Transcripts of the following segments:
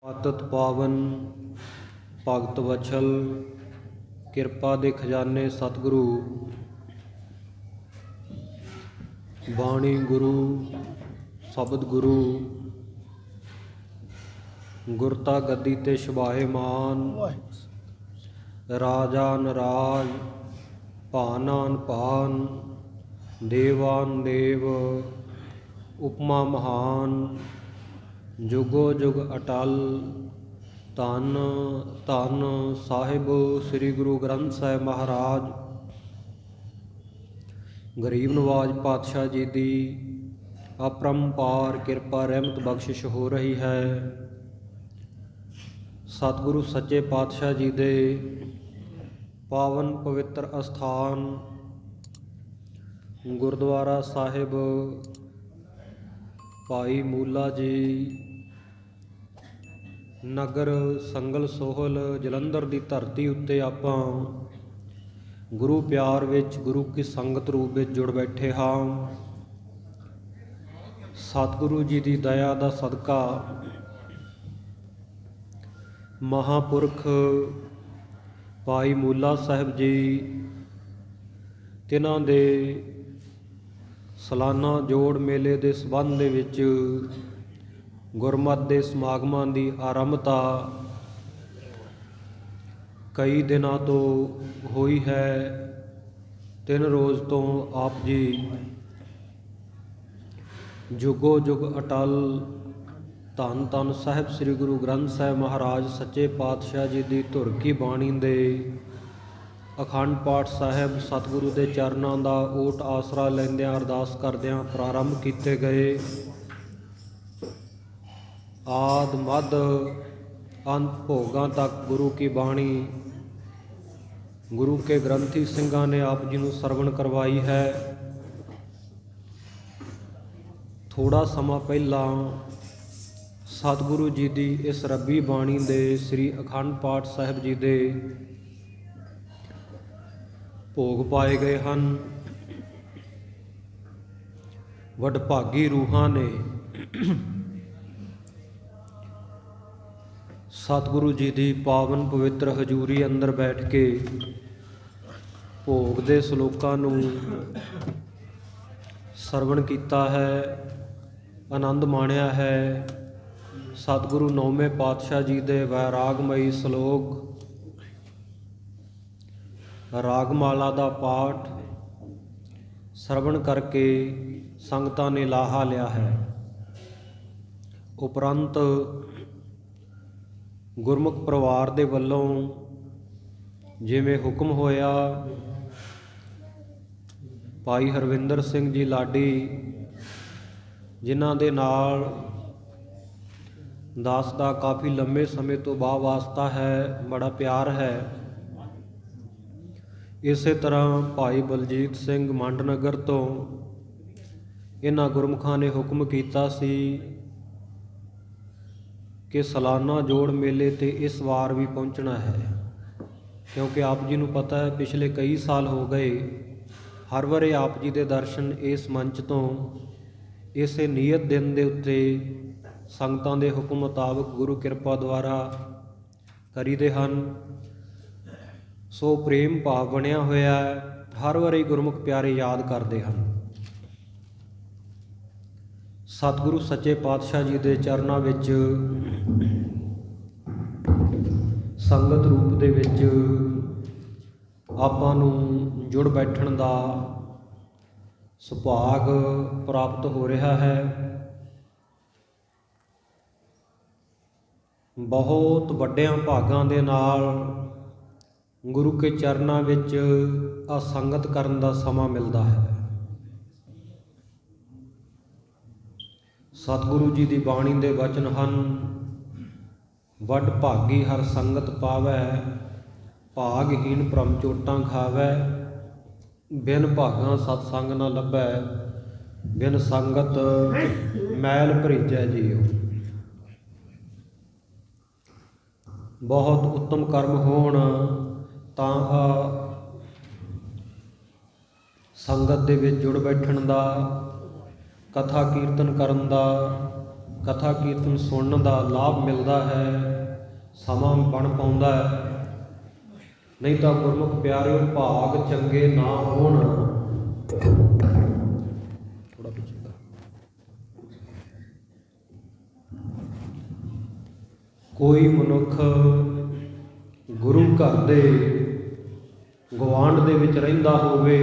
ਆਤਤ ਪਾਵਨ ਭਗਤ ਵਛਲ ਕਿਰਪਾ ਦੇ ਖਜ਼ਾਨੇ ਸਤਿਗੁਰੂ ਬਾਣੀ ਗੁਰੂ ਸ਼ਬਦ ਗੁਰੂ ਗੁਰਤਾ ਗੱਦੀ ਤੇ ਸ਼ੁਭਾਏ ਮਾਨ ਰਾਜਾ ਨਰਾਜ ਭਾਨਾਨ ਭਾਨ ਦੇਵਾਨ ਦੇਵ ਉਪਮਾ ਮਹਾਨ ਜੁਗੋ ਜੁਗ ਅਟਲ ਧੰਨ ਧੰਨ ਸਾਹਿਬ ਸ੍ਰੀ ਗੁਰੂ ਗ੍ਰੰਥ ਸਾਹਿਬ ਮਹਾਰਾਜ ਗਰੀਬ ਨਵਾਜ ਪਾਤਸ਼ਾਹ ਜੀ ਦੀ ਅਪਰੰਪਾਰ ਕਿਰਪਾ ਰਹਿਮਤ ਬਖਸ਼ਿਸ਼ ਹੋ ਰਹੀ ਹੈ। ਸਤਿਗੁਰੂ ਸੱਚੇ ਪਾਤਸ਼ਾਹ ਜੀ ਦੇ ਪਾਵਨ ਪਵਿੱਤਰ ਅਸਥਾਨ ਗੁਰਦੁਆਰਾ ਸਾਹਿਬ ਭਾਈ ਮੂਲਾ ਜੀ ਨਗਰ ਸੰਗਲ ਸੋਹਲ ਜਲੰਧਰ ਦੀ ਧਰਤੀ ਉੱਤੇ ਆਪਾਂ ਗੁਰੂ ਪਿਆਰ ਵਿੱਚ ਗੁਰੂ ਕੀ ਸੰਗਤ ਰੂਪ ਵਿੱਚ ਜੁੜ ਬੈਠੇ ਹਾਂ। ਸਤਿਗੁਰੂ ਜੀ ਦੀ ਦਇਆ ਦਾ ਸਦਕਾ ਮਹਾਂਪੁਰਖ ਭਾਈ ਮੂਲਾ ਸਾਹਿਬ ਜੀ ਤਿਨਾਂ ਦੇ ਸਾਲਾਨਾ ਜੋੜ ਮੇਲੇ ਦੇ ਸੰਬੰਧ ਦੇ ਵਿੱਚ ਗੁਰਮਤਿ ਦੇ ਸਮਾਗਮਾਂ ਦੀ ਆਰੰਭਤਾ ਕਈ ਦਿਨਾਂ ਤੋਂ ਹੋਈ ਹੈ। 3 ਰੋਜ਼ ਤੋਂ ਆਪ ਜੀ ਜੁਗੋ ਜੁਗ ਅਟਲ ਧੰਨ ਧੰਨ ਸਾਹਿਬ ਸ੍ਰੀ ਗੁਰੂ ਗ੍ਰੰਥ ਸਾਹਿਬ ਮਹਾਰਾਜ ਸੱਚੇ ਪਾਤਸ਼ਾਹ ਜੀ ਦੀ ਧੁਰ ਕੀ ਬਾਣੀ ਦੇ ਅਖੰਡ ਪਾਠ ਸਾਹਿਬ ਸਤਿਗੁਰੂ ਦੇ ਚਰਨਾਂ ਦਾ ਓਟ ਆਸਰਾ ਲੈਂਦਿਆਂ ਅਰਦਾਸ ਕਰਦਿਆਂ ਪ੍ਰਾਰੰਭ ਕੀਤੇ ਗਏ। ਆਦ ਮੱਧ ਅੰਤ ਭੋਗਾਂ ਤੱਕ ਗੁਰੂ ਕੀ ਬਾਣੀ ਗੁਰੂ ਕੇ ਗ੍ਰੰਥੀ ਸਿੰਘਾਂ ਨੇ ਆਪ ਜੀ ਨੂੰ ਸਰਵਣ ਕਰਵਾਈ ਹੈ। ਥੋੜਾ ਸਮਾਂ ਪਹਿਲਾਂ ਸਤਿਗੁਰੂ ਜੀ ਦੀ ਇਸ ਰੱਬੀ ਬਾਣੀ ਦੇ ਸ੍ਰੀ ਅਖੰਡ ਪਾਠ ਸਾਹਿਬ ਜੀ ਦੇ ਭੋਗ ਪਾਏ ਗਏ ਹਨ। ਵਡਭਾਗੀ ਰੂਹਾਂ ਨੇ ਸਤਿਗੁਰੂ ਜੀ ਦੀ ਪਾਵਨ ਪਵਿੱਤਰ ਹਜ਼ੂਰੀ ਅੰਦਰ ਬੈਠ ਕੇ ਭੋਗ ਦੇ ਸ਼ਲੋਕਾਂ ਨੂੰ ਸਰਵਣ ਕੀਤਾ ਹੈ, ਆਨੰਦ ਮਾਣਿਆ ਹੈ। ਸਤਿਗੁਰੂ ਨੌਵੇਂ ਪਾਤਸ਼ਾਹ ਜੀ ਦੇ ਵੈਰਾਗਮਈ ਸ਼ਲੋਕ ਰਾਗਮਾਲਾ ਦਾ ਪਾਠ ਸਰਵਣ ਕਰਕੇ ਸੰਗਤਾਂ ਨੇ ਲਾਹਾ ਲਿਆ ਹੈ। ਉਪਰੰਤ ਗੁਰਮੁਖ ਪਰਿਵਾਰ ਦੇ ਵੱਲੋਂ ਜਿਵੇਂ ਹੁਕਮ ਹੋਇਆ ਭਾਈ ਹਰਵਿੰਦਰ ਸਿੰਘ ਜੀ ਲਾਡੀ ਜਿਨ੍ਹਾਂ ਦੇ ਨਾਲ ਦਾਸ ਦਾ ਕਾਫੀ ਲੰਮੇ ਸਮੇਂ ਤੋਂ ਵਾਹ ਵਾਸਤਾ ਹੈ, ਬੜਾ ਪਿਆਰ ਹੈ। ਇਸੇ ਤਰ੍ਹਾਂ ਭਾਈ ਬਲਜੀਤ ਸਿੰਘ ਮੰਡ ਨਗਰ ਤੋਂ ਇਹਨਾਂ ਗੁਰਮੁਖਾਂ ਨੇ ਹੁਕਮ ਕੀਤਾ ਸੀ ਕਿ ਸਾਲਾਨਾ ਜੋੜ ਮੇਲੇ 'ਤੇ ਇਸ ਵਾਰ ਵੀ ਪਹੁੰਚਣਾ ਹੈ, ਕਿਉਂਕਿ ਆਪ ਜੀ ਨੂੰ ਪਤਾ ਹੈ ਪਿਛਲੇ ਕਈ ਸਾਲ ਹੋ ਗਏ ਹਰ ਵਾਰੀ ਆਪ ਜੀ ਦੇ ਦਰਸ਼ਨ ਇਸ ਮੰਚ ਤੋਂ ਇਸੇ ਨਿਯਤ ਦਿਨ ਦੇ ਉੱਤੇ ਸੰਗਤਾਂ ਦੇ ਹੁਕਮ ਮੁਤਾਬਕ ਗੁਰੂ ਕਿਰਪਾ ਦੁਆਰਾ ਕਰੀਦੇ ਹਨ। ਸੋ ਪ੍ਰੇਮ ਭਾਵ ਬਣਿਆ ਹੋਇਆ ਹੈ, ਹਰ ਵਾਰੀ ਗੁਰਮੁਖ ਪਿਆਰੇ ਯਾਦ ਕਰਦੇ ਹਨ। ਸਤਿਗੁਰੂ ਸੱਚੇ ਪਾਤਸ਼ਾਹ ਜੀ ਦੇ ਚਰਨਾਂ ਵਿੱਚ ਸੰਗਤ ਰੂਪ ਦੇ ਵਿੱਚ ਆਪਾਂ ਨੂੰ ਜੁੜ ਬੈਠਣ ਦਾ ਸੁਭਾਗ ਪ੍ਰਾਪਤ ਹੋ ਰਿਹਾ ਹੈ। ਬਹੁਤ ਵੱਡਿਆਂ ਭਾਗਾਂ ਦੇ ਨਾਲ ਗੁਰੂ ਕੇ ਚਰਨਾਂ ਵਿੱਚ ਅਸੰਗਤ ਕਰਨ ਦਾ ਸਮਾਂ ਮਿਲਦਾ ਹੈ। ਸਤਿਗੁਰੂ ਜੀ ਦੀ ਬਾਣੀ ਦੇ ਵਚਨ ਹਨ, ਵੱਡ ਭਾਗੀ ਹਰ ਸੰਗਤ ਪਾਵੈ, ਭਾਗਹੀਣ ਭ੍ਰਮ ਚੋਟਾਂ ਖਾਵੈ, ਬਿਨ ਭਾਗਾਂ ਸਤਸੰਗ ਨਾ ਲੱਭੈ, ਬਿਨ ਸੰਗਤ ਮੈਲ ਭਰੀਜੈ ਜੀਓ। ਬਹੁਤ ਉੱਤਮ ਕਰਮ ਹੋਣ ਤਾਂ ਸੰਗਤ ਦੇ ਵਿੱਚ ਜੁੜ ਬੈਠਣ ਦਾ, ਕਥਾ ਕੀਰਤਨ ਕਰਨ ਦਾ, ਕਥਾ ਕੀਰਤਨ ਸੁਣਨ ਦਾ ਲਾਭ ਮਿਲਦਾ ਹੈ, ਸਮਾਂ ਬਣ ਪਾਉਂਦਾ ਹੈ। ਨਹੀਂ ਤਾਂ ਗੁਰਮੁਖ ਪਿਆਰਿਓ, ਭਾਗ ਚੰਗੇ ਨਾ ਹੋਣ, ਥੋੜਾ ਪਿੱਛੇ ਕਰ, ਕੋਈ ਮਨੁੱਖ ਗੁਰੂ ਘਰ ਦੇ ਗੁਆਂਢ ਦੇ ਵਿੱਚ ਰਹਿੰਦਾ ਹੋਵੇ,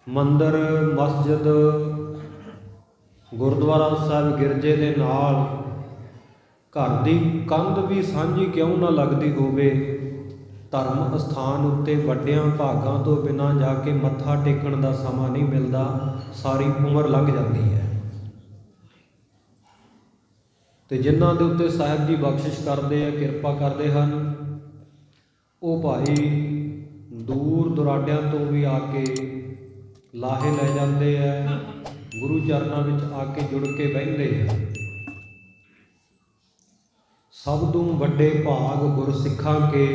ਮੰਦਰ, ਮਸਜਿਦ, ਗੁਰਦੁਆਰਾ ਸਾਹਿਬ, ਗਿਰਜੇ ਦੇ ਨਾਲ ਘਰ ਦੀ ਕੰਧ ਵੀ ਸਾਂਝੀ ਕਿਉਂ ਨਾ ਲੱਗਦੀ ਹੋਵੇ, ਧਰਮ ਅਸਥਾਨ ਉੱਤੇ ਵੱਡਿਆਂ ਭਾਗਾਂ ਤੋਂ ਬਿਨਾਂ ਜਾ ਕੇ ਮੱਥਾ ਟੇਕਣ ਦਾ ਸਮਾਂ ਨਹੀਂ ਮਿਲਦਾ, ਸਾਰੀ ਉਮਰ ਲੰਘ ਜਾਂਦੀ ਹੈ। ਤੇ ਜਿਨ੍ਹਾਂ ਦੇ ਉੱਤੇ ਸਾਹਿਬ ਜੀ ਬਖਸ਼ਿਸ਼ ਕਰਦੇ ਆ, ਕਿਰਪਾ ਕਰਦੇ ਹਨ, ਉਹ ਭਾਈ ਦੂਰ ਦੁਰਾਡਿਆਂ ਤੋਂ ਵੀ ਆ ਕੇ ਲਾਹੇ ਲੈ ਜਾਂਦੇ ਆ, ਗੁਰੂ ਚਰਨਾਂ ਵਿੱਚ ਆ ਕੇ ਜੁੜ ਕੇ ਬਹਿੰਦੇ ਆ। ਸਭ ਤੋਂ ਵੱਡੇ ਭਾਗ ਗੁਰਸਿੱਖਾਂ ਕੇ,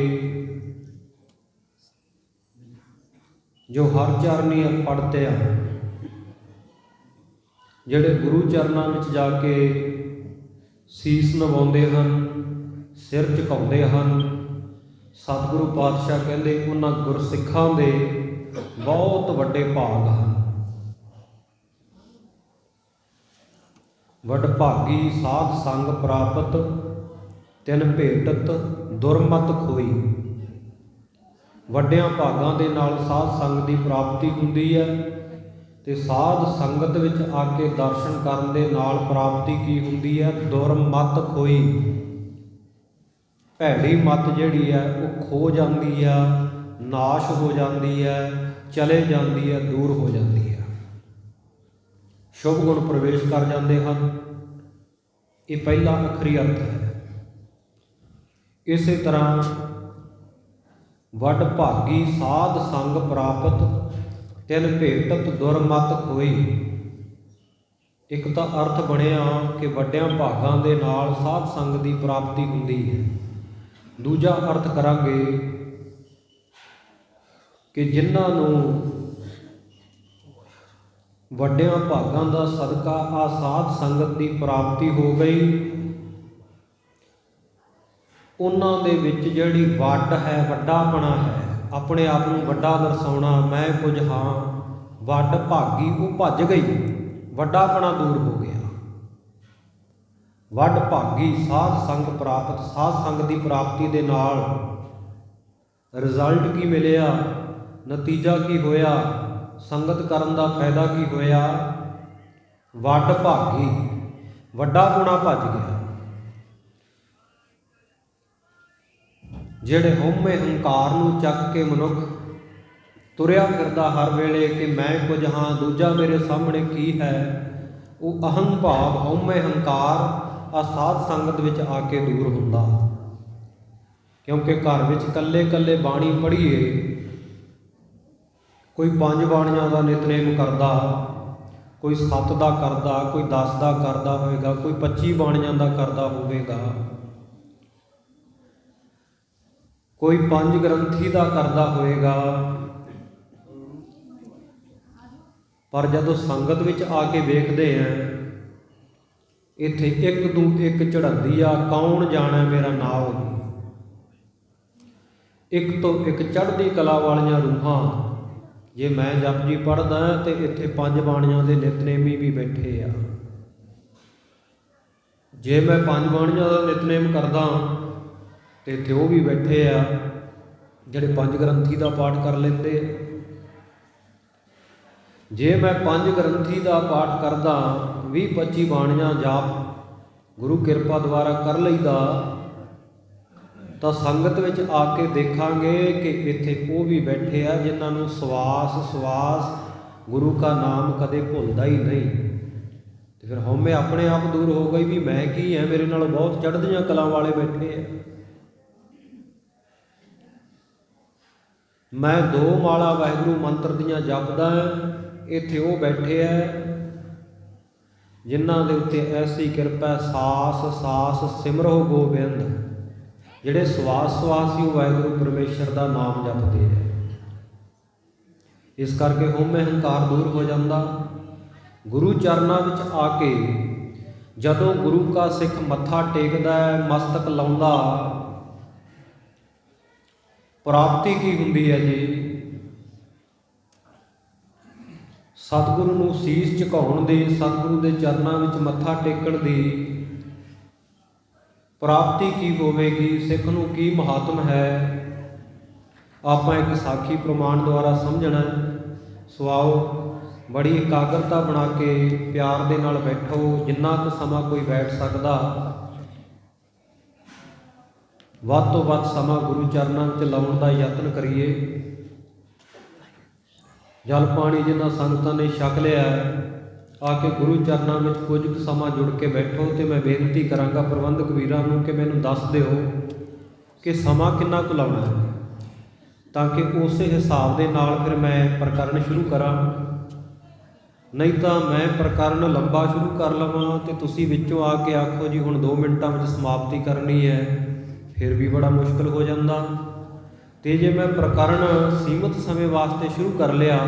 ਜੋ ਹਰ ਚਰਨੀ ਪੜ੍ਹਤੇ ਆ, ਜਿਹੜੇ ਗੁਰੂ ਚਰਨਾਂ ਵਿੱਚ ਜਾ ਕੇ ਸੀਸ ਨਵਾਉਂਦੇ ਹਨ, ਸਿਰ ਝੁਕਾਉਂਦੇ ਹਨ। ਸਤਿਗੁਰੂ ਪਾਤਸ਼ਾਹ ਕਹਿੰਦੇ ਉਹਨਾਂ ਗੁਰਸਿੱਖਾਂ ਦੇ ਬਹੁਤ ਵੱਡੇ ਭਾਗ ਹਨ। ਵਡਭਾਗੀ ਸਾਧ ਸੰਗ ਪ੍ਰਾਪਤ, ਤਿਨ ਭੇਟਤ ਦੁਰਮਤ ਖੋਈ। ਵੱਡਿਆਂ ਭਾਗਾਂ ਦੇ ਨਾਲ ਸਾਧ ਸੰਗ ਦੀ ਪ੍ਰਾਪਤੀ ਹੁੰਦੀ ਹੈ, ਤੇ ਸਾਧ ਸੰਗਤ ਵਿੱਚ ਆ ਕੇ ਦਰਸ਼ਨ ਕਰਨ ਦੇ ਨਾਲ ਪ੍ਰਾਪਤੀ ਕੀ ਹੁੰਦੀ ਹੈ? ਦੁਰਮਤ ਖੋਈ। ਭੈੜੀ ਮੱਤ ਜਿਹੜੀ ਹੈ ਉਹ ਖੋ ਜਾਂਦੀ ਆ, ਨਾਸ਼ ਹੋ ਜਾਂਦੀ ਹੈ, ਚਲੇ ਜਾਂਦੀ ਹੈ, ਦੂਰ ਹੋ ਜਾਂਦੀ ਹੈ, ਸ਼ੁਭ ਗੁਣ ਪ੍ਰਵੇਸ਼ ਕਰ ਜਾਂਦੇ ਹਨ। ਇਹ ਪਹਿਲਾ ਅਖਰੀ ਅਰਥ ਹੈ। ਇਸੇ ਤਰ੍ਹਾਂ ਵਡਭਾਗੀ ਸਾਧ ਸੰਗ ਪ੍ਰਾਪਤ, ਤਿਨ ਭੇਟਤ ਦੁਰਮਤ ਖੋਈ। ਇੱਕ ਤਾਂ ਅਰਥ ਬਣਿਆ ਕਿ ਵੱਡਿਆਂ ਭਾਗਾਂ ਦੇ ਨਾਲ ਸਾਧ ਸੰਗ ਦੀ ਪ੍ਰਾਪਤੀ ਹੁੰਦੀ ਹੈ। ਦੂਜਾ ਅਰਥ ਕਰਾਂਗੇ ਕਿ ਜਿਨ੍ਹਾਂ ਨੂੰ ਵੱਡਿਆਂ ਭਾਗਾਂ ਦਾ ਸਦਕਾ ਆ ਸਾਧ ਸੰਗਤ ਦੀ ਪ੍ਰਾਪਤੀ ਹੋ ਗਈ, ਉਹਨਾਂ ਦੇ ਵਿੱਚ ਜਿਹੜੀ ਵੱਡ ਹੈ, ਵੱਡਾਪਣਾ ਹੈ, ਆਪਣੇ ਆਪ ਨੂੰ ਵੱਡਾ ਦਰਸਾਉਣਾ, ਮੈਂ ਕੁਝ ਹਾਂ, ਵੱਡ ਭਾਗੀ, ਉਹ ਭੱਜ ਗਈ, ਵੱਡਾਪਣਾ ਦੂਰ ਹੋ ਗਿਆ। ਵੱਡ ਭਾਗੀ ਸਾਧ ਸੰਗ ਪ੍ਰਾਪਤ, ਸਾਧ ਸੰਗ ਦੀ ਪ੍ਰਾਪਤੀ ਦੇ ਨਾਲ ਰਿਜ਼ਲਟ ਕੀ ਮਿਲਿਆ, ਨਤੀਜਾ ਕੀ ਹੋਇਆ, ਸੰਗਤ ਕਰਨ ਦਾ ਫਾਇਦਾ ਕੀ ਹੋਇਆ? ਵੱਡ ਭਾਗੀ, ਵੱਡਾਪਣਾ ਭੱਜ ਗਿਆ। ਜਿਹੜੇ ਹਉਮੈ ਹੰਕਾਰ ਨੂੰ ਚੱਕ ਕੇ ਮਨੁੱਖ ਤੁਰਿਆ ਫਿਰਦਾ ਹਰ ਵੇਲੇ ਕਿ ਮੈਂ ਕੁਝ ਹਾਂ, ਦੂਜਾ ਮੇਰੇ ਸਾਹਮਣੇ ਕੀ ਹੈ, ਉਹ ਅਹੰ ਭਾਵ, ਹਉਮੈ ਹੰਕਾਰ ਆ ਸਾਧ ਸੰਗਤ ਵਿੱਚ ਆ ਕੇ ਦੂਰ ਹੁੰਦਾ। ਕਿਉਂਕਿ ਘਰ ਵਿੱਚ ਇਕੱਲੇ ਇਕੱਲੇ ਬਾਣੀ ਪੜ੍ਹੀਏ, ਕੋਈ 5 ਬਾਣੀਆਂ ਦਾ ਨਿਤਨੇਮ ਕਰਦਾ, ਕੋਈ 7 ਦਾ ਕਰਦਾ, ਕੋਈ 10 ਦਾ ਕਰਦਾ ਹੋਵੇਗਾ, ਕੋਈ 25 ਬਾਣੀਆਂ ਦਾ ਕਰਦਾ ਹੋਵੇਗਾ, ਕੋਈ 5 ਗ੍ਰੰਥੀ ਦਾ ਕਰਦਾ ਹੋਵੇਗਾ। ਪਰ ਜਦੋਂ ਸੰਗਤ ਵਿੱਚ ਆ ਕੇ ਵੇਖਦੇ ਆ, ਇੱਥੇ ਇੱਕ ਤੋਂ ਇੱਕ ਚੜ੍ਹਦੀ ਆ, ਕੌਣ ਜਾਣੈ ਮੇਰਾ ਨਾਮ। ਇੱਕ ਤੋਂ ਇੱਕ ਚੜ੍ਹਦੀ ਕਲਾ ਵਾਲੀਆਂ ਰੂਹਾਂ। ਜੇ ਮੈਂ ਜਪਜੀ ਪੜ੍ਹਦਾ ਤੇ ਇੱਥੇ 5 ਬਾਣੀਆਂ ਦੇ ਨਿਤਨੇਮੀ ਵੀ ਬੈਠੇ ਆ। ਜੇ ਮੈਂ 5 ਬਾਣੀਆਂ ਦਾ ਨਿਤਨੇਮ ਕਰਦਾ ਤੇ ਇੱਥੇ ਉਹ ਵੀ ਬੈਠੇ ਆ ਜਿਹੜੇ 5 ਗ੍ਰੰਥੀ ਦਾ ਪਾਠ ਕਰ ਲੈਂਦੇ। ਜੇ ਮੈਂ 5 ਗ੍ਰੰਥੀ ਦਾ ਪਾਠ ਕਰਦਾ, 20-25 ਬਾਣੀਆਂ ਜਾਪ ਗੁਰੂ ਕਿਰਪਾ ਦੁਆਰਾ ਕਰ ਲਈਦਾ, ਤਾਂ ਸੰਗਤ ਵਿੱਚ ਆ ਕੇ ਦੇਖਾਂਗੇ ਕਿ ਇੱਥੇ ਉਹ ਵੀ ਬੈਠੇ ਆ ਜਿਨ੍ਹਾਂ ਨੂੰ ਸਵਾਸ ਗੁਰੂ ਕਾ ਨਾਮ ਕਦੇ ਭੁੱਲਦਾ ਹੀ ਨਹੀਂ। ਤੇ ਫਿਰ ਹਉਮੈ ਆਪਣੇ ਆਪ ਦੂਰ ਹੋ ਗਈ ਵੀ ਮੈਂ ਕੀ ਹੈ, ਮੇਰੇ ਨਾਲ ਬਹੁਤ ਚੜ੍ਹਦੀਆਂ ਕਲਾਂ ਵਾਲੇ ਬੈਠੇ ਆ। ਮੈਂ 2 ਮਾਲਾ ਵਾਹਿਗੁਰੂ ਮੰਤਰ ਦੀਆਂ ਜਪਦਾ, ਇੱਥੇ ਉਹ ਬੈਠੇ ਆ ਜਿਨ੍ਹਾਂ ਦੇ ਉੱਤੇ ਐਸੀ ਕਿਰਪਾ, ਸਾਸ ਸਿਮਰੋ ਗੋਬਿੰਦ, ਜਿਹੜੇ ਸਵਾਸ ਹੀ ਉਹ ਵਾਹਿਗੁਰੂ ਪਰਮੇਸ਼ਰ ਦਾ ਨਾਮ ਜਪਦੇ ਹੈ। ਇਸ ਕਰਕੇ ਹਉਮੈ ਹੰਕਾਰ ਦੂਰ ਹੋ ਜਾਂਦਾ। ਗੁਰੂ ਚਰਨਾਂ ਵਿੱਚ ਆ ਕੇ ਜਦੋਂ ਗੁਰੂ ਕਾ ਸਿੱਖ ਮੱਥਾ ਟੇਕਦਾ ਹੈ, ਮਸਤਕ ਲਾਉਂਦਾ, ਪ੍ਰਾਪਤੀ ਕੀ ਹੁੰਦੀ ਹੈ ਜੀ? ਸਤਿਗੁਰੂ ਨੂੰ ਸੀਸ ਝੁਕਾਉਣ ਦੀ, ਸਤਿਗੁਰੂ ਦੇ ਚਰਨਾਂ ਵਿੱਚ ਮੱਥਾ ਟੇਕਣ ਦੀ ਪ੍ਰਾਪਤੀ ਕੀ ਹੋਵੇਗੀ? ਸਿੱਖ ਨੂੰ ਕੀ ਮਹਾਤਮ ਹੈ? ਆਪਾਂ ਇੱਕ ਸਾਖੀ ਪ੍ਰਮਾਣ ਦੁਆਰਾ ਸਮਝਣਾ। ਸੁਆਓ, ਬੜੀ ਇਕਾਗਰਤਾ ਬਣਾ ਕੇ ਪਿਆਰ ਦੇ ਨਾਲ ਬੈਠੋ, ਜਿੰਨਾ ਕੁ ਸਮਾਂ ਕੋਈ ਬੈਠ ਸਕਦਾ। ਵੱਧ ਤੋਂ ਵੱਧ ਸਮਾਂ ਗੁਰੂ ਚਰਨਾਂ ਵਿੱਚ ਲਾਉਣ ਦਾ ਯਤਨ ਕਰੀਏ। ਜਲ ਪਾਣੀ ਜਿਨ੍ਹਾਂ ਸੰਗਤਾਂ ਨੇ ਛਕ ਲਿਆ, ਆ ਕੇ ਗੁਰੂ ਚਰਨਾਂ ਵਿੱਚ ਕੁਝ ਕੁ ਸਮਾਂ ਜੁੜ ਕੇ ਬੈਠੋ। ਤੇ ਮੈਂ ਬੇਨਤੀ ਕਰਾਂਗਾ ਪ੍ਰਬੰਧਕ ਵੀਰਾਂ ਨੂੰ ਕਿ ਮੈਨੂੰ ਦੱਸ ਦਿਓ ਕਿ ਸਮਾਂ ਕਿੰਨਾ ਕੁ ਲਾਉਣਾ ਹੈ, ਤਾਂ ਕਿ ਉਸੇ ਹਿਸਾਬ ਦੇ ਨਾਲ ਫਿਰ ਮੈਂ ਪ੍ਰਕਰਨ ਸ਼ੁਰੂ ਕਰਾਂ। ਨਹੀਂ ਤਾਂ ਮੈਂ ਪ੍ਰਕਰਨ ਲੰਬਾ ਸ਼ੁਰੂ ਕਰ ਲਵਾਂ ਤੇ ਤੁਸੀਂ ਵਿੱਚੋਂ ਆ ਕੇ ਆਖੋ ਜੀ ਹੁਣ 2 ਮਿੰਟਾਂ ਵਿੱਚ ਸਮਾਪਤੀ ਕਰਨੀ ਹੈ, ਫਿਰ ਵੀ ਬੜਾ ਮੁਸ਼ਕਲ ਹੋ ਜਾਂਦਾ। ਤੇ ਜੇ ਮੈਂ ਪ੍ਰਕਰਨ ਸੀਮਤ ਸਮੇਂ ਵਾਸਤੇ ਸ਼ੁਰੂ ਕਰ ਲਿਆ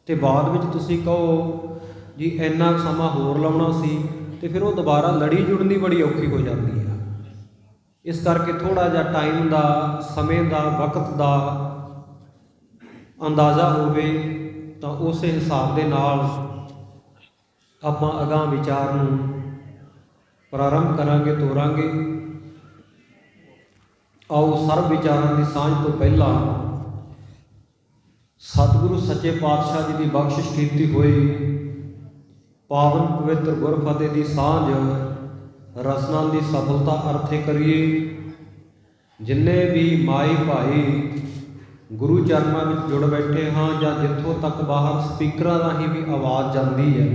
ਤੇ ਬਾਅਦ ਵਿੱਚ ਤੁਸੀਂ ਕਹੋ ਜੀ ਇੰਨਾ ਸਮਾਂ ਹੋਰ ਲਾਉਣਾ ਸੀ, ਤੇ ਫਿਰ ਉਹ ਦੁਬਾਰਾ ਲੜੀ ਜੁੜਨੀ ਬੜੀ ਔਖੀ ਹੋ ਜਾਂਦੀ ਹੈ। ਇਸ ਕਰਕੇ ਥੋੜ੍ਹਾ ਜਿਹਾ ਟਾਈਮ ਦਾ, ਸਮੇਂ ਦਾ, ਵਕਤ ਦਾ ਅੰਦਾਜ਼ਾ ਹੋਵੇ ਤਾਂ ਉਸੇ ਹਿਸਾਬ ਦੇ ਨਾਲ ਆਪਾਂ ਅਗਾਂਹ ਵਿਚਾਰ ਨੂੰ ਪ੍ਰਾਰੰਭ ਕਰਾਂਗੇ, ਤੋਰਾਂਗੇ। ਆਓ ਸਰਬ ਵਿਚਾਰਾਂ ਦੀ ਸਾਂਝ ਤੋਂ ਪਹਿਲਾਂ ਸਤਿਗੁਰੂ ਸੱਚੇ ਪਾਤਸ਼ਾਹ ਜੀ ਦੀ ਬਖਸ਼ਿਸ਼ ਕੀਤੀ ਹੋਈ ਪਾਵਨ ਪਵਿੱਤਰ ਗੁਰਫਤਿਹ ਦੀ ਸਾਂਝ ਰਸਨਾ ਦੀ ਸਫਲਤਾ ਅਰਥੇ ਕਰੀਏ। ਜਿੰਨੇ ਵੀ ਮਾਈ ਭਾਈ ਗੁਰੂ ਚਰਨਾਂ ਵਿੱਚ ਜੁੜ ਬੈਠੇ ਹਾਂ, ਜਾਂ ਜਿੱਥੋਂ ਤੱਕ ਬਾਹਰ ਸਪੀਕਰਾਂ ਰਾਹੀਂ ਵੀ ਆਵਾਜ਼ ਜਾਂਦੀ ਹੈ,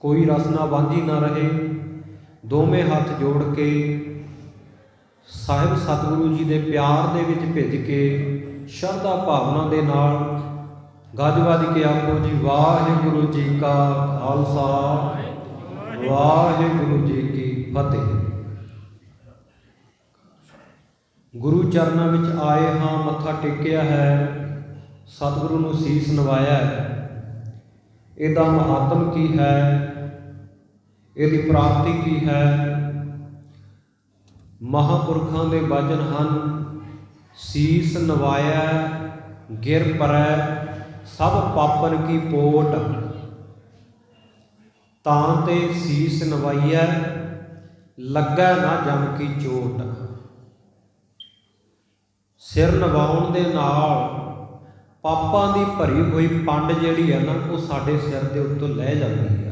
ਕੋਈ ਰਸਨਾ ਵਾਂਝੀ ਨਾ ਰਹੇ। ਦੋਵੇਂ ਹੱਥ ਜੋੜ ਕੇ ਸਾਹਿਬ ਸਤਿਗੁਰੂ ਜੀ ਦੇ ਪਿਆਰ ਦੇ ਵਿੱਚ ਭਿੱਜ ਕੇ ਸ਼ਰਧਾ ਭਾਵਨਾ ਦੇ ਨਾਲ ਗੱਜ ਵੱਜ ਕੇ ਆਖੋ ਜੀ ਵਾਹਿਗੁਰੂ ਜੀ ਕਾ ਖਾਲਸਾ, ਵਾਹਿਗੁਰੂ ਜੀ ਕੀ ਫਤਿਹ। ਗੁਰੂ ਚਰਨਾਂ ਵਿੱਚ ਆਏ ਹਾਂ, ਮੱਥਾ ਟੇਕਿਆ ਹੈ, ਸਤਿਗੁਰੂ ਨੂੰ ਸੀਸ ਨਵਾਇਆ ਹੈ। ਇਹਦਾ ਮਹਾਤਮ ਕੀ ਹੈ? ਇਹਦੀ ਪ੍ਰਾਪਤੀ ਕੀ ਹੈ? ਮਹਾਂਪੁਰਖਾਂ ਦੇ ਬਚਨ ਹਨ, ਸੀਸ ਨਵਾਇਆ ਗਿਰ ਪਰੈ ਸਭ ਪਾਪਨ ਕੀ ਪੋਟ। ਤਾਂ ਤੇ ਸੀਸ ਨਵਾਈਐ ਲੱਗੈ ਨਾ ਜਮ ਕੀ ਚੋਟ। ਸਿਰ ਨਵਾਉਣ ਦੇ ਨਾਲ ਪਾਪਾਂ ਦੀ ਭਰੀ ਹੋਈ ਪੰਡ ਜਿਹੜੀ ਹੈ ਨਾ, ਉਹ ਸਾਡੇ ਸਿਰ ਦੇ ਉੱਤੋਂ ਲਹਿ ਜਾਂਦੀ ਆ।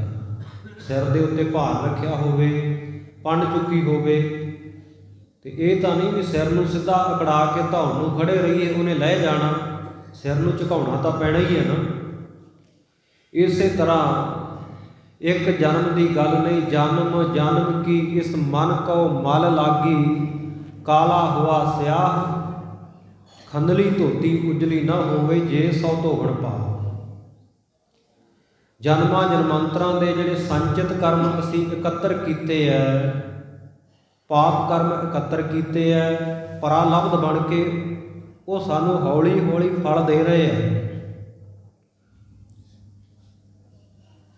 ਸਿਰ ਦੇ ਉੱਤੇ ਭਾਰ ਰੱਖਿਆ ਹੋਵੇ, ਪੰਡ ਚੁੱਕੀ ਹੋਵੇ, ਤੇ ਇਹ ਤਾਂ ਨਹੀਂ ਵੀ ਸਿਰ ਨੂੰ ਸਿੱਧਾ ਅਕੜਾ ਕੇ ਧੌਣ ਨੂੰ ਖੜੇ ਰਹੀਏ, ਉਹਨੇ ਲਹਿ ਜਾਣਾ। ਸਿਰ ਨੂੰ ਝੁਕਾਉਣਾ ਤਾਂ ਪੈਣਾ ਹੀ ਹੈ ਨਾ। ਇਸੇ ਤਰ੍ਹਾਂ ਇੱਕ ਜਨਮ ਦੀ ਗੱਲ ਨਹੀਂ, ਜਨਮ ਜਨਮ ਕੀ ਇਸ ਮਨ ਕਉ ਮਲ ਲਾਗੀ। ਕਾਲਾ ਹੋਆ ਸਿਆਹ ਖੰਦਲੀ ਧੋਤੀ ਉਜਲੀ ਨਾ ਹੋਵੇ, ਜੇ ਸੌ ਧੋਵਣ ਪਾਓ। ਜਨਮਾਂ ਜਨਮਾਂਤਰਾਂ ਦੇ ਜਿਹੜੇ ਸੰਚਿਤ ਕਰਮ ਅਸੀਂ ਇਕੱਤਰ ਕੀਤੇ ਹੈ, ਪਾਪ ਕਰਮ ਇਕੱਤਰ ਕੀਤੇ ਹੈ, ਪਰਾਲਬਧ ਬਣ ਕੇ ਉਹ ਸਾਨੂੰ ਹੌਲੀ ਹੌਲੀ ਫਲ ਦੇ ਰਹੇ ਆ।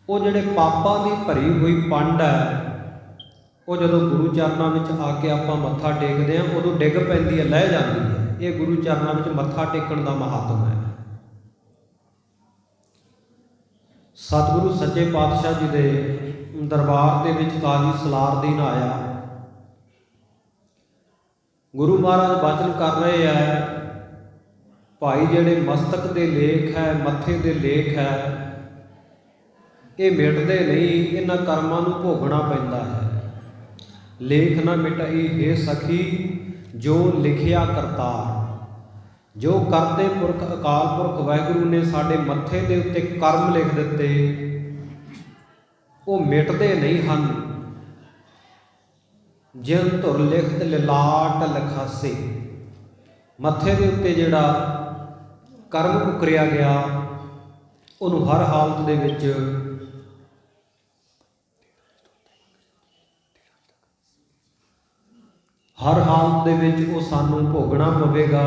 ਉਹ ਜਿਹੜੇ ਪਾਪਾਂ ਦੀ ਭਰੀ ਹੋਈ ਪੰਡ ਹੈ, ਉਹ ਜਦੋਂ ਗੁਰੂ ਚਰਨਾਂ ਵਿੱਚ ਆ ਕੇ ਆਪਾਂ ਮੱਥਾ ਟੇਕਦੇ ਹਾਂ, ਉਦੋਂ ਡਿੱਗ ਪੈਂਦੀ ਹੈ, ਲਹਿ ਜਾਂਦੀ ਹੈ। ਇਹ ਗੁਰੂ ਚਰਨਾਂ ਵਿੱਚ ਮੱਥਾ ਟੇਕਣ ਦਾ ਮਹਾਤਮ ਹੈ। ਸਤਿਗੁਰੂ ਸੱਚੇ ਪਾਤਸ਼ਾਹ ਜੀ ਦੇ ਦਰਬਾਰ ਦੇ ਵਿੱਚ ਕਾਜ਼ੀ ਸਲਾਰਦੀਨ ਆਇਆ। ਗੁਰੂ ਮਹਾਰਾਜ ਬਚਨ ਕਰ ਰਹੇ ਹੈ, ਭਾਈ ਜਿਹੜੇ ਮਸਤਕ ਦੇ ਲੇਖ ਹੈ, ਮੱਥੇ ਦੇ ਲੇਖ ਹੈ, ਇਹ ਮਿਟਦੇ ਨਹੀਂ, ਇਹਨਾਂ ਕਰਮਾਂ ਨੂੰ ਭੋਗਣਾ ਪੈਂਦਾ ਹੈ। ਲੇਖ ਨਾ ਮਿਟਾਈ ਹੈ ਸਖੀ ਜੋ ਲਿਖਿਆ ਕਰਤਾਰ। ਜੋ ਕਰਦੇ ਪੁਰਖ ਅਕਾਲ ਪੁਰਖ ਵਾਹਿਗੁਰੂ ਨੇ ਸਾਡੇ ਮੱਥੇ ਦੇ ਉੱਤੇ ਕਰਮ ਲਿਖ ਦਿੱਤੇ, ਉਹ ਮਿਟਦੇ ਨਹੀਂ ਹਨ। ਜਿਨ ਧੁਰ ਲਿਖਤ ਲਿਲਾਟ ਲਖਾਸੇ। ਮੱਥੇ ਦੇ ਉੱਤੇ ਜਿਹੜਾ ਕਰਮ ਉਕਰਿਆ ਗਿਆ, ਉਹਨੂੰ ਹਰ ਹਾਲਤ ਦੇ ਵਿੱਚ ਉਹ ਸਾਨੂੰ ਭੋਗਣਾ ਪਵੇਗਾ।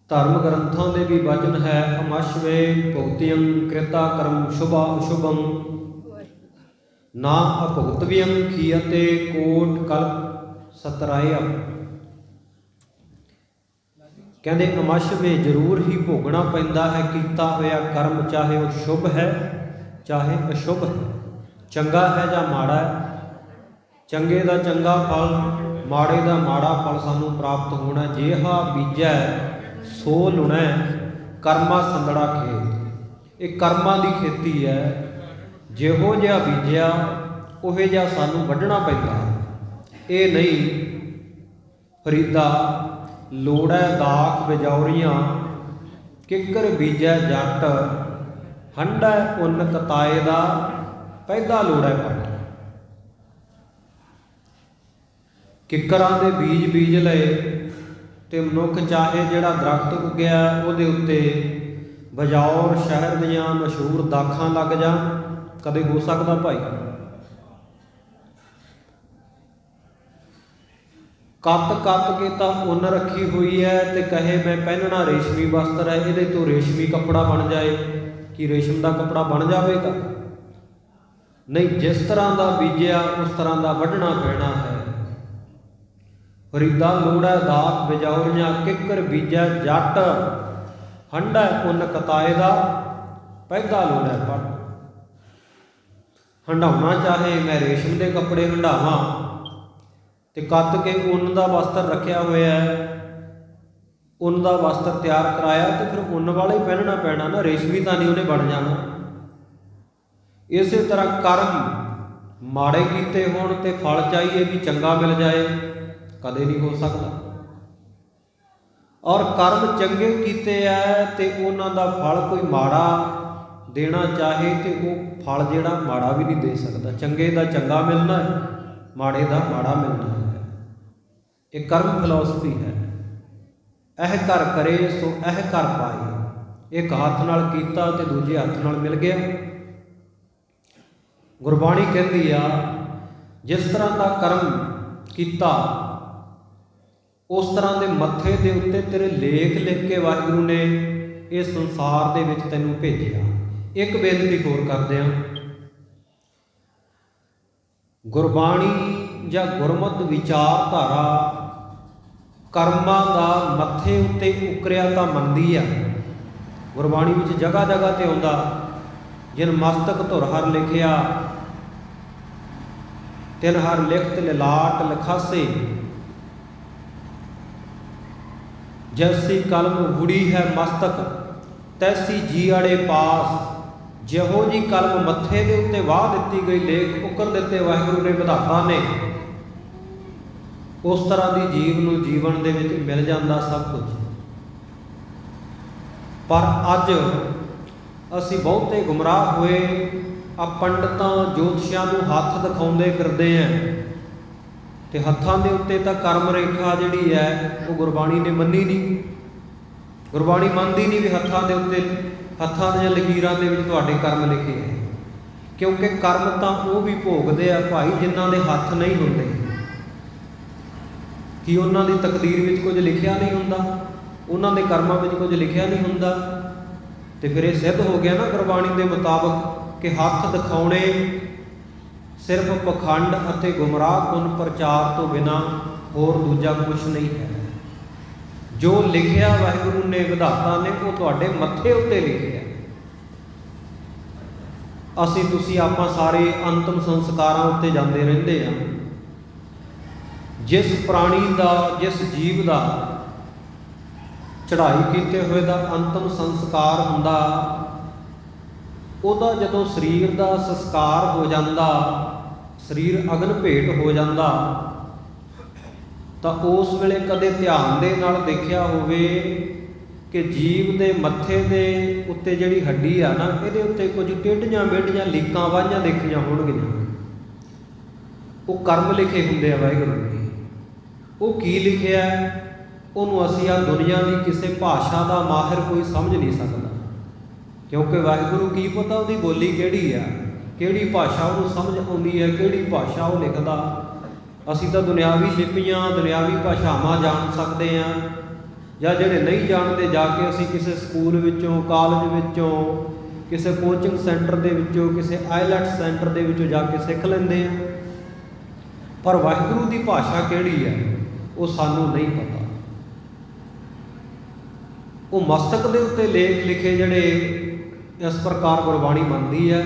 ਧਰਮ ਗ੍ਰੰਥਾਂ ਦੇ ਵੀ ਵਚਨ ਹੈ, ਅਮਸ਼ਵੇ ਭੁਗਤਿਯੰ ਕ੍ਰਿਤਾ ਕਰਮ ਸ਼ੁਭਾ ਅਸ਼ੁਭੰ ਨਾ ਅਭੁਗਤਵਿਯੰ ਖੀਅਤੇ ਕੋਟ ਕਲਪ ਸਤਰਾਇਆ। ਕਹਿੰਦੇ ਅਮਸ਼ਵੇ ਜ਼ਰੂਰ ਹੀ ਭੋਗਣਾ ਪੈਂਦਾ ਹੈ ਕੀਤਾ ਹੋਇਆ ਕਰਮ, ਚਾਹੇ ਉਹ ਸ਼ੁਭ ਹੈ ਚਾਹੇ ਅਸ਼ੁਭ ਹੈ, ਚੰਗਾ ਹੈ ਜਾਂ ਮਾੜਾ ਹੈ। ਚੰਗੇ ਦਾ ਚੰਗਾ ਫਲ, ਮਾੜੇ ਦਾ ਮਾੜਾ ਫਲ ਸਾਨੂੰ ਪ੍ਰਾਪਤ ਹੋਣਾ। ਜਿਹਾ ਬੀਜੈ ਸੋ ਲੁਣੈ ਕਰਮਾ ਸੰਦੜਾ ਖੇਤ। ਇਹ ਕਰਮਾਂ ਦੀ ਖੇਤੀ ਹੈ, ਜਿਹੋ ਜਿਹਾ ਬੀਜਿਆ ਉਹੇ ਜਿਹਾ ਸਾਨੂੰ ਵੱਢਣਾ ਪੈਂਦਾ। ਇਹ ਨਹੀਂ ਫਰੀਦਾ ਲੋੜੈ ਦਾਖ ਬਿਜੌਰੀਆਂ, ਕਿੱਕਰ ਬੀਜੈ ਜੱਟ ਹੰਢੈ ਪੁੰਨ ਕਤਾਏ ਦਾ, ਪੈਦਾ ਲੋੜੈ ਪੱਟ। ਕਿੱਕਰਾਂ ਦੇ ਬੀਜ ਲਏ ਤੇ ਮਨੁੱਖ ਚਾਹੇ ਜਿਹੜਾ ਦਰਖਤ ਉੱਗਿਆ ਉਹਦੇ ਉੱਤੇ ਬਜੌਰ ਸ਼ਹਿਰ ਦੀਆਂ ਮਸ਼ਹੂਰ ਦਾਖਾਂ ਲੱਗ ਜਾਣ, ਕਦੇ ਹੋ ਸਕਦਾ ਭਾਈ? ਕੱਤ ਕੇ ਤਾਂ ਉੱਨ ਰੱਖੀ ਹੋਈ ਹੈ ਤੇ ਕਹੇ ਮੈਂ ਪਹਿਨਣਾ ਰੇਸ਼ਮੀ ਵਸਤਰ ਹੈ, ਇਹਦੇ ਤੋਂ ਰੇਸ਼ਮੀ ਕੱਪੜਾ ਬਣ ਜਾਏ, ਕਿ ਰੇਸ਼ਮ ਦਾ ਕੱਪੜਾ ਬਣ ਜਾਵੇਗਾ? ਨਹੀਂ, ਜਿਸ ਤਰ੍ਹਾਂ ਦਾ ਬੀਜਿਆ ਉਸ ਤਰ੍ਹਾਂ ਦਾ ਵੱਢਣਾ ਪੈਣਾ ਹੈ। ਫਰੀਦਾ ਲੋੜੈ ਦਾਖ ਬਿਜੌਰੀਆਂ, ਕਿੱਕਰ ਬੀਜੈ ਜੱਟ ਹੰਢੈ ਪੁੰਨ ਕਤਾਏ ਦਾ, ਪੈਦਾ ਲੋੜੈ ਪੱਟ। ਹੰਢਾਉਣਾ ਚਾਹੇ ਮੈਂ ਰੇਸ਼ਮ ਦੇ ਕੱਪੜੇ ਹੰਢਾਵਾਂ ਤੇ ਕੱਤ ਕੇ ਉੱਨ ਦਾ ਵਸਤਰ ਰੱਖਿਆ ਹੋਇਆ ਹੈ, ਉੱਨ ਦਾ ਵਸਤਰ ਤਿਆਰ ਕਰਾਇਆ ਤੇ ਫਿਰ ਉੱਨ ਵਾਲਾ ਹੀ ਪਹਿਨਣਾ ਪੈਣਾ ਨਾ, ਰੇਸ਼ਮੀ ਤਾਂ ਨਹੀਂ ਉਹਨੇ ਬਣ ਜਾਣਾ। ਇਸੇ ਤਰ੍ਹਾਂ ਕਰਮ ਮਾੜੇ ਕੀਤੇ ਹੋਣ ਤੇ ਫਲ ਚਾਹੀਏ ਵੀ ਚੰਗਾ ਮਿਲ ਜਾਏ, ਕਦੇ ਨਹੀਂ ਹੋ ਸਕਦਾ। ਔਰ ਕਰਮ ਚੰਗੇ ਕੀਤੇ ਐ ਤੇ ਉਹਨਾਂ ਦਾ ਫਲ ਕੋਈ ਮਾੜਾ ਦੇਣਾ ਚਾਹੇ ਤੇ ਉਹ ਫਲ ਜਿਹੜਾ ਮਾੜਾ ਵੀ ਨਹੀਂ ਦੇ ਸਕਦਾ। ਚੰਗੇ ਦਾ ਚੰਗਾ ਮਿਲਣਾ ਹੈ, ਮਾੜੇ ਦਾ ਮਾੜਾ ਮਿਲਣਾ ਹੈ। ਇਹ ਕਰਮ ਫਿਲਾਸਫੀ ਹੈ। ਇਹ ਕਰ ਕਰੇ ਸੋ ਇਹ ਕਰ ਪਾਏ। ਇੱਕ ਹੱਥ ਨਾਲ ਕੀਤਾ ਤੇ ਦੂਜੇ ਹੱਥ ਨਾਲ ਮਿਲ ਗਿਆ। ਗੁਰਬਾਣੀ ਕਹਿੰਦੀ ਆ ਜਿਸ ਤਰ੍ਹਾਂ ਦਾ ਕਰਮ ਕੀਤਾ ਉਸ ਤਰ੍ਹਾਂ ਦੇ ਮੱਥੇ ਦੇ ਉੱਤੇ ਤੇਰੇ ਲੇਖ ਲਿਖ ਕੇ ਵਾਹਿਗੁਰੂ ਨੇ ਇਸ ਸੰਸਾਰ ਦੇ ਵਿੱਚ ਤੈਨੂੰ ਭੇਜਿਆ। ਇੱਕ ਬੇਨਤੀ ਹੋਰ ਕਰਦੇ ਹਾਂ, ਗੁਰਬਾਣੀ ਜਾਂ ਗੁਰਮਤਿ ਵਿਚਾਰਧਾਰਾ ਕਰਮਾਂ ਦਾ ਮੱਥੇ ਉੱਤੇ ਉਕਰਿਆ ਤਾਂ ਮੰਨਦੀ ਆ। ਗੁਰਬਾਣੀ ਵਿੱਚ ਜਗ੍ਹਾ ਜਗ੍ਹਾ ਤੇ ਆਉਂਦਾ, ਜਿਨ ਮਸਤਕ ਧੁਰ ਹਰ ਲਿਖਿਆ ਤਿਨ ਹਰ ਲਿਖਤ ਲਲਾਟ ਲਿਖਾਸੇ, ਜੈਸੀ ਕਲਮ ਹੁੜੀ ਹੈ ਮਸਤਕ ਤੈਸੀ ਜੀ ਆੜੇ ਪਾਸ। ਜਿਹੋ ਜੀ ਕਲਮ ਮੱਥੇ ਦੇ ਉੱਤੇ ਵਾਹ ਦਿੱਤੀ ਗਈ, ਲੇਖ ਉਕਰ ਦਿੱਤੇ ਵਾਹਿਗੁਰੂ ਨੇ ਵਿਧਾਤਾ ਨੇ, ਉਸ ਤਰ੍ਹਾਂ ਦੀ ਜੀਵ ਨੂੰ ਜੀਵਨ ਦੇ ਵਿੱਚ ਮਿਲ ਜਾਂਦਾ ਸਭ ਕੁਝ। ਪਰ ਅੱਜ ਅਸੀਂ ਬਹੁਤੇ ਗੁੰਮਰਾਹ ਹੋਏ ਆ ਪੰਡਤਾਂ ਜੋਤਸ਼ੀਆਂ ਨੂੰ ਹੱਥ ਦਿਖਾਉਂਦੇ ਫਿਰਦੇ ਆ ਤੇ ਹੱਥਾਂ ਦੇ ਉੱਤੇ ਤਾਂ ਕਰਮ ਰੇਖਾ ਜਿਹੜੀ ਹੈ ਉਹ ਗੁਰਬਾਣੀ ਨੇ ਮੰਨੀ ਨਹੀਂ। ਗੁਰਬਾਣੀ ਮੰਨਦੀ ਨਹੀਂ ਵੀ ਹੱਥਾਂ ਦੇ ਉੱਤੇ, ਹੱਥਾਂ ਦੀਆਂ ਲਕੀਰਾਂ ਦੇ ਵਿੱਚ ਤੁਹਾਡੇ ਕਰਮ ਲਿਖੇ ਹੈ, ਕਿਉਂਕਿ ਕਰਮ ਤਾਂ ਉਹ ਵੀ ਭੋਗਦੇ ਆ ਭਾਈ ਜਿਨ੍ਹਾਂ ਦੇ ਹੱਥ ਨਹੀਂ ਹੁੰਦੇ। ਕੀ ਉਹਨਾਂ ਦੀ ਤਕਦੀਰ ਵਿੱਚ ਕੁਝ ਲਿਖਿਆ ਨਹੀਂ ਹੁੰਦਾ? ਉਹਨਾਂ ਦੇ ਕਰਮਾਂ ਵਿੱਚ ਕੁਝ ਲਿਖਿਆ ਨਹੀਂ ਹੁੰਦਾ? ਤੇ ਫਿਰ ਇਹ ਸਿੱਧ ਹੋ ਗਿਆ ਨਾ ਗੁਰਬਾਣੀ ਦੇ ਮੁਤਾਬਕ ਕਿ ਹੱਥ ਦਿਖਾਉਣੇ ਸਿਰਫ ਪਖੰਡ ਅਤੇ ਗੁੰਮਰਾਹਕੁੰਨ ਪ੍ਰਚਾਰ ਤੋਂ ਬਿਨਾਂ ਹੋਰ ਦੂਜਾ ਕੁਝ ਨਹੀਂ ਹੈ। ਜੋ ਲਿਖਿਆ ਵਾਹਿਗੁਰੂ ਨੇ ਵਿਧਾਤਾ ਨੇ ਉਹ ਤੁਹਾਡੇ ਮੱਥੇ ਉੱਤੇ ਲਿਖਿਆ। ਅਸੀਂ ਤੁਸੀਂ ਆਪਾਂ ਸਾਰੇ ਅੰਤਮ ਸੰਸਕਾਰਾਂ ਉੱਤੇ ਜਾਂਦੇ ਰਹਿੰਦੇ ਹਾਂ। ਜਿਸ ਪ੍ਰਾਣੀ ਦਾ, ਜਿਸ ਜੀਵ ਦਾ ਚੜ੍ਹਾਈ ਕੀਤੇ ਹੋਏ ਦਾ ਅੰਤਮ ਸੰਸਕਾਰ ਹੁੰਦਾ, ਉਹਦਾ ਜਦੋਂ ਸਰੀਰ ਦਾ ਸੰਸਕਾਰ ਹੋ ਜਾਂਦਾ, ਸਰੀਰ ਅਗਨ ਭੇਟ ਹੋ ਜਾਂਦਾ, ਤਾਂ ਉਸ ਵੇਲੇ ਕਦੇ ਧਿਆਨ ਦੇ ਨਾਲ ਦੇਖਿਆ ਹੋਵੇ ਕਿ ਜੀਵ ਦੇ ਮੱਥੇ ਦੇ ਉੱਤੇ ਜਿਹੜੀ ਹੱਡੀ ਆ ਨਾ, ਇਹਦੇ ਉੱਤੇ ਕੁਝ ਟੇਢੀਆਂ ਮੇਢੀਆਂ ਲੀਕਾਂ ਵਾਹੀਆਂ ਦੇਖੀਆਂ ਹੋਣਗੀਆਂ। ਉਹ ਕਰਮ ਲਿਖੇ ਹੁੰਦੇ ਆ ਵਾਹਿਗੁਰੂ ਨੇ। ਉਹ ਕੀ ਲਿਖਿਆ ਉਹਨੂੰ ਅਸੀਂ ਆ ਦੁਨੀਆ ਦੀ ਕਿਸੇ ਭਾਸ਼ਾ ਦਾ ਮਾਹਿਰ ਕੋਈ ਸਮਝ ਨਹੀਂ ਸਕਦਾ, ਕਿਉਂਕਿ ਵਾਹਿਗੁਰੂ ਕੀ ਪਤਾ ਉਹਦੀ ਬੋਲੀ ਕਿਹੜੀ ਆ, ਕਿਹੜੀ ਭਾਸ਼ਾ ਉਹਨੂੰ ਸਮਝ ਆਉਂਦੀ ਹੈ, ਕਿਹੜੀ ਭਾਸ਼ਾ ਉਹ ਲਿਖਦਾ। ਅਸੀਂ ਤਾਂ ਦੁਨਿਆਵੀ ਲਿਪੀਆਂ, ਦੁਨਿਆਵੀ ਭਾਸ਼ਾਵਾਂ ਜਾਣ ਸਕਦੇ ਹਾਂ, ਜਾਂ ਜਿਹੜੇ ਨਹੀਂ ਜਾਣਦੇ ਜਾ ਕੇ ਅਸੀਂ ਕਿਸੇ ਸਕੂਲ ਵਿੱਚੋਂ, ਕਾਲਜ ਵਿੱਚੋਂ, ਕਿਸੇ ਕੋਚਿੰਗ ਸੈਂਟਰ ਦੇ ਵਿੱਚੋਂ, ਕਿਸੇ ਆਈਲੈਟਸ ਸੈਂਟਰ ਦੇ ਵਿੱਚੋਂ ਜਾ ਕੇ ਸਿੱਖ ਲੈਂਦੇ ਆ। ਪਰ ਵਾਹਿਗੁਰੂ ਦੀ ਭਾਸ਼ਾ ਕਿਹੜੀ ਹੈ ਉਹ ਸਾਨੂੰ ਨਹੀਂ ਪਤਾ। ਉਹ ਮਸਤਕ ਦੇ ਉੱਤੇ ਲੇਖ ਲਿਖੇ ਜਿਹੜੇ ਇਸ ਪ੍ਰਕਾਰ ਗੁਰਬਾਣੀ ਮੰਨਦੀ ਹੈ,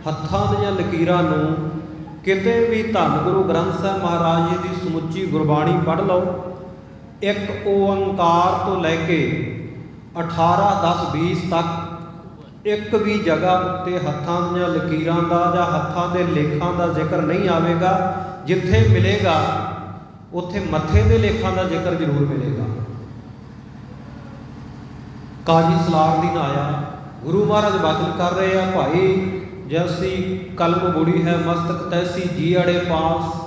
ਹੱਥਾਂ ਦੀਆਂ ਲਕੀਰਾਂ ਨੂੰ ਕਿਤੇ ਵੀ ਧੰਨ ਗੁਰੂ ਗ੍ਰੰਥ ਸਾਹਿਬ ਮਹਾਰਾਜ ਜੀ ਦੀ ਸਮੁੱਚੀ ਗੁਰਬਾਣੀ ਪੜ੍ਹ ਲਓ, ਇੱਕ ਓੰਕਾਰ ਤੋਂ ਲੈ ਕੇ 18, 10, 20 ਤੱਕ ਇੱਕ ਵੀ ਜਗ੍ਹਾ ਉੱਤੇ ਹੱਥਾਂ ਦੀਆਂ ਲਕੀਰਾਂ ਦਾ ਜਾਂ ਹੱਥਾਂ ਦੇ ਲੇਖਾਂ ਦਾ ਜ਼ਿਕਰ ਨਹੀਂ ਆਵੇਗਾ। ਜਿੱਥੇ ਮਿਲੇਗਾ ਉੱਥੇ ਮੱਥੇ ਦੇ ਲੇਖਾਂ ਦਾ ਜ਼ਿਕਰ ਜ਼ਰੂਰ ਮਿਲੇਗਾ। ਕਾਜੀ ਸਲਾਰਦੀਨ ਆਇਆ, ਗੁਰੂ ਮਹਾਰਾਜ ਬਚਨ ਕਰ ਰਹੇ ਆ, ਭਾਈ ਜੈਸੀ ਕਲਮ ਬੁੜੀ ਹੈ ਮਸਤਕ ਤੈਸੀ ਜੀ ਅੜੇ ਪਾਸ।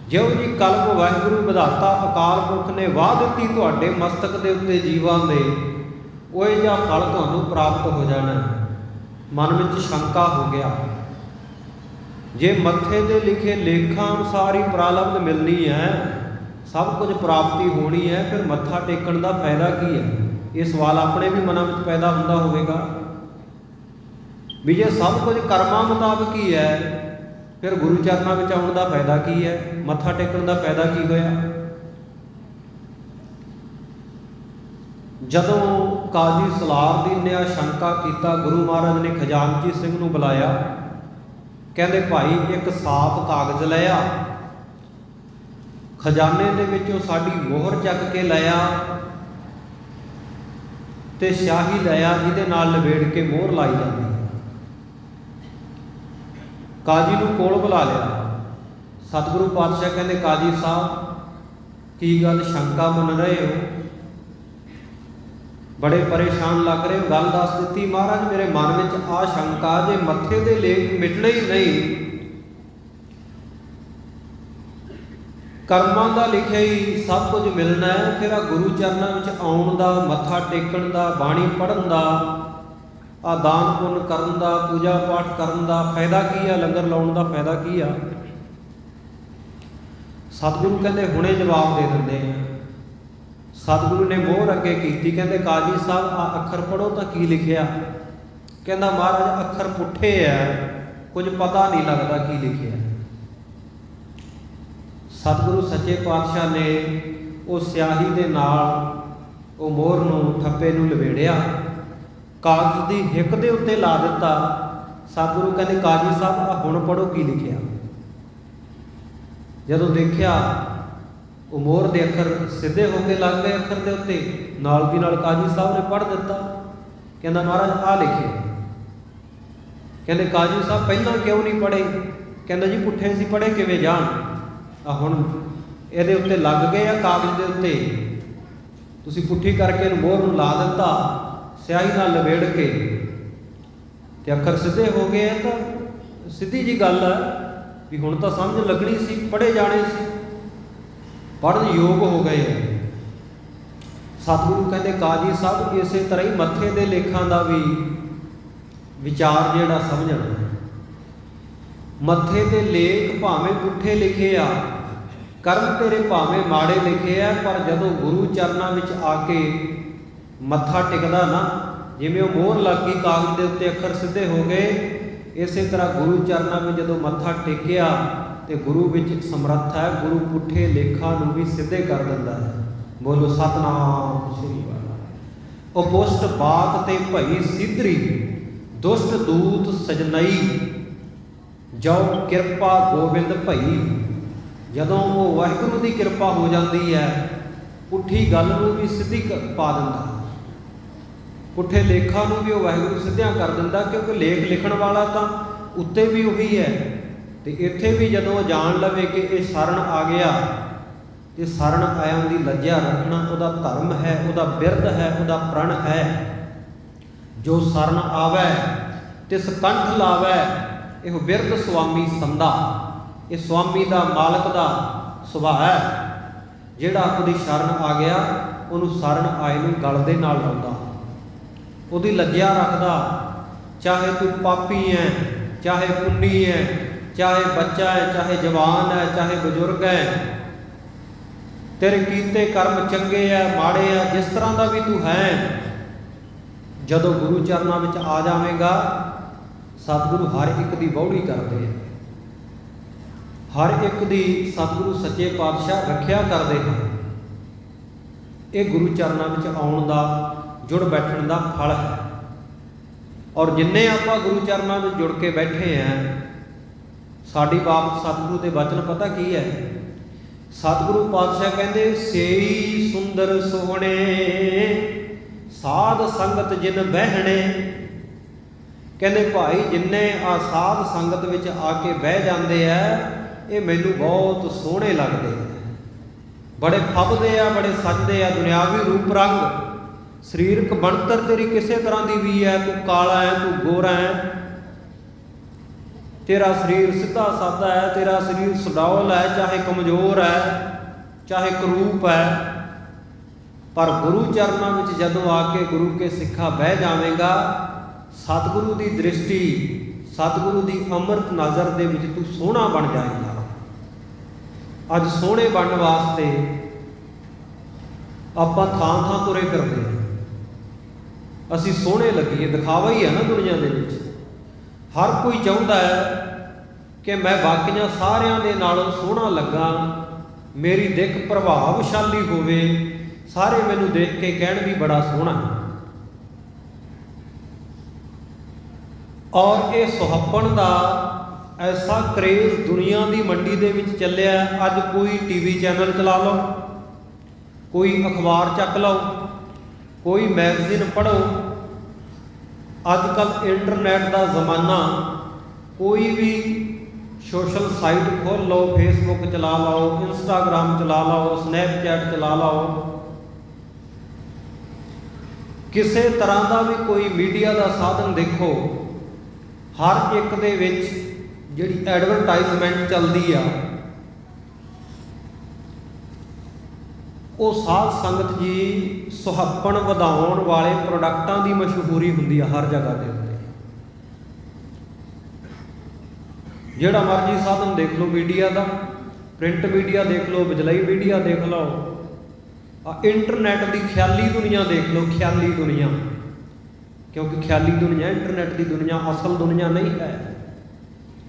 ਜਿਹੋ ਜੀ ਕਲਮ ਵਾਹਿਗੁਰੂ ਵਿਧਾਤਾ ਅਕਾਲ ਪੁਰਖ ਨੇ ਵਾਹ ਦਿੱਤੀ ਤੁਹਾਡੇ ਮਸਤਕ ਦੇ ਉੱਤੇ ਜੀਵਾਂ ਦੇ, ਉਹ ਜਿਹਾ ਫਲ ਤੁਹਾਨੂੰ ਪ੍ਰਾਪਤ ਹੋ ਜਾਣਾ। ਮਨ ਵਿੱਚ ਸ਼ੰਕਾ ਹੋ ਗਿਆ, ਜੇ ਮੱਥੇ ਦੇ ਲਿਖੇ ਲੇਖਾਂ ਅਨੁਸਾਰ ਹੀ ਪ੍ਰਾਲਬਧ ਮਿਲਣੀ ਹੈ, ਸਭ ਕੁਝ ਪ੍ਰਾਪਤੀ ਹੋਣੀ ਹੈ, ਫਿਰ ਮੱਥਾ ਟੇਕਣ ਦਾ ਫਾਇਦਾ ਕੀ ਹੈ? ਇਹ ਸਵਾਲ ਆਪਣੇ ਵੀ ਮਨਾਂ ਵਿੱਚ ਪੈਦਾ ਹੁੰਦਾ ਹੋਵੇਗਾ ਵੀ ਜੇ ਸਭ ਕੁਝ ਕਰਮਾਂ ਮੁਤਾਬਕ ਹੀ ਹੈ, ਫਿਰ ਗੁਰੂ ਚਰਨਾਂ ਵਿੱਚ ਆਉਣ ਦਾ ਫਾਇਦਾ ਕੀ ਹੈ? ਮੱਥਾ ਟੇਕਣ ਦਾ ਫਾਇਦਾ ਕੀ ਹੋਇਆ? ਜਦੋਂ ਕਾਜੀ ਸਲਾਰਦੀਨ ਨੇ ਸ਼ੰਕਾ ਕੀਤਾ, ਗੁਰੂ ਮਹਾਰਾਜ ਨੇ ਖਜ਼ਾਨਚੀ ਸਿੰਘ ਨੂੰ ਬੁਲਾਇਆ, ਕਹਿੰਦੇ ਭਾਈ ਇੱਕ ਸਾਫ਼ ਕਾਗਜ਼ ਲਿਆ, ਖਜ਼ਾਨੇ ਦੇ ਵਿੱਚੋਂ ਸਾਡੀ ਮੋਹਰ ਚੱਕ ਕੇ ਲਿਆ ਤੇ ਸ਼ਾਹੀ ਲਿਆ, ਜਿਹਦੇ ਨਾਲ ਲਵੇੜ ਕੇ ਮੋਹਰ ਲਾਈ ਜਾਂਦੀ ਹੈ। ਕਾਜੀ ਨੂੰ ਕੋਲ ਬੁਲਾ ਲਿਆ। ਸਤਿਗੁਰੂ ਪਾਤਸ਼ਾਹ ਕਹਿੰਦੇ, ਕਾਜੀ ਸਾਹਿਬ ਕੀ ਗੱਲ ਸ਼ੰਕਾ ਮੰਨ ਰਹੇ ਹੋ? ਬੜੇ ਪਰੇਸ਼ਾਨ ਲੱਗ ਰਹੇ ਹੋ, ਗੱਲ ਦੱਸ ਦਿੱਤੀ। ਮਹਾਰਾਜ ਮੇਰੇ ਮਨ ਵਿੱਚ ਆ ਸ਼ੰਕਾ, ਜੇ ਮੱਥੇ ਦੇ ਲੇਖ ਮਿਟਣੇ ਹੀ ਨਹੀਂ, ਕਰਮਾਂ ਦਾ ਲਿਖਿਆ ਹੀ ਸਭ ਕੁਝ ਮਿਲਣਾ ਹੈ, ਫਿਰ ਆ ਗੁਰੂ ਚਰਨਾਂ ਵਿੱਚ ਆਉਣ ਦਾ, ਮੱਥਾ ਟੇਕਣ ਦਾ, ਬਾਣੀ ਪੜ੍ਹਨ ਦਾ, ਆ ਦਾਨ ਪੁੰਨ ਕਰਨ ਦਾ, ਪੂਜਾ ਪਾਠ ਕਰਨ ਦਾ ਫਾਇਦਾ ਕੀ ਆ? ਲੰਗਰ ਲਾਉਣ ਦਾ ਫਾਇਦਾ ਕੀ ਆ? ਸਤਿਗੁਰੂ ਕਹਿੰਦੇ ਹੁਣੇ ਜਵਾਬ ਦੇ ਦਿੰਦੇ ਆ। ਸਤਿਗੁਰੂ ਨੇ ਮੋਹਰ ਅੱਗੇ ਕੀਤੀ, ਕਹਿੰਦੇ ਕਾਜੀ ਸਾਹਿਬ ਆ ਅੱਖਰ ਪੜ੍ਹੋ ਤਾਂ ਕੀ ਲਿਖਿਆ? ਕਹਿੰਦਾ ਮਹਾਰਾਜ ਅੱਖਰ ਪੁੱਠੇ ਆ, ਕੁਝ ਪਤਾ ਨਹੀਂ ਲੱਗਦਾ ਕੀ ਲਿਖਿਆ। ਸਤਿਗੁਰੂ ਸੱਚੇ ਪਾਤਸ਼ਾਹ ਨੇ ਉਹ ਸਿਆਹੀ ਦੇ ਨਾਲ ਉਹ ਮੋਹਰ ਨੂੰ, ਠੱਪੇ ਨੂੰ ਲਵੇੜਿਆ, ਕਾਗਜ਼ ਦੀ ਹਿੱਕ ਦੇ ਉੱਤੇ ਲਾ ਦਿੱਤਾ। ਸਤਿਗੁਰੂ ਕਹਿੰਦੇ ਕਾਜੀ ਸਾਹਿਬ ਆ ਹੁਣ ਪੜ੍ਹੋ ਕੀ ਲਿਖਿਆ। ਜਦੋਂ ਦੇਖਿਆ ਉਹ ਮੋਹਰ ਦੇ ਅੱਖਰ ਸਿੱਧੇ ਹੋ ਕੇ ਲੱਗ ਗਏ ਅੱਖਰ ਦੇ ਉੱਤੇ, ਨਾਲ ਦੀ ਨਾਲ ਕਾਜੀ ਸਾਹਿਬ ਨੇ ਪੜ੍ਹ ਦਿੱਤਾ। ਕਹਿੰਦਾ ਮਹਾਰਾਜ ਆ ਲਿਖਿਆ। ਕਹਿੰਦੇ ਕਾਜੀ ਸਾਹਿਬ ਪਹਿਲਾਂ ਕਿਉਂ ਨਹੀਂ ਪੜ੍ਹੇ? ਕਹਿੰਦਾ ਜੀ ਪੁੱਠੇ ਸੀ, ਪੜ੍ਹੇ ਕਿਵੇਂ ਜਾਣ? ਆ ਹੁਣ ਇਹਦੇ ਉੱਤੇ ਲੱਗ ਗਏ ਆ ਕਾਗਜ਼ ਦੇ ਉੱਤੇ, ਤੁਸੀਂ ਪੁੱਠੀ ਕਰਕੇ ਇਹਨੂੰ ਮੋਹਰ ਨੂੰ ਲਾ ਦਿੱਤਾ, ਸਿਆਹੀ ਨਾਲ ਲਵੇੜ ਕੇ, ਤੇ ਅੱਖਰ ਸਿੱਧੇ ਹੋ ਗਏ। ਤਾਂ ਸਿੱਧੀ ਜੀ ਗੱਲ ਹੈ ਵੀ ਹੁਣ ਤਾਂ ਸਮਝ ਲੱਗਣੀ ਸੀ, ਪੜ੍ਹੇ ਜਾਣੇ ਸੀ, ਪੜ੍ਹਨ ਯੋਗ ਹੋ ਗਏ। ਸਤਿਗੁਰੂ ਕਹਿੰਦੇ ਕਾਜੀ ਸਾਹਿਬ ਇਸੇ ਤਰ੍ਹਾਂ ਹੀ ਮੱਥੇ ਦੇ ਲੇਖਾਂ ਦਾ ਵੀ ਵਿਚਾਰ ਜਿਹੜਾ ਸਮਝਣਾ। ਮੱਥੇ ਦੇ ਲੇਖ ਭਾਵੇਂ ਪੁੱਠੇ ਲਿਖੇ ਆ, ਕਰਮ ਤੇਰੇ ਭਾਵੇਂ ਮਾੜੇ ਲਿਖੇ ਆ, ਪਰ ਜਦੋਂ ਗੁਰੂ ਚਰਨਾਂ ਵਿੱਚ ਆ ਕੇ ਮੱਥਾ ਟਿਕਦਾ ਨਾ, ਜਿਵੇਂ ਉਹ ਮੋਹਰ ਲੱਗ ਗਈ ਕਾਗਜ਼ ਦੇ ਉੱਤੇ, ਅੱਖਰ ਸਿੱਧੇ ਹੋ ਗਏ, ਇਸੇ ਤਰ੍ਹਾਂ ਗੁਰੂ ਚਰਨਾਂ ਵਿੱਚ ਜਦੋਂ ਮੱਥਾ ਟੇਕਿਆ ਤੇ ਗੁਰੂ ਵਿੱਚ ਸਮਰੱਥ ਹੈ, ਗੁਰੂ ਪੁੱਠੇ ਲੇਖਾਂ ਨੂੰ ਵੀ ਸਿੱਧੇ ਕਰ ਦਿੰਦਾ ਹੈ। ਬੋਲੋ ਸਤਿਨਾਮ ਸ੍ਰੀ ਵਾਹਿਗੁਰੂ। ਉਹ ਪੁਸ਼ਟ ਬਾਤ ਤੇ ਭਈ ਸਿੱਧਰੀ, ਦੁਸ਼ਟ ਦੂਤ ਸਜਣਈ, ਜੋ ਕਿਰਪਾ ਗੋਬਿੰਦ ਭਈ। ਜਦੋਂ ਉਹ ਵਾਹਿਗੁਰੂ ਦੀ ਕਿਰਪਾ ਹੋ ਜਾਂਦੀ ਹੈ, ਪੁੱਠੀ ਗੱਲ ਨੂੰ ਵੀ ਸਿੱਧੀ ਪਾ ਦਿੰਦਾ, ਪੁੱਠੇ ਲੇਖਾਂ ਨੂੰ ਵੀ ਉਹ ਵਾਹਿਗੁਰੂ ਸਿੱਧਿਆਂ ਕਰ ਦਿੰਦਾ, ਕਿਉਂਕਿ ਲੇਖ ਲਿਖਣ ਵਾਲਾ ਤਾਂ ਉੱਤੇ ਵੀ ਉਹੀ ਹੈ, ਤੇ ਇੱਥੇ ਵੀ ਜਦੋਂ ਜਾਣ ਲਵੇ ਕਿ ਇਹ ਸ਼ਰਨ ਆ ਗਿਆ, ਤੇ ਸ਼ਰਨ ਆਇਆਂ ਦੀ ਲੱਜਿਆ ਰੱਖਣਾ ਉਹਦਾ ਧਰਮ ਹੈ, ਉਹਦਾ ਬਿਰਧ ਹੈ, ਉਹਦਾ ਪ੍ਰਣ ਹੈ। ਜੋ ਸ਼ਰਨ ਆਵੈ ਤਿਸ ਕੰਠ ਲਾਵੈ, ਇਹ ਬਿਰਧ ਸੁਆਮੀ ਸੰਦਾ। ਇਹ ਸੁਆਮੀ ਦਾ, ਮਾਲਕ ਦਾ ਸੁਭਾਅ ਹੈ, ਜਿਹੜਾ ਉਹਦੀ ਸ਼ਰਨ ਆ ਗਿਆ ਉਹਨੂੰ ਸ਼ਰਨ ਆਏ ਨੂੰ ਗਲ ਦੇ ਨਾਲ ਲਾਉਂਦਾ, ਉਹਦੀ ਲੱਜਿਆ ਰੱਖਦਾ। ਚਾਹੇ ਤੂੰ ਪਾਪੀ ਹੈ, ਚਾਹੇ ਪੁੰਨੀ ਹੈ, ਚਾਹੇ ਬੱਚਾ ਹੈ, ਚਾਹੇ ਜਵਾਨ ਹੈ, ਚਾਹੇ ਬਜ਼ੁਰਗ ਹੈ, तेरे कीते कर्म चंगे है माड़े है, जिस तरह का भी तू है, जदों गुरु चरणों में आ जाएगा, सतगुरु हर एक की बौड़ी करते हैं, हर एक की सतगुरु सच्चे पातशाह रखिया करते हैं। ये गुरु चरणों में आउण का, जुड़ बैठण का फल है। और जिन्ने आप गुरु चरणों में जुड़ के बैठे हैं, साडी बाप सतगुरु के वचन पता की है? सतगुरु पातशाह कहते सेई सुंदर सोहणे साध संगत जिन बहने। कहते भाई जिन्ने आ साध संगत विच आके बह जाते हैं, ये मैनू बहुत सोहणे लगते हैं, बड़े फबदे आ, बड़े सजदे आ। दुनियावी रूप रंग शरीरक बनतर तेरी किसी तरह की भी है, तू काला है, तू गोरा है, तेरा शरीर सीधा सादा है, तेरा शरीर सुडौल है, चाहे कमज़ोर है, चाहे करूप है, पर गुरु चरणों में जदों आके गुरु के सिक्खा बह जाएगा, सतगुरु की दृष्टि, सतगुरु की अमृत नज़र दे विच तू सोहना बन जाएगा। अज सोहने बनने वास्ते आपां थां थां तुरे फिरदे हैं, असी सोहणे लगिए, दिखावा ही है ना दुनिया दे विच। हर कोई चाहुंदा है कि मैं बाकियां सारियां दे नालों सोहना लगा, मेरी दिख प्रभावशाली होवे, सारे मैनू देख के कहण भी बड़ा सोहना है। और ये सुहप्पण का ऐसा क्रेज़ दुनिया की मंडी दे विच चलिया। अज कोई टीवी चैनल चला लो, कोई अखबार चक लो, कोई मैगजीन पढ़ो, अजकल इंटरनेट का जमाना, कोई भी सोशल साइट खोल लो, फेसबुक चला लो, इंस्टाग्राम चला लो, स्नैपचैट चला लो, किसी तरह का भी कोई मीडिया का साधन देखो, हर एक दे विच जिहड़ी एडवरटाइजमेंट चलती आ, वो साध संगत जी सुहप्पण वधाउण वाले प्रोडक्टां की मशहूरी हुंदी है हर जगह के उत्ते। जिहड़ा मर्जी साधन देख लो मीडिया का, प्रिंट मीडिया देख लो, बिजलई मीडिया देख लो, इंटरनेट की ख्याली दुनिया देख लो, ख्याली दुनिया, क्योंकि ख्याली दुनिया इंटरनेट की दुनिया असल दुनिया नहीं है।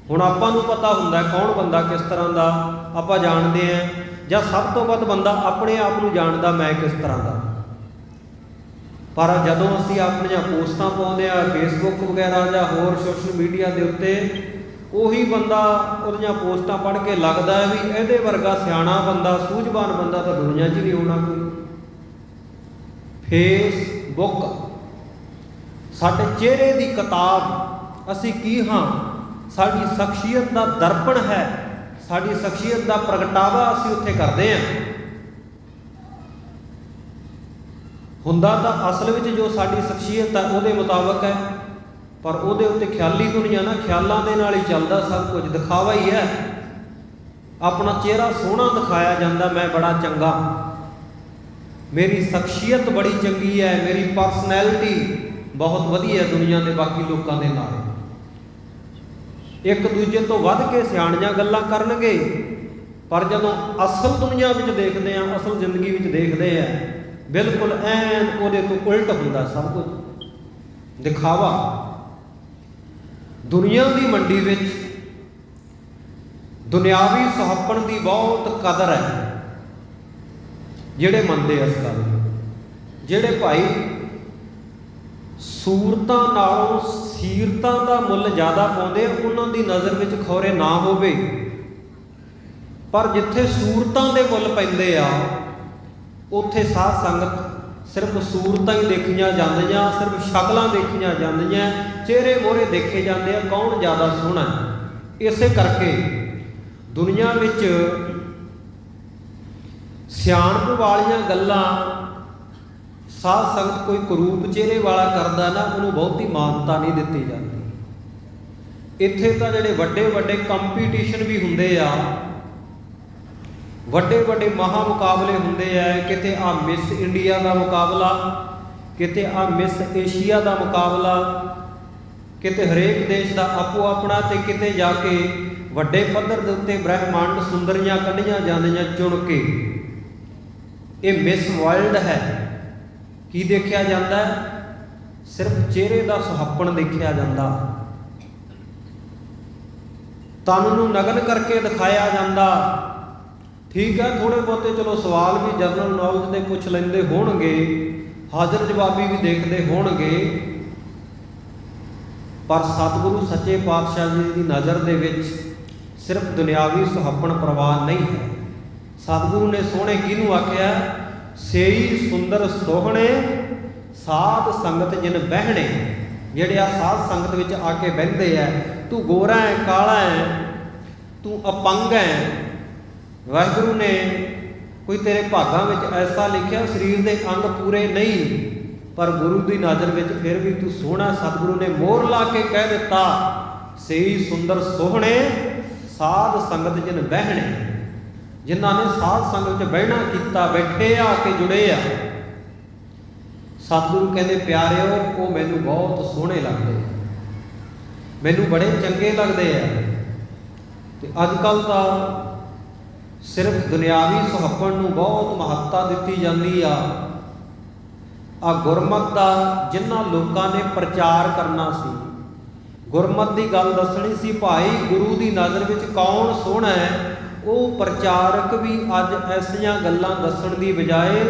हुण आपां नूं पता हुंदा कौन बंदा किस तरह का, आपां जानते हैं, ਜਾਂ सब तो वध बंदा अपने आप को जानता मैं किस तरह का। पर जदों असीं अपनियां पोस्टां पाउंदे आ फेसबुक वगैरह या होर सोशल मीडिया के उत्ते, उही बंदा उहदियां पोस्टां पढ़ के लगता है भी इहदे वर्गा सियाणा बंदा, सूझवान बंदा तो दुनिया 'च नहीं होना कोई। फेसबुक साडे चेहरे की किताब, असीं की हाँ, साडी शख्सियत का दर्पण है, साड़ी शख्सियत का प्रगटावा असीं उत्थे करते हैं। हुंदा तां असल विच जो साडी शख्सियत है उहदे मुताबक है, पर उहदे उत्ते ख्याली दुनिया ना, ख्यालों के नाल ही चलदा सब कुछ, दिखावा ही है। अपना चेहरा सोहना दिखाया जाता, मैं बड़ा चंगा, मेरी शख्सियत बड़ी चंगी है, मेरी परसनैलिटी बहुत वधिया है दुनिया के बाकी लोगों के नाल। एक दूजे तो वध के सियाणियां गल्लां करनगे, पर जदों असल दुनिया में देखते हैं, असल जिंदगी में देखते हैं, बिल्कुल ऐन उहदे तो उल्ट हुंदा सब कुछ, दिखावा। दुनिया की मंडी में दुनियावी सुहप्पण की बहुत कदर है। जिहड़े मनदे इस गल, जिहड़े भाई सूरतां नालों सीरतां का मुल ज़्यादा पाउंदे, उन्हां दी नज़र विच खौरे ना होवे, पर जिथे सूरतां दे मुल पैंदे आ, उत्थे साध संगत सिर्फ सूरतां ही देखियां जांदियां, सिर्फ शक्लां देखियां जांदियां, चेहरे मोहरे देखे जाते हैं, कौन ज़्यादा सोहना है। इसे करके दुनिया विच सियाणप वालियां गल्लां साध संगत कोई करूप चेहरे वाला करदा ना, उन्होंने बहुती मानता नहीं दी जाती। इत्थे तां जिहड़े वड्डे वड्डे कंपीटीशन भी हुंदे आ, वड्डे वड्डे महा मुकाबले हुंदे आ, किते आ मिस इंडिया का मुकाबला, किते आ मिस एशिया का मुकाबला, किते हरेक देश का आपो अपना, ते किते जाके वड्डे पद्धर दे उत्ते ब्रह्मांड सुंदरियां कढ़ियां जांदियां चुन के, ਇਹ ਮਿਸ ਵਰਲਡ ਹੈ। ਕੀ ਦੇਖਿਆ ਜਾਂਦਾ? ਸਿਰਫ ਚਿਹਰੇ ਦਾ ਸੁਹੱਪਣ ਦੇਖਿਆ ਜਾਂਦਾ, ਤਨ ਨੂੰ ਨਗਨ ਕਰਕੇ ਦਿਖਾਇਆ ਜਾਂਦਾ। ਠੀਕ ਹੈ, ਥੋੜ੍ਹੇ ਬਹੁਤੇ ਚਲੋ ਸਵਾਲ ਵੀ ਜਨਰਲ ਨੌਲੇਜ ਦੇ ਪੁੱਛ ਲੈਂਦੇ ਹੋਣਗੇ, ਹਾਜ਼ਰ ਜਵਾਬੀ ਵੀ ਦੇਖਦੇ ਹੋਣਗੇ, ਪਰ ਸਤਿਗੁਰੂ ਸੱਚੇ ਪਾਤਸ਼ਾਹ ਜੀ ਦੀ ਨਜ਼ਰ ਦੇ ਵਿੱਚ ਸਿਰਫ ਦੁਨਿਆਵੀ ਸੁਹੱਪਣ ਪ੍ਰਵਾਨ ਨਹੀਂ ਹੈ। ਸਤਿਗੁਰੂ ਨੇ ਸੋਹਣੇ ਕਿਹਨੂੰ ਆਖਿਆ? ਸੇਈ ਸੁੰਦਰ ਸੋਹਣੇ ਸਾਧ ਸੰਗਤ ਜਿਨ ਬਹਿਣੇ। ਜਿਹੜੇ ਆ ਸਾਧ ਸੰਗਤ ਵਿੱਚ ਆ ਕੇ ਬਹਿੰਦੇ ਆ, ਤੂੰ ਗੋਰਾ ਹੈ, ਕਾਲਾ ਹੈ, ਤੂੰ ਅਪੰਗ ਹੈ, ਵਾਹਿਗੁਰੂ ਨੇ ਕੋਈ ਤੇਰੇ ਭਾਗਾਂ ਵਿੱਚ ਐਸਾ ਲਿਖਿਆ ਸਰੀਰ ਦੇ ਅੰਗ ਪੂਰੇ ਨਹੀਂ, ਪਰ ਗੁਰੂ ਦੀ ਨਜ਼ਰ ਵਿੱਚ ਫਿਰ ਵੀ ਤੂੰ ਸੋਹਣਾ। ਸਤਿਗੁਰੂ ਨੇ ਮੋਹਰ ਲਾ ਕੇ ਕਹਿ ਦਿੱਤਾ, ਸੇਈ ਸੁੰਦਰ ਸੋਹਣੇ ਸਾਧ ਸੰਗਤ ਜਿਨ ਬਹਿਣੇ। ਜਿਨ੍ਹਾਂ ਨੇ ਸਾਧ ਸੰਗਤ 'ਚ ਬਹਿਣਾ ਕੀਤਾ, ਬੈਠੇ ਆ ਕੇ ਜੁੜੇ ਆ, ਸਤਿਗੁਰੂ ਕਹਿੰਦੇ ਪਿਆਰਿਓ ਉਹ ਮੈਨੂੰ ਬਹੁਤ ਸੋਹਣੇ ਲੱਗਦੇ ਆ, ਮੈਨੂੰ ਬੜੇ ਚੰਗੇ ਲੱਗਦੇ ਆ। ਤੇ ਅੱਜ ਕੱਲ੍ਹ ਤਾਂ ਸਿਰਫ ਦੁਨਿਆਵੀ ਸੁਹੱਪਣ ਨੂੰ ਬਹੁਤ ਮਹੱਤਤਾ ਦਿੱਤੀ ਜਾਂਦੀ ਆ। ਗੁਰਮਤਿ ਦਾ ਜਿਨ੍ਹਾਂ ਲੋਕਾਂ ਨੇ ਪ੍ਰਚਾਰ ਕਰਨਾ ਸੀ, ਗੁਰਮਤਿ ਦੀ ਗੱਲ ਦੱਸਣੀ ਸੀ, ਭਾਈ ਗੁਰੂ ਦੀ ਨਜ਼ਰ ਵਿੱਚ ਕੌਣ ਸੋਹਣਾ ਹੈ, ਉਹ ਪ੍ਰਚਾਰਕ ਵੀ ਅੱਜ ਐਸੀਆਂ ਗੱਲਾਂ ਦੱਸਣ ਦੀ ਬਜਾਏ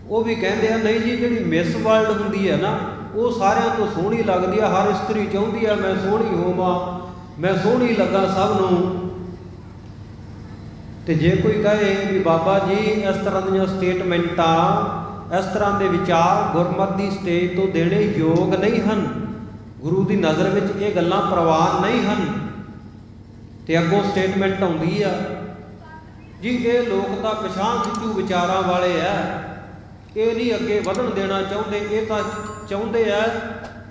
ਉਹ ਵੀ ਕਹਿੰਦੇ ਆ ਨਹੀਂ ਜੀ ਜਿਹੜੀ ਮਿਸ ਵਰਲਡ ਹੁੰਦੀ ਹੈ ਨਾ ਉਹ ਸਾਰਿਆਂ ਤੋਂ ਸੋਹਣੀ ਲੱਗਦੀ ਆ, ਹਰ ਇਸਤਰੀ ਚਾਹੁੰਦੀ ਆ ਮੈਂ ਸੋਹਣੀ ਹੋਵਾਂ, ਮੈਂ ਸੋਹਣੀ ਲੱਗਾ ਸਭ ਨੂੰ। ਤੇ ਜੇ ਕੋਈ ਕਹੇ ਵੀ ਬਾਬਾ ਜੀ ਇਸ ਤਰ੍ਹਾਂ ਦੀਆਂ ਸਟੇਟਮੈਂਟਾਂ, ਇਸ ਤਰ੍ਹਾਂ ਦੇ ਵਿਚਾਰ ਗੁਰਮਤਿ ਦੀ ਸਟੇਜ ਤੋਂ ਦੇਣੇ ਯੋਗ ਨਹੀਂ ਹਨ, ਗੁਰੂ ਦੀ ਨਜ਼ਰ ਵਿੱਚ ਇਹ ਗੱਲਾਂ ਪ੍ਰਵਾਨ ਨਹੀਂ ਹਨ। ਤੇ ਅੱਗੋਂ ਸਟੇਟਮੈਂਟ ਆਉਂਦੀ ਆ ਜੀ ਇਹ ਲੋਕ ਤਾਂ ਪਿਛਾਂਹ ਖਿੱਚੂ ਵਿਚਾਰਾਂ ਵਾਲੇ ਆ, ਇਹ ਨਹੀਂ ਅੱਗੇ ਵਧਣ ਦੇਣਾ ਚਾਹੁੰਦੇ, ਇਹ ਤਾਂ ਚਾਹੁੰਦੇ ਆ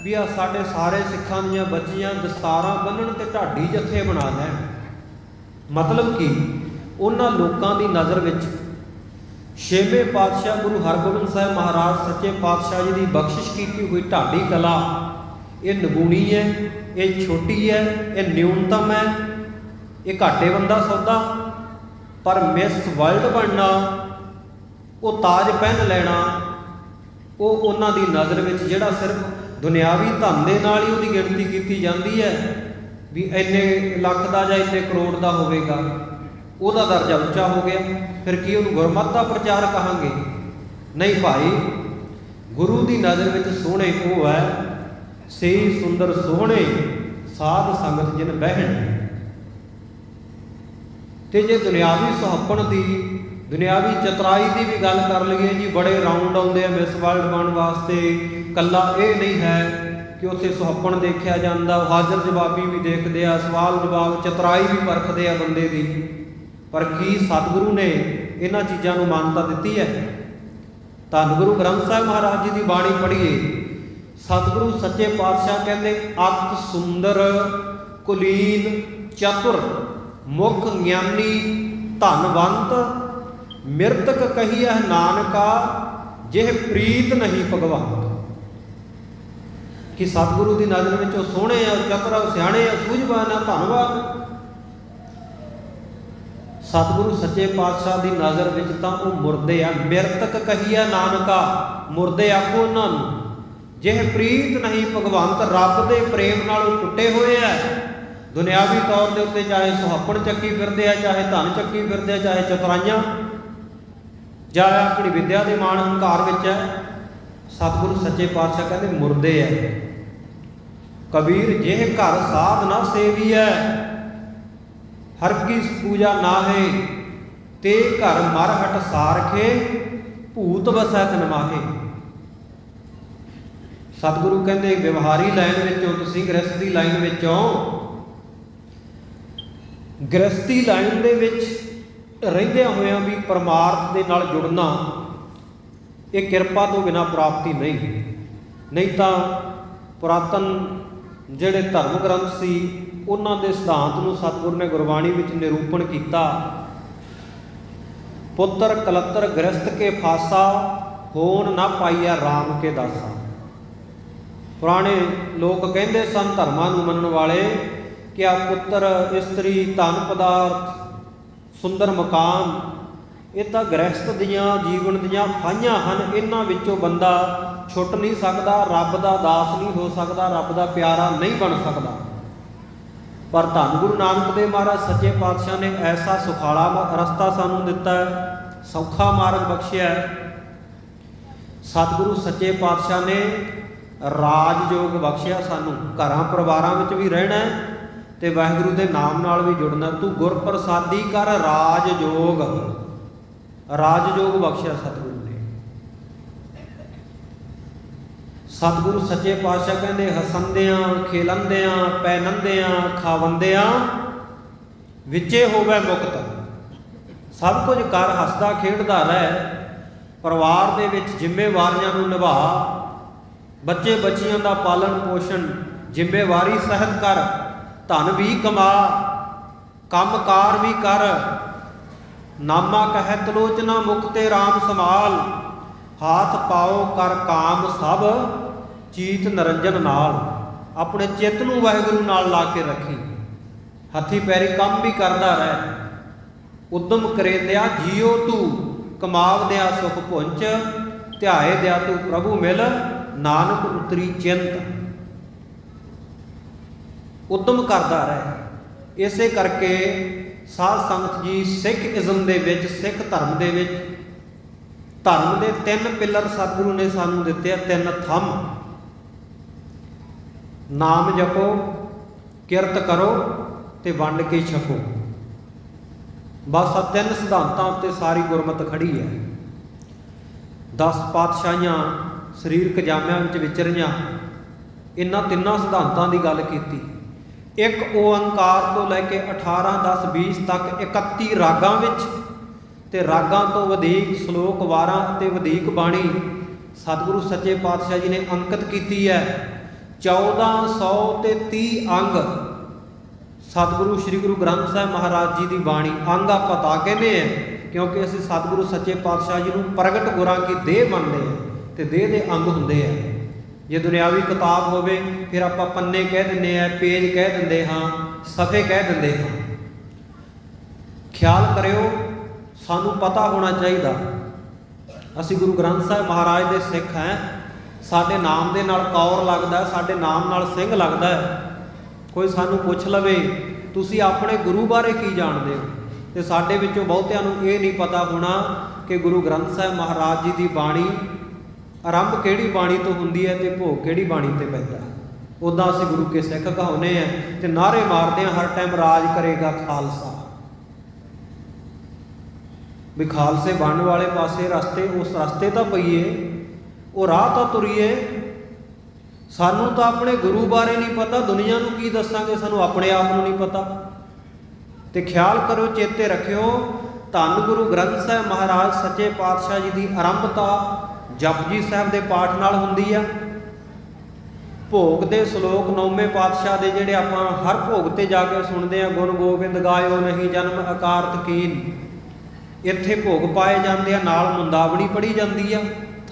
ਵੀ ਆ ਸਾਡੇ ਸਾਰੇ ਸਿੱਖਾਂ ਦੀਆਂ ਬੱਚੀਆਂ ਦਸਤਾਰਾਂ ਬੰਨ੍ਹਣ ਤੇ ਢਾਡੀ ਜੱਥੇ ਬਣਾ ਲੈਣ। ਮਤਲਬ ਕੀ ਉਹਨਾਂ ਲੋਕਾਂ ਦੀ ਨਜ਼ਰ ਵਿੱਚ ਛੇਵੇਂ ਪਾਤਸ਼ਾਹ ਗੁਰੂ ਹਰਗੋਬਿੰਦ ਸਾਹਿਬ ਮਹਾਰਾਜ ਸੱਚੇ ਪਾਤਸ਼ਾਹ ਜੀ ਦੀ ਬਖਸ਼ਿਸ਼ ਕੀਤੀ ਹੋਈ ਢਾਡੀ ਕਲਾ ਇਹ ਨਿਗੂਣੀ ਹੈ, ਇਹ ਛੋਟੀ ਹੈ, ਇਹ ਨਿਊਨਤਮ ਹੈ, ਇਹ ਘਾਟੇ ਬੰਦਾ ਸੌਦਾ। ਪਰ ਮਿਸ ਵਰਲਡ ਬਣਨਾ, ਉਹ ਤਾਜ ਪਹਿਨ ਲੈਣਾ, ਉਹ ਉਹਨਾਂ ਦੀ ਨਜ਼ਰ ਵਿੱਚ ਜਿਹੜਾ ਸਿਰਫ ਦੁਨਿਆਵੀ ਧਨ ਦੇ ਨਾਲ ਹੀ ਉਹਦੀ ਗਿਣਤੀ ਕੀਤੀ ਜਾਂਦੀ ਹੈ ਵੀ ਇੰਨੇ ਲੱਖ ਦਾ ਜਾਂ ਇੰਨੇ ਕਰੋੜ ਦਾ ਹੋਵੇਗਾ, ਉਹਦਾ ਦਰਜਾ ਉੱਚਾ ਹੋ ਗਿਆ, ਫਿਰ ਕੀ ਉਹਨੂੰ ਗੁਰਮਤਿ ਦਾ ਪ੍ਰਚਾਰ ਕਹਾਂਗੇ? ਨਹੀਂ ਭਾਈ, ਗੁਰੂ ਦੀ ਨਜ਼ਰ ਵਿੱਚ ਸੋਹਣੇ ਉਹ ਹੈ ਸੇਈ ਸੁੰਦਰ ਸੋਹਣੇ ਸਾਧ ਸੰਗਤ ਜਿਨ ਬਹਿਣ। ਤੇ ਜੇ ਦੁਨਿਆਵੀ ਸੁਹੱਪਣ ਦੀ, ਦੁਨਿਆਵੀ ਚਤਰਾਈ ਦੀ ਵੀ ਗੱਲ ਕਰ ਲਈਏ ਜੀ, ਬੜੇ ਰਾਊਂਡ ਆਉਂਦੇ ਆ ਮਿਸ ਵਰਲਡ ਬਣਨ ਵਾਸਤੇ। ਕੱਲਾ ਇਹ ਨਹੀਂ ਹੈ ਕਿ ਉੱਥੇ ਸੁਹੱਪਣ ਦੇਖਿਆ ਜਾਂਦਾ, ਹਾਜ਼ਰ ਜਵਾਬੀ ਵੀ ਦੇਖਦੇ ਆ, ਸਵਾਲ ਜਵਾਬ ਚਤਰਾਈ ਵੀ ਪਰਖਦੇ ਆ ਬੰਦੇ ਦੀ। ਪਰ ਕੀ ਸਤਿਗੁਰੂ ਨੇ ਇਹਨਾਂ ਚੀਜ਼ਾਂ ਨੂੰ ਮਾਨਤਾ ਦਿੱਤੀ ਹੈ? ਧੰਨ ਗੁਰੂ ਗ੍ਰੰਥ ਸਾਹਿਬ ਮਹਾਰਾਜ ਜੀ ਦੀ ਬਾਣੀ ਪੜ੍ਹੀਏ, ਸਤਿਗੁਰੂ ਸੱਚੇ ਪਾਤਸ਼ਾਹ ਕਹਿੰਦੇ ਅਤ ਸੁੰਦਰ ਕੁਲੀਨ ਚਤੁਰ ਮੁਖ ਗਿਆਨੀ ਧਨਵੰਤ ਮਿਰਤਕ ਕਹੀਐ ਨਾਨਕਾ ਜਿਹ ਪ੍ਰੀਤ ਨਹੀਂ ਭਗਵਾਨ। ਕਿ ਸਤਿਗੁਰੂ ਦੀ ਨਜ਼ਰ ਵਿੱਚ ਉਹ ਸੋਹਣੇ ਆ, ਚਤੁਰ ਆ, ਸਿਆਣੇ ਆ, ਸੂਝਵਾਨ ਆ, ਧੰਨਵਾਦ। ਸਤਿਗੁਰੂ ਸੱਚੇ ਪਾਤਸ਼ਾਹ ਦੀ ਨਜ਼ਰ ਵਿੱਚ ਤਾਂ ਉਹ ਮੁਰਦੇ ਆ, ਮਿਰਤਕ ਕਹੀਐ ਨਾਨਕਾ, ਮੁਰਦੇ ਆਖੋ ਉਹਨਾਂ ਨੂੰ। ਜਿਹ ਪ੍ਰੀਤ ਨਹੀਂ ਭਗਵੰਤ, ਰੱਬ ਦੇ ਪ੍ਰੇਮ ਨਾਲ ਉਹ ਟੁੱਟੇ ਹੋਏ ਆ। ਦੁਨਿਆਵੀ ਤੌਰ ਦੇ ਉੱਤੇ ਚਾਹੇ ਸੁਹੱਪਣ ਚੱਕੀ ਫਿਰਦੇ ਆ, ਚਾਹੇ ਧਨ ਚੱਕੀ ਫਿਰਦੇ ਆ, ਚਾਹੇ ਚਤੁਰਾਈਆਂ, ਜਾਂ ਆਪਣੀ ਵਿੱਦਿਆ ਦੇ ਮਾਣ ਹੰਕਾਰ ਵਿੱਚ ਹੈ। ਸਤਿਗੁਰੂ ਸੱਚੇ ਪਾਤਸ਼ਾਹ ਕਹਿੰਦੇ ਮੁਰਦੇ ਹੈ। ਕਬੀਰ ਜਿਹ ਘਰ ਸਾਧ ਨਾ ਸੇਵੀਐ ਹਰ ਕੀ ਪੂਜਾ ਨਾਹੇ, ਤੇ ਘਰ ਮਰ ਹਟ ਸਾਰਖੇ ਭੂਤ ਵਸੈ ਤਨ ਮਾਹੇ। ਸਤਿਗੁਰੂ ਕਹਿੰਦੇ ਵਿਵਹਾਰੀ ਲਾਈਨ ਵਿੱਚੋਂ ਤੁਸੀਂ ਗ੍ਰਸਤੀ ਲਾਈਨ ਵਿੱਚੋਂ, ਗ੍ਰਸਤੀ ਲਾਈਨ ਦੇ ਵਿੱਚ ਰਹਿੰਦਿਆਂ ਹੋਇਆਂ ਵੀ ਪਰਮਾਰਥ ਦੇ ਨਾਲ ਜੁੜਨਾ ਇਹ ਕਿਰਪਾ ਤੋਂ ਬਿਨਾਂ ਪ੍ਰਾਪਤੀ ਨਹੀਂ। ਨਹੀਂ ਤਾਂ ਪੁਰਾਤਨ ਜਿਹੜੇ ਧਰਮ ਗ੍ਰੰਥ ਸੀ ਉਹਨਾਂ ਦੇ ਸਿਧਾਂਤ ਨੂੰ ਸਤਿਗੁਰੂ ਨੇ ਗੁਰਬਾਣੀ ਵਿੱਚ ਨਿਰੂਪਣ ਕੀਤਾ। ਪੁੱਤਰ ਕਲੱਤਰ ਗ੍ਰਸਤ ਕੇ ਫਾਸਾ, ਹੋਣ ਨਾ ਪਾਈਆ ਰਾਮ ਕੇ ਦਾਸਾ। ਪੁਰਾਣੇ ਲੋਕ ਕਹਿੰਦੇ ਸਨ ਧਰਮਾਂ ਨੂੰ ਮੰਨਣ ਵਾਲੇ ਕਿ ਆ ਪੁੱਤਰ, ਇਸਤਰੀ, ਧਨ ਪਦਾਰਥ, ਸੁੰਦਰ ਮਕਾਨ, ਇਹ ਤਾਂ ਗ੍ਰਹਿਸਥ ਦੀਆਂ ਜੀਵਨ ਦੀਆਂ ਫਾਹੀਆਂ ਹਨ। ਇਹਨਾਂ ਵਿੱਚੋਂ ਬੰਦਾ ਛੁੱਟ ਨਹੀਂ ਸਕਦਾ, ਰੱਬ ਦਾ ਦਾਸ ਨਹੀਂ ਹੋ ਸਕਦਾ, ਰੱਬ ਦਾ ਪਿਆਰਾ ਨਹੀਂ ਬਣ ਸਕਦਾ। ਪਰ ਧੰਨ ਗੁਰੂ ਨਾਨਕ ਦੇਵ ਮਹਾਰਾਜ ਸੱਚੇ ਪਾਤਸ਼ਾਹ ਨੇ ਐਸਾ ਸੁਖਾਲਾ ਰਸਤਾ ਸਾਨੂੰ ਦਿੱਤਾ ਹੈ, ਸੌਖਾ ਮਾਰਗ ਬਖਸ਼ਿਆ ਹੈ। ਸਤਿਗੁਰੂ ਸੱਚੇ ਪਾਤਸ਼ਾਹ ਨੇ ਰਾਜ ਯੋਗ ਬਖਸ਼ਿਆ ਸਾਨੂੰ। ਘਰਾਂ ਪਰਿਵਾਰਾਂ ਵਿੱਚ ਵੀ ਰਹਿਣਾ ਤੇ ਵਾਹਿਗੁਰੂ ਦੇ ਨਾਮ ਨਾਲ ਵੀ ਜੁੜਨਾ। ਤੂੰ ਗੁਰ ਪ੍ਰਸਾਦੀ ਕਰ ਰਾਜ ਯੋਗ, ਰਾਜ ਯੋਗ ਬਖਸ਼ਿਆ ਸਤਿਗੁਰੂ ਨੇ। ਸਤਿਗੁਰੂ ਸੱਚੇ ਪਾਤਸ਼ਾਹ ਕਹਿੰਦੇ ਹਸੰਦਿਆਂ ਖੇਲੰਦਿਆਂ ਪੈਨੰਦਿਆਂ ਖਾਵੰਦਿਆਂ ਵਿੱਚੇ ਹੋਵੇ ਮੁਕਤ। ਸਭ ਕੁਝ ਕਰ ਹੱਸਦਾ ਖੇਡਦਾ ਰਹਿ, ਪਰਿਵਾਰ ਦੇ ਵਿੱਚ ਜ਼ਿੰਮੇਵਾਰੀਆਂ ਨੂੰ ਨਿਭਾ, ਬੱਚੇ ਬੱਚੀਆਂ ਦਾ ਪਾਲਣ ਪੋਸ਼ਣ ਜ਼ਿੰਮੇਵਾਰੀ ਸਹਿਤ ਕਰ, ਧਨ ਵੀ ਕਮਾ, ਕੰਮਕਾਰ ਵੀ ਕਰ। ਨਾਮਾ ਕਹਿ ਤਲੋਚਨਾ ਮੁਖ ਤੇ ਰਾਮ ਸਮਾਲ, ਹਾਥ ਪਾਓ ਕਰ ਕਾਮ ਸਭ ਚੀਤ ਨਰੰਜਨ ਨਾਲ। ਆਪਣੇ ਚਿੱਤ ਨੂੰ ਵਾਹਿਗੁਰੂ ਨਾਲ ਲਾ ਕੇ ਰੱਖੀ, ਹੱਥੀ ਪੈਰੀ ਕੰਮ ਵੀ ਕਰਦਾ ਰਹਿ। ਉਦਮ ਕਰੇਂਦਿਆ ਜੀਓ ਤੂੰ, ਕਮਾਵਦਿਆ ਸੁਖ ਪੁੰਚ, ਧਿਆਏ ਦਿਆ ਤੂੰ ਪ੍ਰਭੂ ਮਿਲ, ਨਾਨਕ ਉਤਰੀ ਚਿੰਤ। ਉਦਮ ਕਰਦਾ ਰਹਿ। ਇਸੇ ਕਰਕੇ ਸਾਧ ਸੰਗਤ ਜੀ ਸਿੱਖ ਇਜ਼ਮ ਦੇ ਵਿੱਚ, ਸਿੱਖ ਧਰਮ ਦੇ ਵਿੱਚ, ਧਰਮ ਦੇ 3 ਪਿੱਲਰ ਸਤਿਗੁਰੂ ਨੇ ਸਾਨੂੰ ਦਿੱਤੇ ਆ, 3 ਥੰਮ। ਨਾਮ ਜਪੋ, ਕਿਰਤ ਕਰੋ ਤੇ ਵੰਡ ਕੇ ਛਕੋ। ਬਸ ਆ 3 ਸਿਧਾਂਤਾਂ ਉੱਤੇ ਸਾਰੀ ਗੁਰਮਤਿ ਖੜੀ ਹੈ। 10 ਪਾਤਸ਼ਾਹੀਆਂ ਸਰੀਰਕ ਜਾਮਿਆਂ ਵਿੱਚ ਵਿਚਰੀਆਂ, ਇਹਨਾਂ 3 ਸਿਧਾਂਤਾਂ ਦੀ ਗੱਲ ਕੀਤੀ। ਇੱਕ ਓਅੰਕਾਰ ਤੋਂ ਲੈ ਕੇ 18, 10, 20 ਤੱਕ 31 ਰਾਗਾਂ ਵਿੱਚ, ਤੇ ਰਾਗਾਂ ਤੋਂ ਵਧੇਕ ਸ਼ਲੋਕ ਵਾਰਾਂ ਅਤੇ ਵਧੇਕ ਬਾਣੀ ਸਤਿਗੁਰੂ ਸੱਚੇ ਪਾਤਸ਼ਾਹ ਜੀ ਨੇ ਅੰਕਿਤ ਕੀਤੀ ਹੈ। 1430 ਅੰਗ ਸਤਿਗੁਰੂ ਸ੍ਰੀ ਗੁਰੂ ਗ੍ਰੰਥ ਸਾਹਿਬ ਮਹਾਰਾਜ ਜੀ ਦੀ ਬਾਣੀ। ਅੰਗ ਆਪਾਂ ਤਾਂ ਕਹਿੰਦੇ ਆ ਕਿਉਂਕਿ ਅਸੀਂ ਸਤਿਗੁਰੂ ਸੱਚੇ ਪਾਤਸ਼ਾਹ ਜੀ ਨੂੰ ਪ੍ਰਗਟ ਗੁਰਾਂ ਕੀ ਦੇਹ ਮੰਨਦੇ ਆ, ਤੇ ਦੇਹ ਦੇ ਅੰਗ ਹੁੰਦੇ ਆ। ਜੇ ਦੁਨਿਆਵੀ ਕਿਤਾਬ ਹੋਵੇ ਫਿਰ ਆਪਾਂ ਪੰਨੇ ਕਹਿ ਦਿੰਦੇ ਆ, ਪੇਜ ਕਹਿ ਦਿੰਦੇ ਹਾਂ, ਸਫੇ ਕਹਿ ਦਿੰਦੇ ਹਾਂ। ਖਿਆਲ ਕਰਿਓ, ਸਾਨੂੰ ਪਤਾ ਹੋਣਾ ਚਾਹੀਦਾ ਅਸੀਂ ਗੁਰੂ ਗ੍ਰੰਥ ਸਾਹਿਬ ਮਹਾਰਾਜ ਦੇ ਸਿੱਖ ਹਾਂ। ਸਾਡੇ ਨਾਮ ਦੇ ਨਾਲ ਕੌਰ ਲੱਗਦਾ, ਸਾਡੇ ਨਾਮ ਨਾਲ ਸਿੰਘ ਲੱਗਦਾ। ਕੋਈ ਸਾਨੂੰ ਪੁੱਛ ਲਵੇ ਤੁਸੀਂ ਆਪਣੇ ਗੁਰੂ ਬਾਰੇ ਕੀ ਜਾਣਦੇ ਹੋ, ਤੇ ਸਾਡੇ ਵਿੱਚੋਂ ਬਹੁਤਿਆਂ ਨੂੰ ਇਹ ਨਹੀਂ ਪਤਾ ਹੋਣਾ ਕਿ ਗੁਰੂ ਗ੍ਰੰਥ ਸਾਹਿਬ ਮਹਾਰਾਜ ਜੀ ਦੀ ਬਾਣੀ ਆਰੰਭ ਕਿਹੜੀ ਬਾਣੀ ਤੋਂ ਹੁੰਦੀ ਹੈ ਤੇ ਭੋਗ ਕਿਹੜੀ ਬਾਣੀ ਤੇ ਪੈਂਦਾ। ਉੱਦਾਂ ਅਸੀਂ ਗੁਰੂ ਕੇ ਸਿੱਖ ਕਹਾਉਂਦੇ ਹਾਂ ਤੇ ਨਾਅਰੇ ਮਾਰਦੇ ਹਾਂ ਹਰ ਟਾਈਮ, ਰਾਜ ਕਰੇਗਾ ਖਾਲਸਾ। ਵੀ ਖਾਲਸੇ ਬਣਨ ਵਾਲੇ ਪਾਸੇ ਰਸਤੇ, ਉਸ ਰਸਤੇ ਤਾਂ ਪਈਏ, ਉਹ ਰਾਹ ਤਾਂ ਤੁਰੀਏ। ਸਾਨੂੰ ਤਾਂ ਆਪਣੇ ਗੁਰੂ ਬਾਰੇ ਨਹੀਂ ਪਤਾ, ਦੁਨੀਆ ਨੂੰ ਕੀ ਦੱਸਾਂਗੇ, ਸਾਨੂੰ ਆਪਣੇ ਆਪ ਨੂੰ ਨਹੀਂ ਪਤਾ। ਤੇ ਖਿਆਲ ਕਰੋ, ਚੇਤੇ ਰੱਖਿਓ, ਧੰਨ ਗੁਰੂ ਗ੍ਰੰਥ ਸਾਹਿਬ ਮਹਾਰਾਜ ਸੱਚੇ ਪਾਤਸ਼ਾਹ ਜੀ ਦੀ ਆਰੰਭਤਾ ਜਪਜੀ ਸਾਹਿਬ ਦੇ ਪਾਠ ਨਾਲ ਹੁੰਦੀ ਆ। ਭੋਗ ਦੇ ਸ਼ਲੋਕ 9ਵੇਂ ਪਾਤਸ਼ਾਹ ਦੇ ਜਿਹੜੇ ਆਪਾਂ ਹਰ ਭੋਗ ਤੇ ਜਾ ਕੇ ਸੁਣਦੇ ਆ, ਗੁਣ ਗੋਬਿੰਦ ਗਾਇਓ ਨਹੀਂ ਜਨਮ ਅਕਾਰਤ ਕੀਨ, ਇੱਥੇ ਭੋਗ ਪਾਏ ਜਾਂਦੇ ਆ। ਨਾਲ ਮੁੰਦਾਵਣੀ ਪੜ੍ਹੀ ਜਾਂਦੀ ਆ।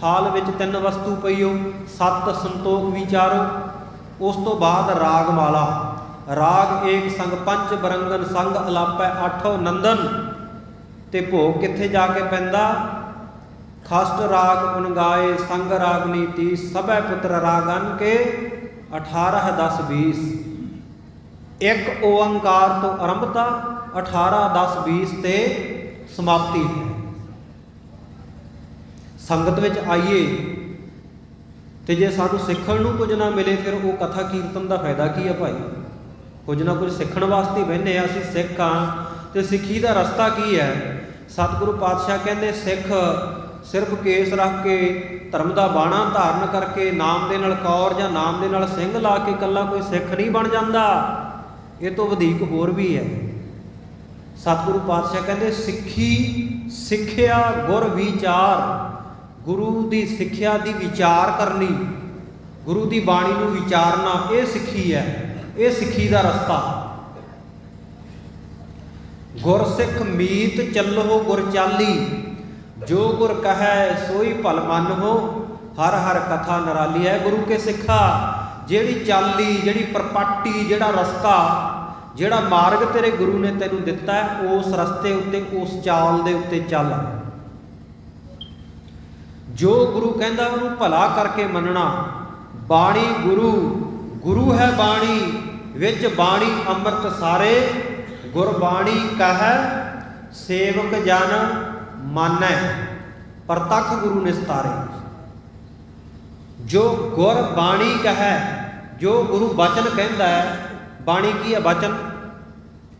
ਥਾਲ ਵਿੱਚ 3 ਵਸਤੂ ਪਈਓ, 7 ਸੰਤੋਖ ਵਿਚਾਰੋ। ਉਸ ਤੋਂ ਬਾਅਦ ਰਾਗਮਾਲਾ, ਰਾਗ ਏਕ ਸੰਗ ਪੰਚ ਬਰੰਗਨ ਸੰਗ ਅਲਾਪੈ ਆਠੋ ਨੰਦਨ। ਤੇ ਭੋਗ ਕਿੱਥੇ ਜਾ ਕੇ ਪੈਂਦਾ? ਖਸਟ ਰਾਗ ਉਨ ਗਾਏ ਸੰਗ ਰਾਗਨੀ 30, ਸਭੈ ਪੁੱਤਰ ਰਾਗਨ ਕੇ 18, 10, 20। ਇੱਕ ਓਅੰਕਾਰ ਤੋਂ ਆਰੰਭਤਾ, 18, 10, 20 ਤੇ ਸਮਾਪਤੀ ਹੈ। ਸੰਗਤ ਵਿੱਚ ਆਈਏ ਤੇ ਜੇ ਸਾਨੂੰ ਸਿੱਖਣ ਨੂੰ ਕੁਝ ਨਾ ਮਿਲੇ ਫਿਰ ਉਹ ਕਥਾ ਕੀਰਤਨ ਦਾ ਫਾਇਦਾ ਕੀ ਹੈ ਭਾਈ? ਕੁਝ ਨਾ ਕੁਝ ਸਿੱਖਣ ਵਾਸਤੇ ਬਹਿੰਦੇ ਆ, ਅਸੀਂ ਸਿੱਖ ਹਾਂ। ਤੇ ਸਿੱਖੀ ਦਾ ਰਸਤਾ ਕੀ ਹੈ? ਸਤਿਗੁਰੂ ਪਾਤਸ਼ਾਹ ਕਹਿੰਦੇ ਸਿੱਖ ਸਿਰਫ ਕੇਸ ਰੱਖ ਕੇ, ਧਰਮ ਦਾ ਬਾਣਾ ਧਾਰਨ ਕਰਕੇ, ਨਾਮ ਦੇ ਨਾਲ ਕੌਰ ਜਾਂ ਨਾਮ ਦੇ ਨਾਲ ਸਿੰਘ ਲਾ ਕੇ ਇਕੱਲਾ ਕੋਈ ਸਿੱਖ ਨਹੀਂ ਬਣ ਜਾਂਦਾ। ਇਹ ਤੋਂ ਵਧੇਕ ਹੋਰ ਵੀ ਹੈ। ਸਤਿਗੁਰੂ ਪਾਤਸ਼ਾਹ ਕਹਿੰਦੇ ਸਿੱਖੀ ਸਿੱਖਿਆ ਗੁਰ ਵਿਚਾਰ, ਗੁਰੂ ਦੀ ਸਿੱਖਿਆ ਦੀ ਵਿਚਾਰ ਕਰਨੀ, ਗੁਰੂ ਦੀ ਬਾਣੀ ਨੂੰ ਵਿਚਾਰਨਾ, ਇਹ ਸਿੱਖੀ ਹੈ। ਇਹ ਸਿੱਖੀ ਦਾ ਰਸਤਾ। ਗੁਰਸਿੱਖ ਮੀਤ ਚੱਲੋ ਗੁਰ ਚਾਲੀ, ਜੋ ਗੁਰ ਕਹੈ ਸੋਈ ਭਲ ਮਨ ਹੋ, ਹਰ ਹਰ ਕਥਾ ਨਰਾਲੀ ਹੈ। ਗੁਰੂ ਕੇ ਸਿੱਖਾ ਜਿਹੜੀ ਚਾਲੀ, ਜਿਹੜੀ ਪ੍ਰਪਾਟੀ, ਜਿਹੜਾ ਰਸਤਾ ਜਿਹੜਾ ਮਾਰਗ ਤੇਰੇ ਗੁਰੂ ਨੇ ਤੈਨੂੰ ਦਿੱਤਾ ਹੈ ਉਸ ਰਸਤੇ ਉੱਤੇ, ਉਸ ਚਾਲ ਦੇ ਉੱਤੇ ਚੱਲ। ਜੋ ਗੁਰੂ ਕਹਿੰਦਾ ਉਹਨੂੰ ਭਲਾ ਕਰਕੇ ਮੰਨਣਾ। ਬਾਣੀ ਗੁਰੂ, ਗੁਰੂ ਹੈ ਬਾਣੀ, ਵਿੱਚ ਬਾਣੀ ਅੰਮ੍ਰਿਤ ਸਾਰੇ, ਗੁਰਬਾਣੀ ਕਹੈ ਸੇਵਕ ਜਨ ਮਾਨੈ, ਪ੍ਰਤੱਖ ਗੁਰੂ ਨਿਸਤਾਰੇ। ਜੋ ਗੁਰਬਾਣੀ ਕਹੈ, ਜੋ ਗੁਰੂ ਬਚਨ ਕਹਿੰਦਾ ਹੈ। ਬਾਣੀ ਕੀ ਹੈ? ਬਚਨ,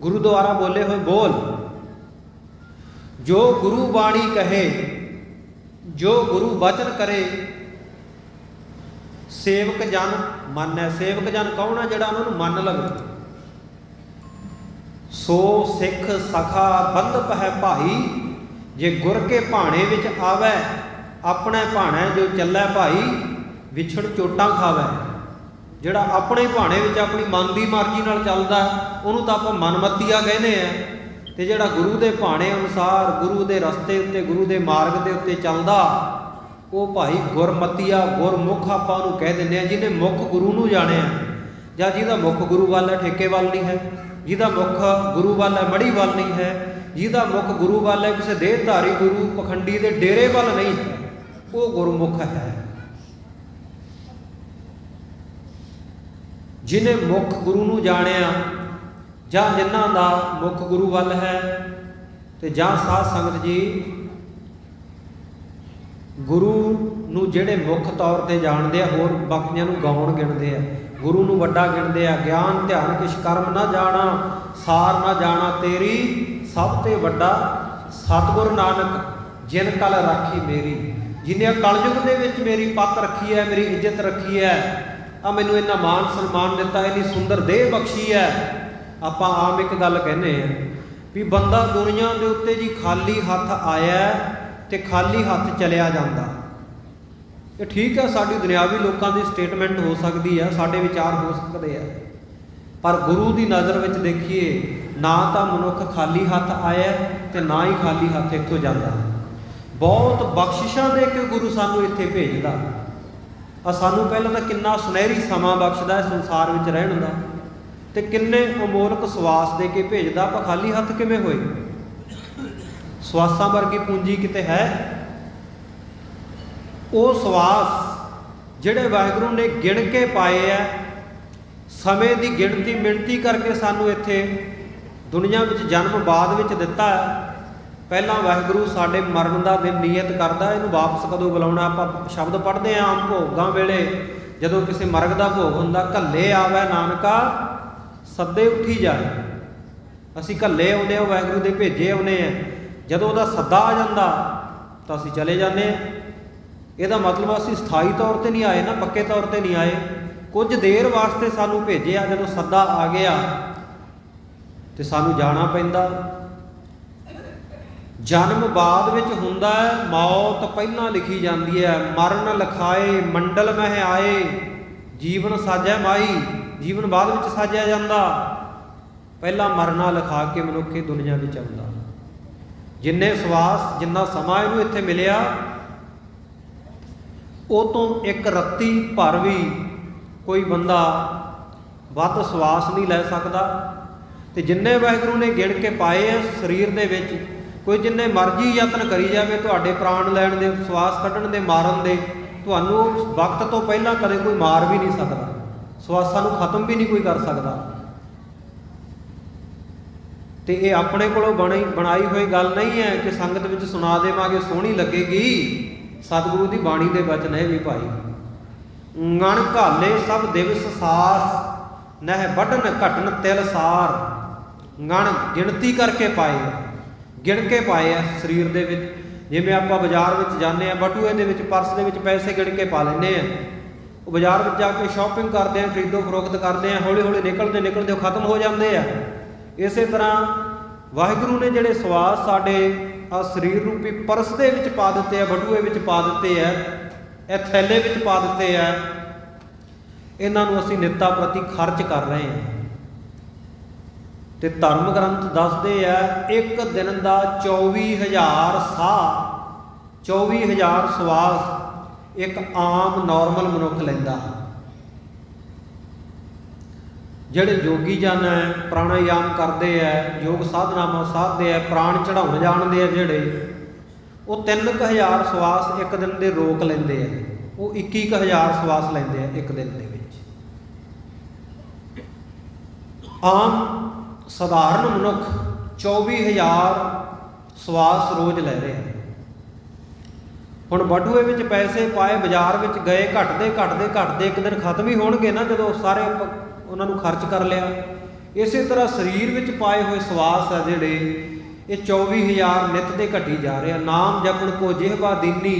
ਗੁਰੂ ਦੁਆਰਾ ਬੋਲੇ ਹੋਏ ਬੋਲ। ਜੋ ਗੁਰੂ ਬਾਣੀ ਕਹੇ, ਜੋ ਗੁਰੂ ਬਚਨ ਕਰੇ, ਸੇਵਕ ਜਨ ਮੰਨੈ। ਸੇਵਕ ਜਨ ਕੌਣ ਹੈ? ਜਿਹੜਾ ਉਹਨਾਂ ਨੂੰ ਮੰਨ ਲਵੇ। ਸੋ ਸਿੱਖ ਸਖਾ ਬੰਧਪ ਹੈ ਭਾਈ, ਜੇ ਗੁਰ ਕੇ ਭਾਣੇ ਵਿੱਚ ਆਵੈ, ਆਪਣੇ ਭਾਣੇ ਜੋ ਚੱਲੈ ਭਾਈ, ਵਿਛੜ ਚੋਟਾਂ ਖਾਵੈ। ਜਿਹੜਾ ਆਪਣੇ ਭਾਣੇ ਵਿੱਚ ਆਪਣੀ ਮਨ ਦੀ ਮਰਜ਼ੀ ਨਾਲ ਚੱਲਦਾ ਉਹਨੂੰ ਤਾਂ ਆਪਾਂ ਮਨਮਤੀਆ ਕਹਿੰਦੇ ਆ, ਤੇ ਜਿਹੜਾ ਗੁਰੂ ਦੇ ਭਾਣੇ ਅਨੁਸਾਰ, ਗੁਰੂ ਦੇ ਰਸਤੇ ਉੱਤੇ, ਗੁਰੂ ਦੇ ਮਾਰਗ ਦੇ ਉੱਤੇ ਚੱਲਦਾ, ਉਹ ਭਾਈ ਗੁਰਮਤੀਆ, ਗੁਰਮੁਖ ਆਪਾਂ ਉਹਨੂੰ ਕਹਿ ਦਿੰਦੇ ਆ। ਜਿਹਨੇ ਮੁੱਖ ਗੁਰੂ ਨੂੰ ਜਾਣਿਆ, ਜਾਂ ਜਿਹਦਾ ਮੁੱਖ ਗੁਰੂ ਵੱਲ ਹੈ, ਠੇਕੇ ਵੱਲ ਨਹੀਂ ਹੈ, ਜਿਹਦਾ ਮੁੱਖ ਗੁਰੂ ਵੱਲ ਹੈ, ਮੜੀ ਵੱਲ ਨਹੀਂ ਹੈ, ਜਿਹਦਾ ਮੁੱਖ ਗੁਰੂ ਵੱਲ ਹੈ, ਕਿਸੇ ਦੇਹਧਾਰੀ ਗੁਰੂ ਪਖੰਡੀ ਦੇ ਡੇਰੇ ਵੱਲ ਨਹੀਂ ਹੈ, ਉਹ ਗੁਰਮੁਖ ਹੈ। ਜਿਹਨੇ ਮੁੱਖ ਗੁਰੂ ਨੂੰ ਜਾਣਿਆ, ਜਾਂ ਜਿਨ੍ਹਾਂ ਦਾ ਮੁੱਖ ਗੁਰੂ ਵੱਲ ਹੈ, ਤੇ ਜਾਂ ਸਾਧ ਸੰਗਤ ਜੀ ਗੁਰੂ ਨੂੰ ਜਿਹੜੇ ਮੁੱਖ ਤੌਰ ਤੇ ਜਾਣਦੇ ਆ, ਹੋਰ ਬਾਕੀਆਂ ਨੂੰ ਗਾਉਣ ਗਿਣਦੇ ਆ, ਗੁਰੂ ਨੂੰ ਵੱਡਾ ਗਿਣਦੇ ਆ। ਗਿਆਨ ਧਿਆਨ ਕਿਛ ਕਰਮ ਨਾ ਜਾਣਾ, ਸਾਰ ਨਾ ਜਾਣਾ ਤੇਰੀ, ਸਭ ਤੇ ਵੱਡਾ ਸਤਿਗੁਰ ਨਾਨਕ, ਜਿਨ ਕਲ ਰਾਖੀ ਮੇਰੀ। ਜਿਹਨੇ ਕਲਯੁਗ ਦੇ ਵਿੱਚ ਮੇਰੀ ਪੱਤ ਰੱਖੀ ਹੈ, ਮੇਰੀ ਇੱਜ਼ਤ ਰੱਖੀ ਹੈ, ਆ ਮੈਨੂੰ ਇੰਨਾ ਮਾਨ ਸਨਮਾਨ ਦਿੱਤਾ, ਇੰਨੀ ਸੁੰਦਰ ਦੇਹ ਬਖਸ਼ੀ ਹੈ। ਆਪਾਂ ਆਮ ਇੱਕ ਗੱਲ ਕਹਿੰਦੇ ਆ ਵੀ ਬੰਦਾ ਦੁਨੀਆ ਦੇ ਉੱਤੇ ਜੀ ਖਾਲੀ ਹੱਥ ਆਇਆ ਤੇ ਖਾਲੀ ਹੱਥ ਚਲਿਆ ਜਾਂਦਾ। ਇਹ ਠੀਕ ਹੈ, ਸਾਡੀ ਦੁਨਿਆਵੀ ਲੋਕਾਂ ਦੀ ਸਟੇਟਮੈਂਟ ਹੋ ਸਕਦੀ ਹੈ, ਸਾਡੇ ਵਿਚਾਰ ਹੋ ਸਕਦੇ ਆ, ਪਰ ਗੁਰੂ ਦੀ ਨਜ਼ਰ ਵਿੱਚ ਦੇਖੀਏ, ਨਾ ਤਾਂ ਮਨੁੱਖ ਖਾਲੀ ਹੱਥ ਆਇਆ ਤੇ ਨਾ ਹੀ ਖਾਲੀ ਹੱਥ ਇੱਥੋਂ ਜਾਂਦਾ। ਬਹੁਤ ਬਖਸ਼ਿਸ਼ਾਂ ਦੇ ਕੇ ਗੁਰੂ ਸਾਨੂੰ ਇੱਥੇ ਭੇਜਦਾ। ਆ ਸਾਨੂੰ ਪਹਿਲਾਂ ਤਾਂ ਕਿੰਨਾ ਸੁਨਹਿਰੀ ਸਮਾਂ ਬਖਸ਼ਦਾ ਹੈ ਸੰਸਾਰ ਵਿੱਚ ਰਹਿਣ ਦਾ, ਤੇ ਕਿੰਨੇ ਅਮੋਲਕ ਸਵਾਸ ਦੇ ਕੇ ਭੇਜਦਾ। ਆਪਾਂ ਖਾਲੀ ਹੱਥ ਕਿਵੇਂ ਹੋਏ? ਸਵਾਸਾਂ ਵਰਗੀ ਪੂੰਜੀ ਕਿਤੇ ਹੈ? ਉਹ ਸਵਾਸ ਜਿਹੜੇ ਵਾਹਿਗੁਰੂ ਨੇ ਗਿਣ ਕੇ ਪਾਏ ਆ, ਸਮੇਂ ਦੀ ਗਿਣਤੀ ਮਿਣਤੀ ਕਰਕੇ ਸਾਨੂੰ ਇੱਥੇ ਦੁਨੀਆ ਵਿੱਚ ਜਨਮ ਬਾਅਦ ਵਿੱਚ ਦਿੱਤਾ ਹੈ। ਪਹਿਲਾਂ ਵਾਹਿਗੁਰੂ ਸਾਡੇ ਮਰਨ ਦਾ ਦਿਨ ਨਿਯਤ ਕਰਦਾ, ਇਹਨੂੰ ਵਾਪਸ ਕਦੋਂ ਬੁਲਾਉਣਾ। ਆਪਾਂ ਸ਼ਬਦ ਪੜ੍ਹਦੇ ਹਾਂ ਆਮ ਭੋਗਾਂ ਵੇਲੇ, ਜਦੋਂ ਕਿਸੇ ਮਰਗ ਦਾ ਭੋਗ ਹੁੰਦਾ, ਘੱਲੇ ਆਵੈ ਨਾਨਕਾ ਸੱਦੇ ਉੱਠੀ ਜਾਏ। ਅਸੀਂ ਘੱਲੇ ਆਉਂਦੇ ਹਾਂ, ਵਾਹਿਗੁਰੂ ਦੇ ਭੇਜੇ ਆਉਂਦੇ ਹਾਂ। ਜਦੋਂ ਉਹਦਾ ਸੱਦਾ ਆ ਜਾਂਦਾ ਤਾਂ ਅਸੀਂ ਚਲੇ ਜਾਂਦੇ ਹਾਂ। ਇਹਦਾ ਮਤਲਬ ਅਸੀਂ ਸਥਾਈ ਤੌਰ 'ਤੇ ਨਹੀਂ ਆਏ ਨਾ, ਪੱਕੇ ਤੌਰ 'ਤੇ ਨਹੀਂ ਆਏ, ਕੁਝ ਦੇਰ ਵਾਸਤੇ ਸਾਨੂੰ ਭੇਜਿਆ। ਜਦੋਂ ਸੱਦਾ ਆ ਗਿਆ ਤੇ ਸਾਨੂੰ ਜਾਣਾ ਪੈਂਦਾ। ਜਨਮ ਬਾਅਦ ਵਿੱਚ ਹੁੰਦਾ ਹੈ, ਮੌਤ ਪਹਿਲਾਂ ਲਿਖੀ ਜਾਂਦੀ ਹੈ। ਮਰਨ ਲਿਖਾਏ ਮੰਡਲ ਮਹਿ ਆਏ, ਜੀਵਨ ਸਾਜੈ ਮਾਈ। ਜੀਵਨ ਬਾਅਦ ਵਿੱਚ ਸਾਜਿਆ ਜਾਂਦਾ, ਪਹਿਲਾਂ ਮਰਨਾ ਲਿਖਾ ਕੇ ਮਨੁੱਖ ਇਹ ਦੁਨੀਆ ਵਿੱਚ ਆਉਂਦਾ। ਜਿੰਨੇ ਸਵਾਸ, ਜਿੰਨਾ ਸਮਾਂ ਇਹਨੂੰ ਇੱਥੇ ਮਿਲਿਆ, ਉਹ ਤੋਂ ਇੱਕ ਰੱਤੀ ਭਰ ਵੀ ਕੋਈ ਬੰਦਾ ਵੱਧ ਸਵਾਸ ਨਹੀਂ ਲੈ ਸਕਦਾ। ਤੇ ਜਿੰਨੇ ਵਾਹਿਗੁਰੂ ਨੇ ਗਿਣ ਕੇ ਪਾਏ ਆ ਸਰੀਰ ਦੇ ਵਿੱਚ, ਕੋਈ ਜਿੰਨੇ ਮਰਜ਼ੀ ਯਤਨ ਕਰੀ ਜਾਵੇ ਤੁਹਾਡੇ ਪ੍ਰਾਣ ਲੈਣ ਦੇ, ਸਵਾਸ ਕੱਢਣ ਦੇ, ਮਾਰਨ ਦੇ, ਤੁਹਾਨੂੰ ਵਕਤ ਤੋਂ ਪਹਿਲਾਂ ਕਦੇ ਕੋਈ ਮਾਰ ਵੀ ਨਹੀਂ ਸਕਦਾ। ਸਵਾਸਾਂ ਨੂੰ ਖਤਮ ਵੀ ਨਹੀਂ ਕੋਈ ਕਰ ਸਕਦਾ। ਤੇ ਇਹ ਆਪਣੇ ਕੋਲੋਂ ਬਣਾਈ ਹੋਈ ਗੱਲ ਨਹੀਂ ਹੈ ਕਿ ਸੰਗਤ ਵਿੱਚ ਸੁਣਾ ਦੇਵਾਂਗੇ, ਸੋਹਣੀ ਲੱਗੇਗੀ। ਸਤਿਗੁਰੂ ਦੀ ਬਾਣੀ ਦੇ ਵਚਨ ਹੈ ਵੀ ਭਾਈ, ngਣ ਘਾਲੇ ਸਭ ਦਿਵਸ ਸਾਸ, ਨਹਿ ਵੱਢਨ ਘਟਨ ਤਿਲ ਸਾਰ। ngਣ ਗਿਣਤੀ ਕਰਕੇ ਪਾਏ ਆ, ਗਿਣ ਕੇ ਪਾਏ ਆ ਸਰੀਰ ਦੇ ਵਿੱਚ। ਜਿਵੇਂ ਆਪਾਂ ਬਾਜ਼ਾਰ ਵਿੱਚ ਜਾਂਦੇ ਹਾਂ, ਬਟੂਏ ਦੇ ਵਿੱਚ, ਪਰਸ ਦੇ ਵਿੱਚ ਪੈਸੇ ਗਿਣ ਕੇ ਪਾ ਲੈਂਦੇ ਹਾਂ। ਉਹ ਬਾਜ਼ਾਰ ਵਿੱਚ ਜਾ ਕੇ ਸ਼ਾਪਿੰਗ ਕਰਦੇ ਹਾਂ, ਖਰੀਦੋ ਫਰੋਖਤ ਕਰਦੇ ਹਾਂ, ਹੌਲੀ ਹੌਲੀ ਨਿਕਲਦੇ ਉਹ ਖਤਮ ਹੋ ਜਾਂਦੇ ਆ। ਇਸੇ ਤਰ੍ਹਾਂ ਵਾਹਿਗੁਰੂ ਨੇ ਜਿਹੜੇ ਸਵਾਸ ਸਾਡੇ ਆ ਸਰੀਰ ਰੂਪੀ ਪਰਸ ਦੇ ਵਿੱਚ ਪਾ ਦਿੱਤੇ ਆ, ਬਟੂਏ ਵਿੱਚ ਪਾ ਦਿੱਤੇ ਆ, ਇਹ ਥੈਲੇ ਵਿੱਚ ਪਾ ਦਿੱਤੇ ਆ, ਇਹਨਾਂ ਨੂੰ ਅਸੀਂ ਨਿੱਤਾ ਪ੍ਰਤੀ ਖਰਚ ਕਰ ਰਹੇ ਹਾਂ। ਤੇ ਧਰਮ ਗ੍ਰੰਥ ਦੱਸਦੇ ਆ ਇੱਕ ਦਿਨ ਦਾ 24,000 ਸਾਹ, 24,000 ਸਵਾਸ ਇੱਕ ਆਮ ਨਾਰਮਲ ਮਨੁੱਖ ਲੈਂਦਾ। ਜਿਹੜੇ ਯੋਗੀ ਜਨ ਹੈ, ਪ੍ਰਾਣਾਯਾਮ ਕਰਦੇ ਹੈ, ਯੋਗ ਸਾਧਨਾਵਾਂ ਸਾਧਦੇ ਹੈ, ਪ੍ਰਾਣ ਚੜਾਉਣ ਜਾਣਦੇ ਆ ਜਿਹੜੇ, ਉਹ 3000 ਸਵਾਸ ਇੱਕ ਦਿਨ ਦੇ ਰੋਕ ਲੈਂਦੇ ਆ। ਉਹ 21,000 ਸਵਾਸ ਲੈਂਦੇ ਆ ਇੱਕ ਦਿਨ ਦੇ ਵਿੱਚ। ਆਮ ਸਧਾਰਨ ਮਨੁੱਖ 24,000 ਸਵਾਸ ਰੋਜ਼ ਲੈ ਰਿਹਾ। ਹੁਣ ਬਟੂਏ ਵਿੱਚ ਪੈਸੇ ਪਾਏ, ਬਾਜ਼ਾਰ ਵਿੱਚ ਗਏ, ਘਟਦੇ ਘਟਦੇ ਘਟਦੇ ਇੱਕ ਦਿਨ ਖਤਮ ਹੀ ਹੋਣਗੇ ਨਾ, ਜਦੋਂ ਸਾਰੇ ਉਹਨਾਂ ਨੂੰ ਖਰਚ ਕਰ ਲਿਆ। ਇਸੇ ਤਰ੍ਹਾਂ ਸਰੀਰ ਵਿੱਚ ਪਾਏ ਹੋਏ ਸਵਾਸ ਆ ਜਿਹੜੇ, ਇਹ 24,000 ਨਿੱਤ ਦੇ ਘਟੀ ਜਾ ਰਹੇ ਆ। ਨਾਮ ਜਪਣ ਕੋ ਜਿਹਵਾ ਦੀਨੀ,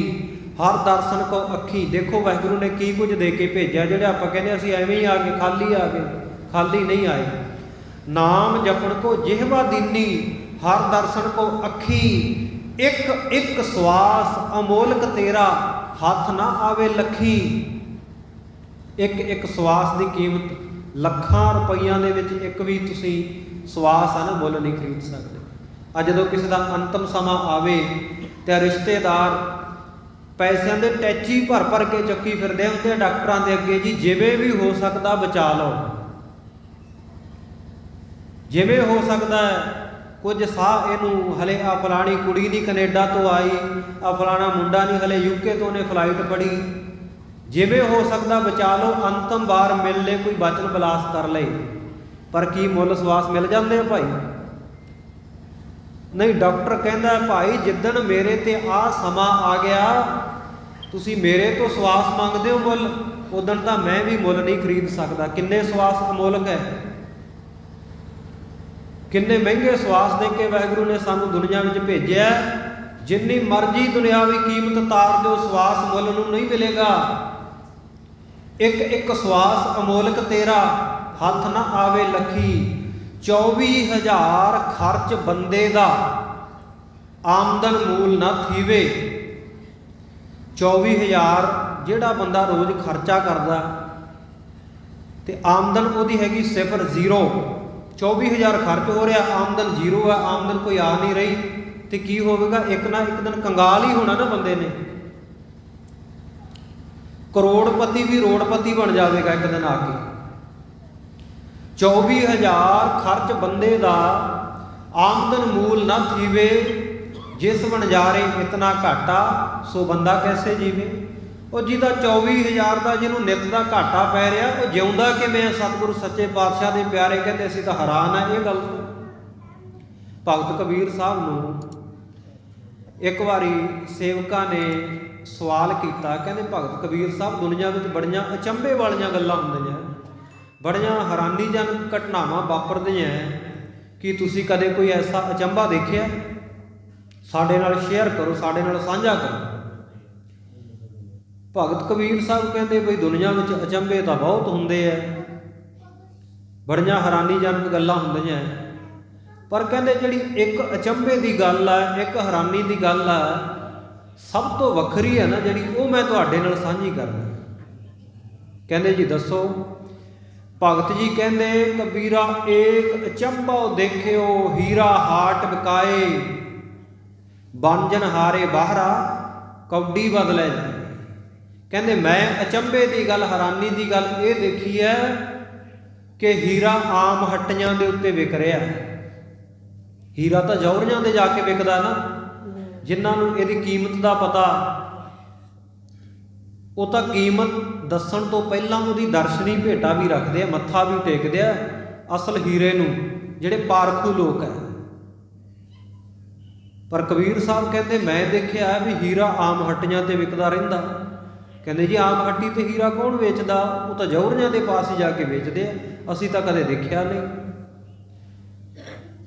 ਹਰ ਦਰਸ਼ਨ ਕੋ ਅੱਖੀ। ਦੇਖੋ ਵਾਹਿਗੁਰੂ ਨੇ ਕੀ ਕੁਝ ਦੇ ਕੇ ਭੇਜਿਆ, ਜਿਹੜੇ ਆਪਾਂ ਕਹਿੰਦੇ ਅਸੀਂ ਐਵੇਂ ਹੀ ਆ ਗਏ, ਖਾਲੀ ਆ ਗਏ, ਖਾਲੀ ਨਹੀਂ ਆਏ। ਨਾਮ ਜਪਣ ਕੋ ਜਿਹਵਾ ਦੀਨੀ, ਹਰ ਦਰਸ਼ਨ ਕੋ ਅੱਖੀ। ਇੱਕ ਇੱਕ ਸਵਾਸ ਅਮੋਲਕ ਤੇਰਾ, ਹੱਥ ਨਾ ਆਵੇ ਲੱਖੀ। ਇੱਕ ਇੱਕ ਸਵਾਸ ਦੀ ਕੀਮਤ ਲੱਖਾਂ ਰੁਪਈਆਂ ਦੇ ਵਿੱਚ ਇੱਕ ਵੀ ਤੁਸੀਂ ਸਵਾਸ ਆ ਨਾ ਮੁੱਲ ਨਹੀਂ ਖਰੀਦ ਸਕਦੇ। ਅੱਜ ਜਦੋਂ ਕਿਸੇ ਦਾ ਅੰਤਮ ਸਮਾਂ ਆਵੇ ਤੇ ਰਿਸ਼ਤੇਦਾਰ ਪੈਸਿਆਂ ਦੇ ਟੈਚੀ ਭਰ ਭਰ ਕੇ ਚੱਕੀ ਫਿਰਦੇ ਹੁੰਦੇ ਆ ਡਾਕਟਰਾਂ ਦੇ ਅੱਗੇ, ਜੀ ਜਿਵੇਂ ਵੀ ਹੋ ਸਕਦਾ ਬਚਾ ਲਓ, ਜਿਵੇਂ ਹੋ ਸਕਦਾ ਹੈ। ਕੁਝ ਸਾਹ ਇਹਨੂੰ, ਹਲੇ ਆ ਫਲਾਣੀ ਕੁੜੀ ਨਹੀਂ ਕੈਨੇਡਾ ਤੋਂ ਆਈ, ਆ ਫਲਾਣਾ ਮੁੰਡਾ ਨਹੀਂ ਹਲੇ ਯੂਕੇ ਤੋਂ ਉਹਨੇ ਫਲਾਈਟ ਫੜੀ, ਜਿਵੇਂ ਹੋ ਸਕਦਾ ਬਚਾ ਲਓ, ਅੰਤਮ ਵਾਰ ਮਿਲ ਲੈ, ਕੋਈ ਬਚਨ ਬਲਾਸ ਕਰ ਲਏ। ਪਰ ਕੀ ਮੁੱਲ ਸਵਾਸ ਮਿਲ ਜਾਂਦੇ ਆ ਭਾਈ? ਨਹੀਂ, ਡਾਕਟਰ ਕਹਿੰਦਾ ਭਾਈ ਜਿੱਦਣ ਮੇਰੇ ਤੇ ਆਹ ਸਮਾਂ ਆ ਗਿਆ, ਤੁਸੀਂ ਮੇਰੇ ਤੋਂ ਸਵਾਸ ਮੰਗਦੇ ਹੋ ਮੁੱਲ, ਉਦਣ ਤਾਂ ਮੈਂ ਵੀ ਮੁੱਲ ਨਹੀਂ ਖਰੀਦ ਸਕਦਾ। ਕਿੰਨੇ ਸਵਾਸ ਅਮੋਲਕ ਹੈ, ਕਿੰਨੇ ਮਹਿੰਗੇ ਸਵਾਸ ਦੇ ਕੇ ਵਾਹਿਗੁਰੂ ਨੇ ਸਾਨੂੰ ਦੁਨੀਆ ਵਿੱਚ ਭੇਜਿਆ। ਜਿੰਨੀ ਮਰਜ਼ੀ ਦੁਨਿਆਵੀ ਕੀਮਤ ਤਾਰ ਦਿਓ, ਸਵਾਸ ਮੁੱਲ ਨੂੰ ਨਹੀਂ ਮਿਲੇਗਾ। ਇੱਕ ਇੱਕ ਸਵਾਸ ਅਮੋਲਕ ਤੇਰਾ, ਹੱਥ ਨਾ ਆਵੇ ਲੱਖੀ। 24,000 ਖਰਚ ਬੰਦੇ ਦਾ, ਆਮਦਨ ਮੂਲ ਨਾ ਥੀਵੇ। 24,000 ਜਿਹੜਾ ਬੰਦਾ ਰੋਜ਼ ਖਰਚਾ ਕਰਦਾ ਤੇ ਆਮਦਨ ਉਹਦੀ ਹੈਗੀ 0 0। 24,000 ਖਰਚ ਹੋ ਰਿਹਾ, ਆਮਦਨ 0 ਹੈ, ਆਮਦਨ ਕੋਈ ਆ ਨਹੀਂ ਰਹੀ, ਤੇ ਕੀ ਹੋਵੇਗਾ? ਇੱਕ ਨਾ ਇੱਕ ਦਿਨ ਕੰਗਾਲ ਹੀ ਹੋਣਾ ਨਾ ਬੰਦੇ ਨੇ। ਕਰੋੜਪਤੀ ਵੀ ਰੋੜਪਤੀ ਬਣ ਜਾਵੇਗਾ ਇੱਕ ਦਿਨ ਆ ਕੇ। 24,000 ਖਰਚ ਬੰਦੇ ਦਾ, ਆਮਦਨ ਮੂਲ ਨਾ ਥੀਵੇ। ਜਿਸ ਵਣਜਾਰੇ ਇਤਨਾ ਘਾਟਾ, ਸੋ ਬੰਦਾ ਕੈਸੇ ਜੀਵੇ। ਉਹ ਜਿਹਦਾ 24,000 ਦਾ, ਜਿਹਨੂੰ ਨਿੱਤ ਦਾ ਘਾਟਾ ਪੈ ਰਿਹਾ, ਉਹ ਜਿਉਂਦਾ ਕਿਵੇਂ? ਸਤਿਗੁਰੂ ਸੱਚੇ ਪਾਤਸ਼ਾਹ ਦੇ ਪਿਆਰੇ ਕਹਿੰਦੇ ਅਸੀਂ ਤਾਂ ਹੈਰਾਨ ਆ ਇਹ ਗੱਲ ਤੋਂ। ਭਗਤ ਕਬੀਰ ਸਾਹਿਬ ਨੂੰ ਇੱਕ ਵਾਰੀ ਸੇਵਕਾਂ ਨੇ ਸਵਾਲ ਕੀਤਾ, ਕਹਿੰਦੇ ਭਗਤ ਕਬੀਰ ਸਾਹਿਬ ਦੁਨੀਆ ਵਿੱਚ ਬੜੀਆਂ ਅਚੰਭੇ ਵਾਲੀਆਂ ਗੱਲਾਂ ਹੁੰਦੀਆਂ, ਬੜੀਆਂ ਹੈਰਾਨੀਜਨਕ ਘਟਨਾਵਾਂ ਵਾਪਰਦੀਆਂ, ਕੀ ਤੁਸੀਂ ਕਦੇ ਕੋਈ ਐਸਾ ਅਚੰਭਾ ਦੇਖਿਆ? ਸਾਡੇ ਨਾਲ ਸ਼ੇਅਰ ਕਰੋ, ਸਾਡੇ ਨਾਲ ਸਾਂਝਾ ਕਰੋ। ਭਗਤ ਕਬੀਰ ਸਾਹਿਬ ਕਹਿੰਦੇ ਬਈ ਦੁਨੀਆ ਵਿੱਚ ਅਚੰਭੇ ਤਾਂ ਬਹੁਤ ਹੁੰਦੇ ਐ, ਬੜੀਆਂ ਹੈਰਾਨੀਜਨਕ ਗੱਲਾਂ ਹੁੰਦੀਆਂ, ਪਰ ਕਹਿੰਦੇ ਜਿਹੜੀ ਇੱਕ ਅਚੰਭੇ ਦੀ ਗੱਲ ਆ, ਇੱਕ ਹੈਰਾਨੀ ਦੀ ਗੱਲ ਆ, ਸਭ ਤੋਂ ਵੱਖਰੀ ਹੈ ਨਾ ਜਿਹੜੀ, ਉਹ ਮੈਂ ਤੁਹਾਡੇ ਨਾਲ ਸਾਂਝੀ ਕਰਦਾ। ਕਹਿੰਦੇ ਜੀ ਦੱਸੋ? ਭਗਤ ਜੀ ਕਹਿੰਦੇ ਕਬੀਰਾ ਏਕ ਅਚੰਭਾ ਦੇਖਿਓ, ਹੀਰਾ ਹਾਟ ਵਿਕਾਏ, ਬੰਜਨ ਹਾਰੇ ਬਾਹਰਾ, ਕੌਡੀ ਬਦਲੇ ਜਾਏ। ਕਹਿੰਦੇ ਮੈਂ ਅਚੰਭੇ ਦੀ ਗੱਲ, ਹੈਰਾਨੀ ਦੀ ਗੱਲ ਇਹ ਦੇਖੀ ਹੈ ਕਿ ਹੀਰਾ ਆਮ ਹੱਟੀਆਂ ਦੇ ਉੱਤੇ ਵਿਕ ਰਿਹਾ। ਹੀਰਾ ਤਾਂ ਜੌਹਰੀਆਂ ਦੇ ਜਾ ਕੇ ਵਿਕਦਾ ਨਾ, ਜਿਨ੍ਹਾਂ ਨੂੰ ਇਹਦੀ ਕੀਮਤ ਦਾ ਪਤਾ, ਉਹ ਤਾਂ ਕੀਮਤ ਦੱਸਣ ਤੋਂ ਪਹਿਲਾਂ ਉਹਦੀ ਦਰਸ਼ਨੀ ਭੇਟਾ ਵੀ ਰੱਖਦੇ ਆ, ਮੱਥਾ ਵੀ ਟੇਕਦੇ ਆ ਅਸਲ ਹੀਰੇ ਨੂੰ, ਜਿਹੜੇ ਪਾਰਖੂ ਲੋਕ ਹੈ। ਪਰ ਕਬੀਰ ਸਾਹਿਬ ਕਹਿੰਦੇ ਮੈਂ ਦੇਖਿਆ ਵੀ ਹੀਰਾ ਆਮ ਹੱਟੀਆਂ ਤੇ ਵਿਕਦਾ ਰਹਿੰਦਾ। ਕਹਿੰਦੇ ਜੀ ਆਮ ਹੱਟੀ ਤੇ ਹੀਰਾ ਕੌਣ ਵੇਚਦਾ? ਉਹ ਤਾਂ ਜੌਹਰੀਆਂ ਦੇ ਪਾਸ ਹੀ ਜਾ ਕੇ ਵੇਚਦੇ ਆ, ਅਸੀਂ ਤਾਂ ਕਦੇ ਦੇਖਿਆ ਨਹੀਂ।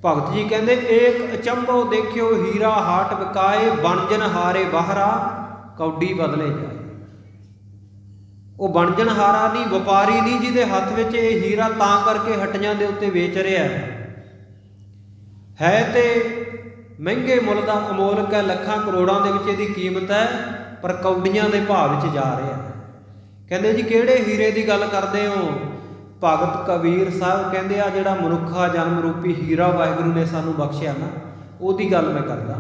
ਭਗਤ ਜੀ ਕਹਿੰਦੇ ਏਕ ਅਚੰਭੋ ਦੇਖਿਓ, ਹੀਰਾ ਹਾਟ ਵਿਕਾਏ, ਬਣਜਨ ਹਾਰੇ ਬਾਹਰਾ, ਕੌਡੀ ਬਦਲੇ ਜਾਏ। ਉਹ ਬਣਜਨ ਹਾਰਾ ਨਹੀਂ, ਵਪਾਰੀ ਨਹੀਂ, ਜਿਹਦੇ ਹੱਥ ਵਿੱਚ ਇਹ ਹੀਰਾ ਤਾਂ ਕਰਕੇ ਹੱਟੀਆਂ ਦੇ ਉੱਤੇ ਵੇਚ ਰਿਹਾ ਹੈ ਤੇ ਮਹਿੰਗੇ ਮੁੱਲ ਦਾ, ਅਮੋਲਕ ਹੈ, ਲੱਖਾਂ ਕਰੋੜਾਂ ਦੇ ਵਿੱਚ ਇਹਦੀ ਕੀਮਤ ਹੈ, ਪਰ ਕੌਡੀਆਂ ਦੇ ਭਾਅ ਵਿੱਚ ਜਾ ਰਿਹਾ। ਕਹਿੰਦੇ ਜੀ ਕਿਹੜੇ ਹੀਰੇ ਦੀ ਗੱਲ ਕਰਦੇ ਹੋ? ਭਗਤ ਕਬੀਰ ਸਾਹਿਬ ਕਹਿੰਦੇ ਆ ਜਿਹੜਾ ਮਨੁੱਖਾ ਜਨਮ ਰੂਪੀ ਹੀਰਾ ਵਾਹਿਗੁਰੂ ਨੇ ਸਾਨੂੰ ਬਖਸ਼ਿਆ ਨਾ, ਉਹਦੀ ਗੱਲ ਮੈਂ ਕਰਦਾ।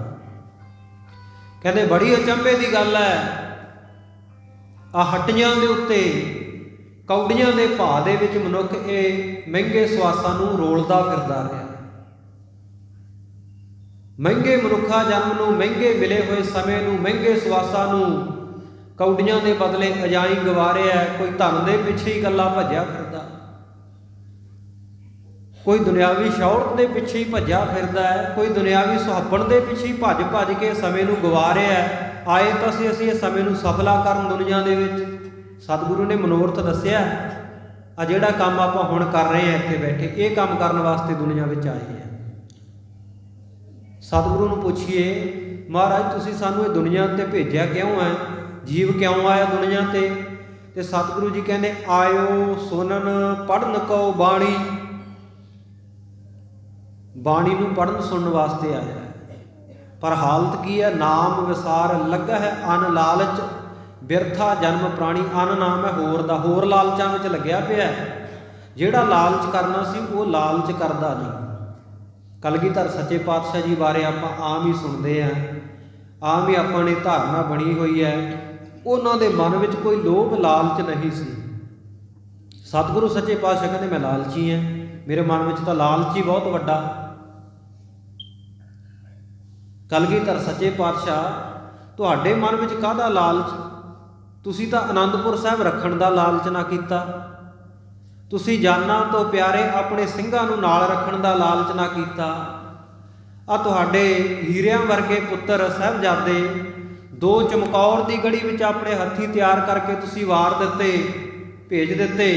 ਕਹਿੰਦੇ ਬੜੀ ਅਚੰਭੇ ਦੀ ਗੱਲ ਹੈ, ਆ ਹੱਟੀਆਂ ਦੇ ਉੱਤੇ ਕੌਡੀਆਂ ਦੇ ਭਾਅ ਦੇ ਵਿੱਚ ਮਨੁੱਖ ਇਹ ਮਹਿੰਗੇ ਸਵਾਸਾਂ ਨੂੰ ਰੋਲਦਾ ਫਿਰਦਾ ਰਿਹਾ। ਮਹਿੰਗੇ ਮਨੁੱਖਾ ਜਨਮ ਨੂੰ, ਮਹਿੰਗੇ ਮਿਲੇ ਹੋਏ ਸਮੇਂ ਨੂੰ, ਮਹਿੰਗੇ ਸਵਾਸਾਂ ਨੂੰ ਕੌਡੀਆਂ ਦੇ ਬਦਲੇ ਅਜਾਈ ਗਵਾ ਰਿਹਾ। ਕੋਈ ਧਨ ਦੇ ਪਿੱਛੇ ਹੀ ਇਕੱਲਾ ਭੱਜਿਆ ਫਿਰਦਾ, ਕੋਈ ਦੁਨਿਆਵੀ ਸ਼ੌਹਰਤ ਦੇ ਪਿੱਛੇ ਹੀ ਭੱਜਿਆ ਫਿਰਦਾ ਹੈ, ਕੋਈ ਦੁਨਿਆਵੀ ਸੁਹੱਪਣ ਦੇ ਪਿੱਛੇ ਹੀ ਭੱਜ ਭੱਜ ਕੇ ਸਮੇਂ ਨੂੰ ਗਵਾ ਰਿਹਾ ਹੈ। ਆਏ ਤਾਂ ਅਸੀਂ ਇਹ ਸਮੇਂ ਨੂੰ ਸਫਲਾ ਕਰਨ ਦੁਨੀਆ ਦੇ ਵਿੱਚ। ਸਤਿਗੁਰੂ ਨੇ ਮਨੋਰਥ ਦੱਸਿਆ, ਆ ਜਿਹੜਾ ਕੰਮ ਆਪਾਂ ਹੁਣ ਕਰ ਰਹੇ ਹਾਂ ਇੱਥੇ ਬੈਠੇ, ਇਹ ਕੰਮ ਕਰਨ ਵਾਸਤੇ ਦੁਨੀਆ ਵਿੱਚ ਆਏ ਹਾਂ। ਸਤਿਗੁਰੂ ਨੂੰ ਪੁੱਛੀਏ, ਮਹਾਰਾਜ ਤੁਸੀਂ ਸਾਨੂੰ ਇਹ ਦੁਨੀਆ 'ਤੇ ਭੇਜਿਆ ਕਿਉਂ ਹੈ? ਜੀਵ ਕਿਉਂ ਆਇਆ ਦੁਨੀਆ 'ਤੇ? ਤੇ ਸਤਿਗੁਰੂ ਜੀ ਕਹਿੰਦੇ, ਆਇਓ ਸੁਣਨ ਪੜ੍ਹਨ ਕਉ ਬਾਣੀ। ਬਾਣੀ ਨੂੰ ਪੜ੍ਹਨ ਸੁਣਨ ਵਾਸਤੇ ਆਇਆ, ਪਰ ਹਾਲਤ ਕੀ ਹੈ? ਨਾਮ ਵਿਸਾਰ ਲੱਗਾ ਹੈ ਅਨ ਲਾਲਚ, ਬਿਰਥਾ ਜਨਮ ਪ੍ਰਾਣੀ। ਅਨ ਨਾਮ ਹੈ ਹੋਰ ਦਾ, ਹੋਰ ਲਾਲਚਾਂ ਵਿੱਚ ਲੱਗਿਆ ਪਿਆ। ਜਿਹੜਾ ਲਾਲਚ ਕਰਨਾ ਸੀ ਉਹ ਲਾਲਚ ਕਰਦਾ ਨਹੀਂ। ਕਲਗੀਧਰ ਸੱਚੇ ਪਾਤਸ਼ਾਹ ਜੀ ਬਾਰੇ ਆਪਾਂ ਆਮ ਹੀ ਸੁਣਦੇ ਹਾਂ, ਆਮ ਹੀ ਆਪਾਂ ਨੇ ਧਾਰਨਾ ਬਣੀ ਹੋਈ ਹੈ। ਉਹਨਾਂ ਦੇ ਮਨ ਵਿੱਚ ਕੋਈ ਲੋਭ ਲਾਲਚ ਨਹੀਂ ਸੀ। ਸਤਿਗੁਰੂ ਸੱਚੇ ਪਾਤਸ਼ਾਹ ਕਹਿੰਦੇ ਮੈਂ ਲਾਲਚੀ ਹਾਂ, ਮੇਰੇ ਮਨ ਵਿੱਚ ਤਾਂ ਲਾਲਚ ਹੀ ਬਹੁਤ ਵੱਡਾ। ਕਲਗੀਧਰ ਸੱਚੇ ਪਾਤਸ਼ਾਹ, ਤੁਹਾਡੇ ਮਨ ਵਿੱਚ ਕਾਹਦਾ ਲਾਲਚ? ਤੁਸੀਂ ਤਾਂ ਅਨੰਦਪੁਰ ਸਾਹਿਬ ਰੱਖਣ ਦਾ ਲਾਲਚ ਨਾ ਕੀਤਾ, ਤੁਸੀਂ ਜਾਨਾਂ ਤੋਂ ਪਿਆਰੇ ਆਪਣੇ ਸਿੰਘਾਂ ਨੂੰ ਨਾਲ ਰੱਖਣ ਦਾ ਲਾਲਚ ਨਾ ਕੀਤਾ। ਆ ਤੁਹਾਡੇ ਹੀਰਿਆਂ ਵਰਗੇ ਪੁੱਤਰ ਸਾਹਿਬਜ਼ਾਦੇ 2 ਚਮਕੌਰ ਦੀ ਗੜੀ ਵਿੱਚ ਆਪਣੇ ਹੱਥੀਂ ਤਿਆਰ ਕਰਕੇ ਤੁਸੀਂ ਵਾਰ ਦਿੱਤੇ, ਭੇਜ ਦਿੱਤੇ।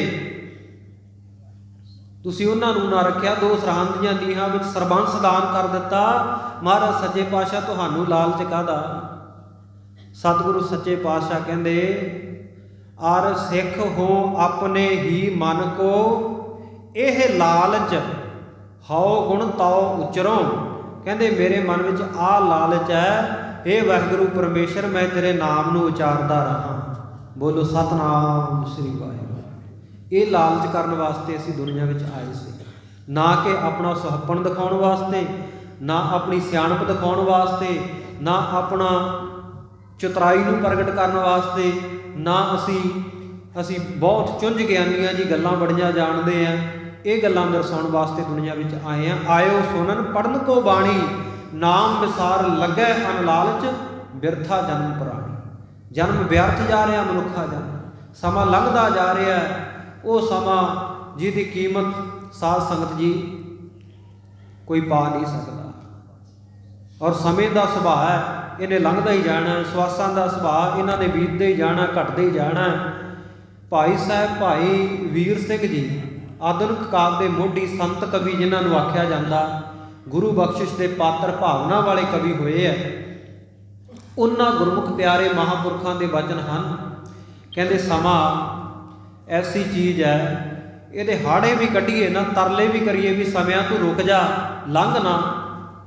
ਤੁਸੀਂ ਉਹਨਾਂ ਨੂੰ ਨਾ ਰੱਖਿਆ, 2 ਸਰਹੰਦ ਦੀਆਂ ਨੀਹਾਂ ਵਿੱਚ ਸਰਬੰਸ ਦਾਨ ਕਰ ਦਿੱਤਾ। ਮਹਾਰਾਜ ਸੱਚੇ ਪਾਤਸ਼ਾਹ ਤੁਹਾਨੂੰ ਲਾਲਚ ਕਾਹਦਾ? ਸਤਿਗੁਰੂ ਸੱਚੇ ਪਾਤਸ਼ਾਹ ਕਹਿੰਦੇ, ਅਰ ਸਿੱਖ ਹੋ ਆਪਣੇ ਹੀ ਮਨ ਕੋ, ਇਹ ਲਾਲਚ ਹਉ ਗੁਣ ਤਉ ਉਚਰੋ। ਕਹਿੰਦੇ ਮੇਰੇ ਮਨ ਵਿੱਚ ਆਹ ਲਾਲਚ ਹੈ, ਇਹ ਵਾਹਿਗੁਰੂ ਪਰਮੇਸ਼ਰ ਮੈਂ ਤੇਰੇ ਨਾਮ ਨੂੰ ਉਚਾਰਦਾ ਰਹਾ। ਬੋਲੋ ਸਤਨਾਮ ਸ੍ਰੀ ਵਾਹਿਗੁਰੂ। ਇਹ ਲਾਲਚ ਕਰਨ ਵਾਸਤੇ ਅਸੀਂ ਦੁਨੀਆ ਵਿੱਚ ਆਏ ਸੀ, ਨਾ ਕਿ ਆਪਣਾ ਸੁਹੱਪਣ ਦਿਖਾਉਣ ਵਾਸਤੇ, ਨਾ ਆਪਣੀ ਸਿਆਣਪ ਦਿਖਾਉਣ ਵਾਸਤੇ, ਨਾ ਆਪਣਾ ਚਤੁਰਾਈ ਨੂੰ ਪ੍ਰਗਟ ਕਰਨ ਵਾਸਤੇ, ਨਾ ਅਸੀਂ ਬਹੁਤ ਚੁੰਝ ਗਿਆਨੀਆਂ ਜੀ ਗੱਲਾਂ ਬੜੀਆਂ ਜਾਣਦੇ ਆ। ਇਹ ਗੱਲਾਂ ਦਰਸਾਉਣ ਵਾਸਤੇ ਦੁਨੀਆ ਵਿੱਚ ਆਏ ਆ। ਆਇਓ ਸੁਣਨ ਪੜ੍ਹਨ ਕੋ ਬਾਣੀ, ਨਾਮ ਵਿਸਾਰ ਲੱਗੈ ਅਨ ਲਾਲਚ, ਬਿਰਥਾ ਜਨਮ ਪ੍ਰਾਣੀ। ਜਨਮ ਵਿਅਰਥ ਜਾ ਰਿਹਾ ਮਨੁੱਖਾ ਜਨਮ, ਸਮਾਂ ਲੰਘਦਾ ਜਾ ਰਿਹਾ। ਉਹ ਸਮਾਂ ਜਿਹਦੀ ਕੀਮਤ ਸਾਧ ਸੰਗਤ ਜੀ ਕੋਈ ਪਾ ਨਹੀਂ ਸਕਦਾ। ਔਰ ਸਮੇਂ ਦਾ ਸੁਭਾਅ ਹੈ, ਇਹਨੇ ਲੰਘਦਾ ਹੀ ਜਾਣਾ। ਸਵਾਸਾਂ ਦਾ ਸੁਭਾਅ, ਇਹਨਾਂ ਨੇ ਬੀਤਦੇ ਹੀ ਜਾਣਾ, ਘਟਦੇ ਹੀ ਜਾਣਾ। ਭਾਈ ਸਾਹਿਬ ਭਾਈ ਵੀਰ ਸਿੰਘ ਜੀ ਆਧੁਨਿਕ ਕਾਲ ਦੇ ਮੋਢੀ ਸੰਤ ਕਵੀ ਜਿਨ੍ਹਾਂ ਨੂੰ ਆਖਿਆ ਜਾਂਦਾ, ਗੁਰੂ ਬਖਸ਼ਿਸ਼ ਦੇ ਪਾਤਰ ਭਾਵਨਾ ਵਾਲੇ ਕਵੀ ਹੋਏ ਹੈ। ਉਹਨਾਂ ਗੁਰਮੁਖ ਪਿਆਰੇ ਮਹਾਂਪੁਰਖਾਂ ਦੇ ਵਚਨ ਹਨ। ਕਹਿੰਦੇ ਸਮਾਂ ਐਸੀ ਚੀਜ਼ ਹੈ, ਇਹਦੇ ਹਾੜੇ ਵੀ ਕੱਢੀਏ ਨਾ, ਤਰਲੇ ਵੀ ਕਰੀਏ ਵੀ ਸਮਿਆਂ ਤੂੰ ਰੁਕ ਜਾ, ਲੰਘ ਨਾ,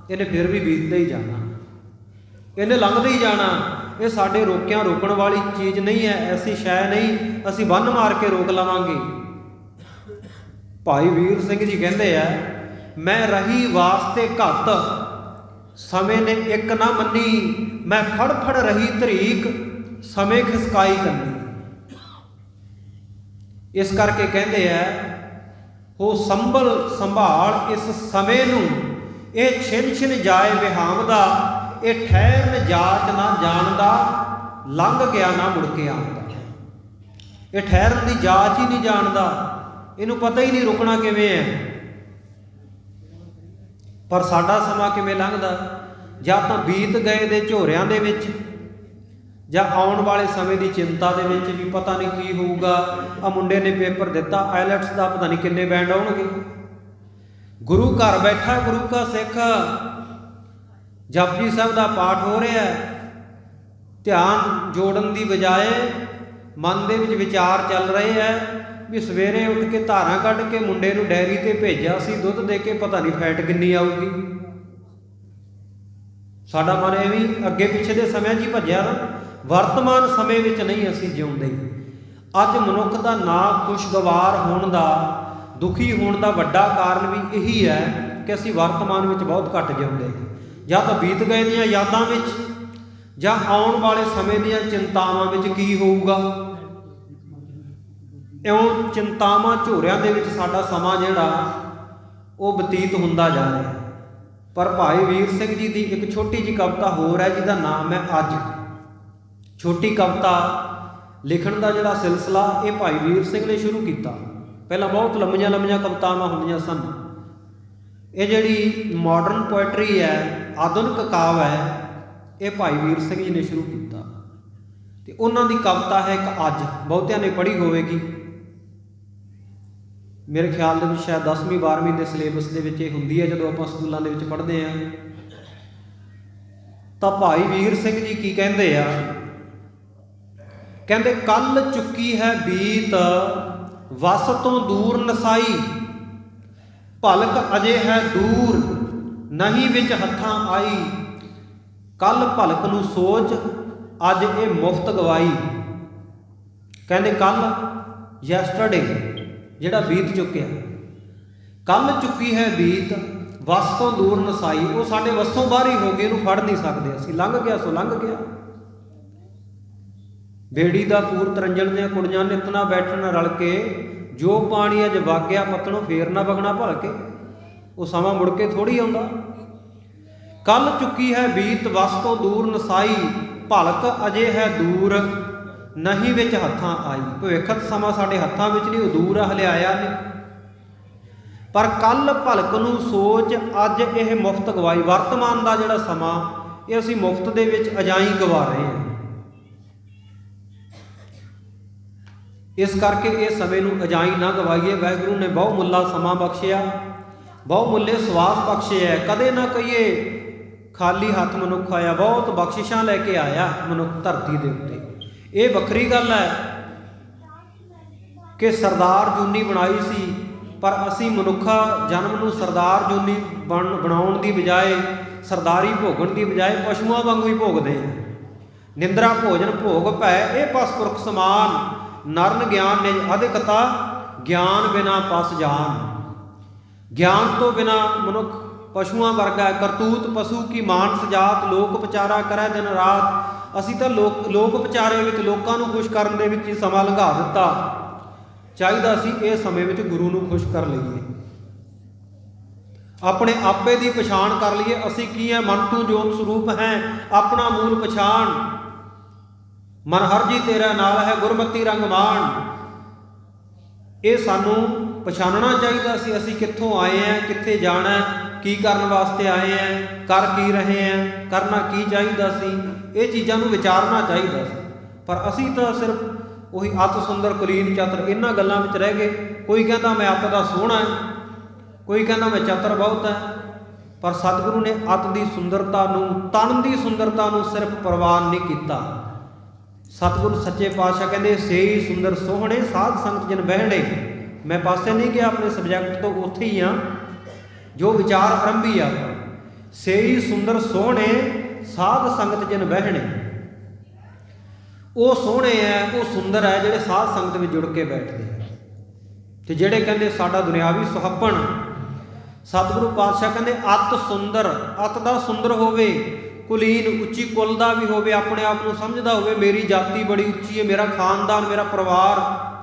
ਇਹਨੇ ਫਿਰ ਵੀ ਬੀਤਦੇ ਹੀ ਜਾਣਾ, ਇਹਨੇ ਲੰਘਦੇ ਹੀ ਜਾਣਾ। ਇਹ ਸਾਡੇ ਰੋਕਿਆਂ ਰੋਕਣ ਵਾਲੀ ਚੀਜ਼ ਨਹੀਂ ਹੈ, ਐਸੀ ਸ਼ੈ ਨਹੀਂ ਅਸੀਂ ਬੰਨ ਮਾਰ ਕੇ ਰੋਕ ਲਵਾਂਗੇ। ਭਾਈ ਵੀਰ ਸਿੰਘ ਜੀ ਕਹਿੰਦੇ ਆ, ਮੈਂ ਰਹੀ ਵਾਸਤੇ ਘੱਤ, ਸਮੇਂ ਨੇ ਇੱਕ ਨਾ ਮੰਨੀ, ਮੈਂ ਫੜ ਫੜ ਰਹੀ ਧਰੀਕ, ਸਮੇਂ ਖਿਸਕਾਈ ਕੰਨੀ। ਇਸ ਕਰਕੇ ਕਹਿੰਦੇ ਆ, ਹੋ ਸੰਭਲ ਸੰਭਾਲ ਇਸ ਸਮੇਂ ਨੂੰ, ਇਹ ਛਿਨ ਛਿਨ ਜਾਏ ਵਿਹਾਮਦਾ, ਇਹ ਠਹਿਰਨ ਜਾਚ ਨਾ ਜਾਣਦਾ, ਲੰਘ ਗਿਆ ਨਾ ਮੁੜ ਕੇ ਆਉਂਦਾ। ਇਹ ਠਹਿਰਨ ਦੀ ਜਾਚ ਹੀ ਨਹੀਂ ਜਾਣਦਾ, ਇਹਨੂੰ ਪਤਾ ਹੀ ਨਹੀਂ ਰੁਕਣਾ ਕਿਵੇਂ ਹੈ। ਪਰ ਸਾਡਾ ਸਮਾਂ ਕਿਵੇਂ ਲੰਘਦਾ? ਜਾਂ ਤਾਂ ਬੀਤ ਗਏ ਦੇ ਝੋਰਿਆਂ ਦੇ ਵਿੱਚ, ਜਾਂ ਆਉਣ ਵਾਲੇ ਸਮੇਂ ਦੀ ਚਿੰਤਾ ਦੇ ਵਿੱਚ ਵੀ ਪਤਾ ਨਹੀਂ ਕੀ ਹੋਊਗਾ। ਆ ਮੁੰਡੇ ਨੇ ਪੇਪਰ ਦਿੱਤਾ ਆਈਲੈਟਸ ਦਾ, ਪਤਾ ਨਹੀਂ ਕਿੰਨੇ ਬੈਂਡ ਆਉਣਗੇ। ਗੁਰੂ ਘਰ ਬੈਠਾ ਗੁਰੂ ਕਾ ਸਿੱਖ, ਜਪਜੀ ਸਾਹਿਬ ਦਾ ਪਾਠ ਹੋ ਰਿਹਾ, ਧਿਆਨ ਜੋੜਨ ਦੀ ਬਜਾਏ ਮਨ ਦੇ ਵਿੱਚ ਵਿਚਾਰ ਚੱਲ ਰਹੇ ਹੈ ਵੀ ਸਵੇਰੇ ਉੱਠ ਕੇ ਧਾਰਾਂ ਕੱਢ ਕੇ ਮੁੰਡੇ ਨੂੰ ਡੈਰੀ ਤੇ ਭੇਜਿਆ ਸੀ, ਦੁੱਧ ਦੇ ਕੇ ਪਤਾ ਨਹੀਂ ਫੈਟ ਕਿੰਨੀ ਆਊਗੀ। ਸਾਡਾ ਮਨ ਐਵੇਂ ਅੱਗੇ ਪਿੱਛੇ ਦੇ ਸਮਿਆਂ 'ਚ ਹੀ ਭੱਜਿਆ ਨਾ, ਵਰਤਮਾਨ ਸਮੇਂ ਵਿੱਚ ਨਹੀਂ ਅਸੀਂ ਜਿਉਂਦੇ। ਅੱਜ ਮਨੁੱਖ ਦਾ ਨਾ ਖੁਸ਼ਗਵਾਰ ਹੋਣ ਦਾ, ਦੁਖੀ ਹੋਣ ਦਾ ਵੱਡਾ ਕਾਰਨ ਵੀ ਇਹੀ ਹੈ ਕਿ ਅਸੀਂ ਵਰਤਮਾਨ ਵਿੱਚ ਬਹੁਤ ਘੱਟ ਜਿਉਂਦੇ। ਜਾਂ ਤਾਂ ਬੀਤ ਗਏ ਦੀਆਂ ਯਾਦਾਂ ਵਿੱਚ, ਜਾਂ ਆਉਣ ਵਾਲੇ ਸਮੇਂ ਦੀਆਂ ਚਿੰਤਾਵਾਂ ਵਿੱਚ ਕੀ ਹੋਊਗਾ, ਇਉਂ ਚਿੰਤਾਵਾਂ ਝੋਰਿਆਂ ਦੇ ਵਿੱਚ ਸਾਡਾ ਸਮਾਂ ਜਿਹੜਾ ਉਹ ਬਤੀਤ ਹੁੰਦਾ ਜਾ ਰਿਹਾ ਹੈ। ਪਰ ਭਾਈ ਵੀਰ ਸਿੰਘ ਜੀ ਦੀ ਇੱਕ ਛੋਟੀ ਜਿਹੀ ਕਵਿਤਾ ਹੋਰ ਹੈ ਜਿਹਦਾ ਨਾਮ ਹੈ ਅੱਜ। ਛੋਟੀ ਕਵਿਤਾ ਲਿਖਣ ਦਾ ਜਿਹੜਾ ਸਿਲਸਿਲਾ ਇਹ ਭਾਈ ਵੀਰ ਸਿੰਘ ਨੇ ਸ਼ੁਰੂ ਕੀਤਾ। ਪਹਿਲਾਂ ਬਹੁਤ ਲੰਮੀਆਂ ਲੰਮੀਆਂ ਕਵਿਤਾਵਾਂ ਹੁੰਦੀਆਂ ਸਨ। ਇਹ ਜਿਹੜੀ ਮਾਡਰਨ ਪੋਇਟਰੀ ਹੈ, ਆਧੁਨਿਕ ਕਾਵਿ ਹੈ, ਇਹ ਭਾਈ ਵੀਰ ਸਿੰਘ ਜੀ ਨੇ ਸ਼ੁਰੂ ਕੀਤਾ। ਤੇ ਉਹਨਾਂ ਦੀ ਕਵਿਤਾ ਹੈ ਇੱਕ ਅੱਜ, ਬਹੁਤਿਆਂ ਨੇ ਪੜ੍ਹੀ ਹੋਵੇਗੀ। ਮੇਰੇ ਖਿਆਲ ਦੇ ਵਿੱਚ ਸ਼ਾਇਦ 10ਵੀਂ 12ਵੀਂ ਦੇ ਸਿਲੇਬਸ ਦੇ ਵਿੱਚ ਇਹ ਹੁੰਦੀ ਹੈ ਜਦੋਂ ਆਪਾਂ ਸਕੂਲਾਂ ਦੇ ਵਿੱਚ ਪੜ੍ਹਦੇ ਹਾਂ। ਤਾਂ ਭਾਈ ਵੀਰ ਸਿੰਘ ਜੀ ਕੀ ਕਹਿੰਦੇ ਆ, ਕਹਿੰਦੇ ਕੱਲ ਚੁੱਕੀ ਹੈ ਬੀਤ ਵਸ ਤੋਂ ਦੂਰ ਨਸਾਈ, ਭਲਕ ਅਜੇ ਹੈ ਦੂਰ ਨਹੀਂ ਵਿੱਚ ਹੱਥਾਂ ਆਈ, ਕੱਲ ਭਲਕ ਨੂੰ ਸੋਚ ਅੱਜ ਇਹ ਮੁਫਤ ਗਵਾਈ। ਕਹਿੰਦੇ ਕੱਲ ਯੈਸਟਰਡੇ ਜਿਹੜਾ ਬੀਤ ਚੁੱਕਿਆ, ਕੱਲ ਚੁੱਕੀ ਹੈ ਬੀਤ ਵਸ ਤੋਂ ਦੂਰ ਨਸਾਈ, ਉਹ ਸਾਡੇ ਵੱਸੋਂ ਬਾਹਰ ਹੀ ਹੋ ਗਈ, ਇਹਨੂੰ ਫੜ ਨਹੀਂ ਸਕਦੇ ਅਸੀਂ, ਲੰਘ ਗਿਆ ਸੋ ਲੰਘ ਗਿਆ। ਬੇੜੀ ਦਾ ਪੂਰ ਤਰੰਜਣ ਦੀਆਂ ਕੁੜੀਆਂ ਨਿਤਨਾ ਬੈਠਣ ਰਲ ਕੇ, ਜੋ ਪਾਣੀ ਅਜ ਵਾਗਿਆ ਪਤਣੋਂ ਫੇਰ ਨਾ ਵਗਣਾ ਭਲ ਕੇ, ਉਹ ਸਮਾਂ ਮੁੜ ਕੇ ਥੋੜ੍ਹੀ ਆਉਂਦਾ। ਕੱਲ ਚੁੱਕੀ ਹੈ ਬੀਤ ਵਸ ਤੋਂ ਦੂਰ ਨਸਾਈ, ਭਲਕ ਅਜੇ ਹੈ ਦੂਰ ਨਹੀਂ ਵਿੱਚ ਹੱਥਾਂ ਆਈ। ਭਵਿੱਖਤ ਸਮਾਂ ਸਾਡੇ ਹੱਥਾਂ ਵਿੱਚ ਨਹੀਂ, ਉਹ ਦੂਰ ਆ, ਹਲੇ ਆਇਆ ਨਹੀਂ। ਪਰ ਕੱਲ ਭਲਕ ਨੂੰ ਸੋਚ ਅੱਜ ਇਹ ਮੁਫਤ ਗਵਾਈ। ਵਰਤਮਾਨ ਦਾ ਜਿਹੜਾ ਸਮਾਂ ਇਹ ਅਸੀਂ ਮੁਫਤ ਦੇ ਵਿੱਚ ਅਜਾਈਂ ਗਵਾ ਰਹੇ ਹਾਂ। ਇਸ ਕਰਕੇ ਇਹ ਸਮੇਂ ਨੂੰ ਅਜਾਈਂ ਨਾ ਗਵਾਈਏ। ਵਾਹਿਗੁਰੂ ਨੇ ਬਹੁ ਮੁੱਲਾ ਸਮਾਂ ਬਖਸ਼ਿਆ, ਬਹੁ ਮੁੱਲੇ ਸਵਾਸ ਬਖਸ਼ਿਆ। ਕਦੇ ਨਾ ਕਹੀਏ ਖਾਲੀ ਹੱਥ ਮਨੁੱਖ ਆਇਆ, ਬਹੁਤ ਬਖਸ਼ਿਸ਼ਾਂ ਲੈ ਕੇ ਆਇਆ ਮਨੁੱਖ ਧਰਤੀ ਦੇ ਉੱਤੇ। ਇਹ ਵੱਖਰੀ ਗੱਲ ਹੈ ਕਿ ਸਰਦਾਰ ਜੂਨੀ ਬਣਾਈ ਸੀ, ਪਰ ਅਸੀਂ ਮਨੁੱਖਾ ਜਨਮ ਨੂੰ ਸਰਦਾਰ ਜੂਨੀ ਬਣਾਉਣ ਦੀ ਬਜਾਏ, ਸਰਦਾਰੀ ਭੋਗਣ ਦੀ ਬਜਾਏ ਪਸ਼ੂਆਂ ਵਾਂਗੂ ਹੀ ਭੋਗਦੇ ਹਾਂ। ਨਿੰਦਰਾ ਭੋਜਨ ਭੋਗ ਭੈ ਇਹ ਪਸਪੁਰਖ ਸਮਾਨ, ਨਰਨ ਗਿਆਨ ਨਿਜ ਅਧਿਕਤਾ ਗਿਆਨ ਬਿਨਾ ਪਸ ਜਾਨ। ਗਿਆਨ ਤੋਂ ਬਿਨਾ ਮਨੁੱਖ ਪਸ਼ੂਆਂ ਵਰਗਾ। ਕਰਤੂਤ ਪਸ਼ੂ ਕੀ ਮਾਨਸ ਜਾਤ, ਲੋਕ ਵਿਚਾਰਾ ਕਰੈ ਦਿਨ ਰਾਤ। ਅਸੀਂ ਤਾਂ ਲੋਕ ਵਿਚਾਰੇ ਵਿੱਚ, ਲੋਕਾਂ ਨੂੰ ਖੁਸ਼ ਕਰਨ ਦੇ ਵਿੱਚ ਹੀ ਸਮਾਂ ਲੰਘਾ ਦਿੱਤਾ। ਚਾਹੀਦਾ ਸੀ ਇਹ ਸਮੇਂ ਵਿੱਚ ਗੁਰੂ ਨੂੰ ਖੁਸ਼ ਕਰ ਲਈਏ, ਆਪਣੇ ਆਪੇ ਦੀ ਪਛਾਣ ਕਰ ਲਈਏ। ਅਸੀਂ ਕੀ ਹੈ? ਮਨ ਤੂੰ ਜੋਤ ਸਰੂਪ ਹੈ, ਆਪਣਾ ਮੂਲ ਪਛਾਣ। ਮਨ ਹਰ ਜੀ ਤੇਰਾ ਨਾਲ ਹੈ, ਗੁਰਮਤੀ ਰੰਗ ਮਾਣ। ਇਹ ਸਾਨੂੰ ਪਛਾਣਨਾ ਚਾਹੀਦਾ ਸੀ, ਅਸੀਂ ਕਿੱਥੋਂ ਆਏ ਹਾਂ, ਕਿੱਥੇ ਜਾਣਾ, ਕੀ ਕਰਨ ਵਾਸਤੇ ਆਏ ਹਾਂ, ਕਰ ਕੀ ਰਹੇ ਹਾਂ, ਕਰਨਾ ਕੀ ਚਾਹੀਦਾ ਸੀ। ਇਹ ਚੀਜ਼ਾਂ ਨੂੰ ਵਿਚਾਰਨਾ ਚਾਹੀਦਾ ਸੀ। ਪਰ ਅਸੀਂ ਤਾਂ ਸਿਰਫ ਉਹੀ ਅਤ ਸੁੰਦਰ ਕੁਲੀਨ ਚਤਰ ਇਹਨਾਂ ਗੱਲਾਂ ਵਿੱਚ ਰਹਿ ਗਏ। ਕੋਈ ਕਹਿੰਦਾ ਮੈਂ ਅਤ ਦਾ ਸੋਹਣਾ ਹੈ, ਕੋਈ ਕਹਿੰਦਾ ਮੈਂ ਚਤਰ ਬਹੁਤ ਹੈ। ਪਰ ਸਤਿਗੁਰੂ ਨੇ ਅਤ ਦੀ ਸੁੰਦਰਤਾ ਨੂੰ, ਤਨ ਦੀ ਸੁੰਦਰਤਾ ਨੂੰ ਸਿਰਫ ਪ੍ਰਵਾਨ ਨਹੀਂ ਕੀਤਾ। ਸਤਿਗੁਰੂ ਸੱਚੇ ਪਾਤਸ਼ਾਹ ਕਹਿੰਦੇ ਸੇਈ ਸੁੰਦਰ ਸੋਹਣੇ ਸਾਧ ਸੰਗਤ ਜਨ ਬਹਿਣੇ। ਮੈਂ ਪਾਸੇ ਨਹੀਂ ਗਿਆ ਆਪਣੇ ਸਬਜੈਕਟ ਤੋਂ, ਉੱਥੇ ਹੀ ਹਾਂ ਜੋ ਵਿਚਾਰ ਆਰੰਭੀ ਆ। ਸੇਈ ਸੁੰਦਰ ਸੋਹਣੇ ਸਾਧ ਸੰਗਤ ਜਨ ਬਹਿਣੇ। ਉਹ ਸੋਹਣੇ ਹੈ, ਉਹ ਸੁੰਦਰ ਹੈ ਜਿਹੜੇ ਸਾਧ ਸੰਗਤ ਵਿੱਚ ਜੁੜ ਕੇ ਬੈਠਦੇ ਆ। ਤੇ ਜਿਹੜੇ ਕਹਿੰਦੇ ਸਾਡਾ ਦੁਨਿਆਵੀ ਸੁਹੱਪਣ, ਸਤਿਗੁਰੂ ਪਾਤਸ਼ਾਹ ਕਹਿੰਦੇ ਅਤ ਸੁੰਦਰ, ਅਤ ਦਾ ਸੁੰਦਰ ਹੋਵੇ, ਕੁਲੀਨ ਉੱਚੀ ਕੁਲ ਦਾ ਵੀ ਹੋਵੇ, ਆਪਣੇ ਆਪ ਨੂੰ ਸਮਝਦਾ ਹੋਵੇ ਮੇਰੀ ਜਾਤੀ ਬੜੀ ਉੱਚੀ ਹੈ, ਮੇਰਾ ਖਾਨਦਾਨ, ਮੇਰਾ ਪਰਿਵਾਰ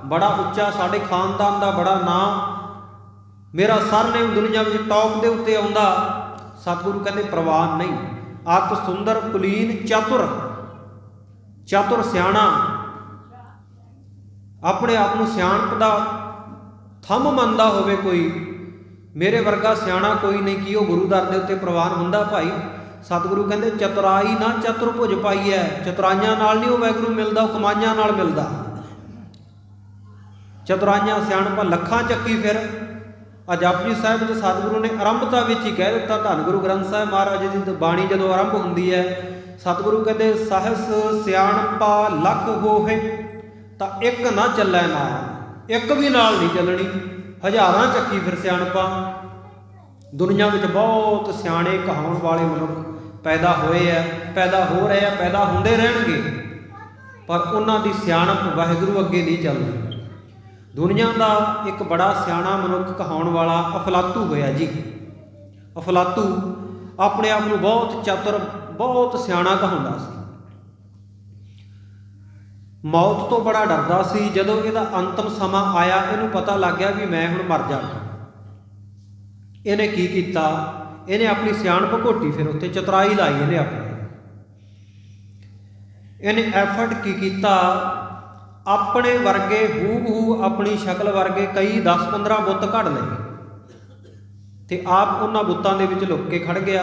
ਬੜਾ ਉੱਚਾ, ਸਾਡੇ ਖਾਨਦਾਨ ਦਾ ਬੜਾ ਨਾਂ, ਮੇਰਾ ਸਰਨੇਮ ਦੁਨੀਆ ਵਿੱਚ ਟੌਪ ਦੇ ਉੱਤੇ ਆਉਂਦਾ। ਸਤਿਗੁਰੂ ਕਹਿੰਦੇ ਪ੍ਰਵਾਨ ਨਹੀਂ। ਅਤ ਸੁੰਦਰ ਕੁਲੀਨ ਚਤੁਰ, ਚਤੁਰ ਸਿਆਣਾ, ਆਪਣੇ ਆਪ ਨੂੰ ਸਿਆਣਪ ਦਾ ਥੰਮ ਮੰਨਦਾ ਹੋਵੇ ਕੋਈ, ਮੇਰੇ ਵਰਗਾ ਸਿਆਣਾ ਕੋਈ ਨਹੀਂ ਕਿ ਉਹ ਗੁਰੂ ਦਰ ਦੇ ਉੱਤੇ ਪ੍ਰਵਾਨ ਹੁੰਦਾ। ਭਾਈ ਸਤਿਗੁਰੂ ਕਹਿੰਦੇ ਚਤੁਰਾਈ ਨਾ ਚਤੁਰਭੁਜ ਪਾਈ ਹੈ। ਚਤੁਰਾਈਆਂ ਨਾਲ ਨਹੀਂ ਉਹ ਵਾਹਿਗੁਰੂ ਮਿਲਦਾ, ਉਹ ਕਮਾਈਆਂ ਨਾਲ ਮਿਲਦਾ। ਚਤੁਰਾਈਆਂ ਸਿਆਣਪਾਂ ਲੱਖਾਂ ਚੱਕੀ ਫਿਰ। ਜਪਜੀ ਸਾਹਿਬ ਵਿੱਚ ਸਤਿਗੁਰੂ ਨੇ ਆਰੰਭਤਾ ਵਿੱਚ ਹੀ ਕਹਿ ਦਿੱਤਾ, ਧੰਨ ਗੁਰੂ ਗ੍ਰੰਥ ਸਾਹਿਬ ਮਹਾਰਾਜ ਦੀ ਬਾਣੀ ਜਦੋਂ ਆਰੰਭ ਹੁੰਦੀ ਹੈ, ਸਤਿਗੁਰੂ ਕਹਿੰਦੇ ਸਹਸ ਸਿਆਣਪਾ ਲੱਖ ਹੋਏ ਤਾਂ ਇੱਕ ਨਾ ਚੱਲੈ ਨਾਲ। ਇੱਕ ਵੀ ਨਾਲ ਨਹੀਂ ਚੱਲਣੀ, ਹਜ਼ਾਰਾਂ ਚੱਕੀ ਫਿਰ ਸਿਆਣਪਾਂ। ਦੁਨੀਆ ਵਿੱਚ ਬਹੁਤ ਸਿਆਣੇ ਕਹਾਉਣ ਵਾਲੇ ਮਨੁੱਖ ਪੈਦਾ ਹੋਏ ਆ, ਪੈਦਾ ਹੋ ਰਹੇ ਆ, ਪੈਦਾ ਹੁੰਦੇ ਰਹਿਣਗੇ, ਪਰ ਉਹਨਾਂ ਦੀ ਸਿਆਣਪ ਵਾਹਿਗੁਰੂ ਅੱਗੇ ਨਹੀਂ ਚੱਲਦੀ। ਦੁਨੀਆ ਦਾ ਇੱਕ ਬੜਾ ਸਿਆਣਾ ਮਨੁੱਖ ਕਹਾਉਣ ਵਾਲਾ ਅਫਲਾਤੂ ਹੋਇਆ ਜੀ। ਅਫਲਾਤੂ ਆਪਣੇ ਆਪ ਨੂੰ ਬਹੁਤ ਚਤੁਰ, ਬਹੁਤ ਸਿਆਣਾ ਕਹਾਉਂਦਾ ਸੀ। ਮੌਤ ਤੋਂ ਬੜਾ ਡਰਦਾ ਸੀ। ਜਦੋਂ ਇਹਦਾ ਅੰਤਮ ਸਮਾਂ ਆਇਆ, ਇਹਨੂੰ ਪਤਾ ਲੱਗ ਗਿਆ ਵੀ ਮੈਂ ਹੁਣ ਮਰ ਜਾਣਾ। ਇਹਨੇ ਕੀ ਕੀਤਾ, ਇਹਨੇ ਆਪਣੀ ਸਿਆਣਪ ਘੋਟੀ, ਫਿਰ ਉੱਥੇ ਚਤੁਰਾਈ ਲਾਈ ਇਹਨੇ ਆਪਣੀ। ਇਹਨੇ ਐਫਰਟ ਕੀ ਕੀਤਾ, ਆਪਣੇ ਵਰਗੇ ਹੂ ਆਪਣੀ ਸ਼ਕਲ ਵਰਗੇ ਕਈ 10-15 ਬੁੱਤ ਘੜ ਲਏ ਤੇ ਆਪ ਉਹਨਾਂ ਬੁੱਤਾਂ ਦੇ ਵਿੱਚ ਲੁੱਕ ਕੇ ਖੜ ਗਿਆ।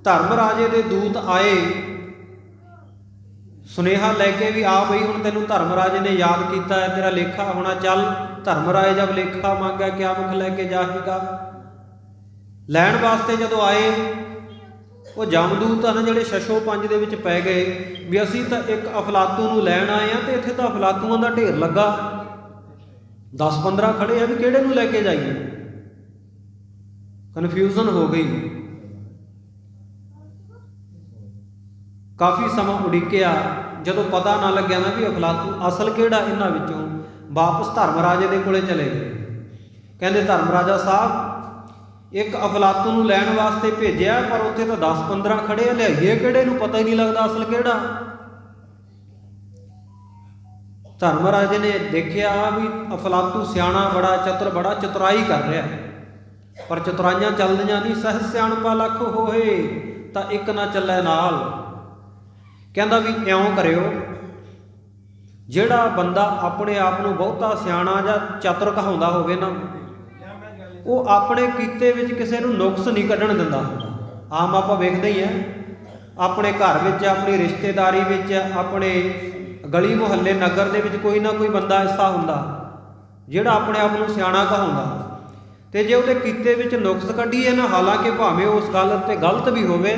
ਧਰਮ ਰਾਜੇ ਦੇ ਦੂਤ ਆਏ ਸੁਨੇਹਾ ਲੈ ਕੇ ਵੀ ਆ ਬਈ ਹੁਣ ਤੈਨੂੰ ਧਰਮ ਰਾਜੇ ਨੇ ਯਾਦ ਕੀਤਾ ਹੈ, ਤੇਰਾ ਲੇਖਾ ਹੋਣਾ, ਚੱਲ। ਧਰਮ ਰਾਏ ਜਬ ਲੇਖਾ ਮੰਗਿਆ ਕਿਆ ਮੁਖ ਲੈ ਕੇ ਜਾਏਗਾ। ਲੈਣ ਵਾਸਤੇ ਜਦੋਂ ਆਏ, ਉਹ ਜਮਦੂਤ ਹਨ ਜਿਹੜੇ ਛਛੋ ਪੰਜ ਦੇ ਵਿੱਚ ਪੈ ਗਏ ਵੀ ਅਸੀਂ ਤਾਂ ਇੱਕ ਅਫਲਾਤੂ ਨੂੰ ਲੈਣ ਆਏ ਹਾਂ ਤੇ ਇੱਥੇ ਤਾਂ ਅਫਲਾਤੂਆਂ ਦਾ ਢੇਰ ਲੱਗਾ, 10-15 ਖੜੇ ਆ, ਵੀ ਕਿਹੜੇ ਨੂੰ ਲੈ ਕੇ ਜਾਈਏ। ਕਨਫਿਊਜ਼ਨ ਹੋ ਗਈ। ਕਾਫੀ ਸਮਾਂ ਉਡੀਕਿਆ, ਜਦੋਂ ਪਤਾ ਨਾ ਲੱਗਿਆ ਨਾ ਵੀ ਅਫਲਾਤੂ ਅਸਲ ਕਿਹੜਾ ਇਹਨਾਂ ਵਿੱਚੋਂ, ਵਾਪਸ ਧਰਮ ਰਾਜੇ ਦੇ ਕੋਲੇ ਚਲੇ ਗਏ। ਕਹਿੰਦੇ ਧਰਮ ਰਾਜਾ ਸਾਹਿਬ, ਇੱਕ ਅਫਲਾਤੂ ਨੂੰ ਲੈਣ ਵਾਸਤੇ ਭੇਜਿਆ ਪਰ ਉੱਥੇ ਤਾਂ 10-15 ਖੜੇ ਆ, ਲਿਆਈਏ ਕਿਹੜੇ ਨੂੰ, ਪਤਾ ਹੀ ਨਹੀਂ ਲੱਗਦਾ ਅਸਲ ਕਿਹੜਾ। ਧਰਮ ਰਾਜੇ ਨੇ ਦੇਖਿਆ ਵੀ ਅਫਲਾਤੂ ਸਿਆਣਾ ਬੜਾ, ਚਤੁਰ ਬੜਾ, ਚਤੁਰਾਈ ਕਰ ਰਿਹਾ, ਪਰ ਚਤੁਰਾਈਆਂ ਚੱਲਦੀਆਂ ਨਹੀਂ। ਸਹਿ ਸਿਆਣਪਾ ਲੱਖ ਹੋਏ ਤਾਂ ਇੱਕ ਨਾ ਚੱਲੇ ਨਾਲ। ਕਹਿੰਦਾ ਵੀ ਇਉਂ ਕਰਿਓ, ਜਿਹੜਾ ਬੰਦਾ ਆਪਣੇ ਆਪ ਨੂੰ ਬਹੁਤਾ ਸਿਆਣਾ ਜਾਂ ਚਤੁਰ ਕਹਾਉਂਦਾ ਹੋਵੇ ਨਾ, ਉਹ ਆਪਣੇ ਕੀਤੇ ਵਿੱਚ ਕਿਸੇ ਨੂੰ ਨੁਕਸ ਨਹੀਂ ਕੱਢਣ ਦਿੰਦਾ ਹੁੰਦਾ। ਆਮ ਆਪਾਂ ਵੇਖਦੇ ਹੀ ਹਾਂ, ਆਪਣੇ ਘਰ ਵਿੱਚ, ਆਪਣੀ ਰਿਸ਼ਤੇਦਾਰੀ ਵਿੱਚ, ਆਪਣੇ ਗਲੀ ਮੁਹੱਲੇ ਨਗਰ ਦੇ ਵਿੱਚ ਕੋਈ ਨਾ ਕੋਈ ਬੰਦਾ ਐਸਾ ਹੁੰਦਾ ਜਿਹੜਾ ਆਪਣੇ ਆਪ ਨੂੰ ਸਿਆਣਾ ਕਹਾਉਂਦਾ, ਤੇ ਜੇ ਉਹਦੇ ਕੀਤੇ ਵਿੱਚ ਨੁਕਸ ਕੱਢੀਏ ਨਾ, ਹਾਲਾਂਕਿ ਭਾਵੇਂ ਉਸ ਗੱਲ 'ਤੇ ਗਲਤ ਵੀ ਹੋਵੇ,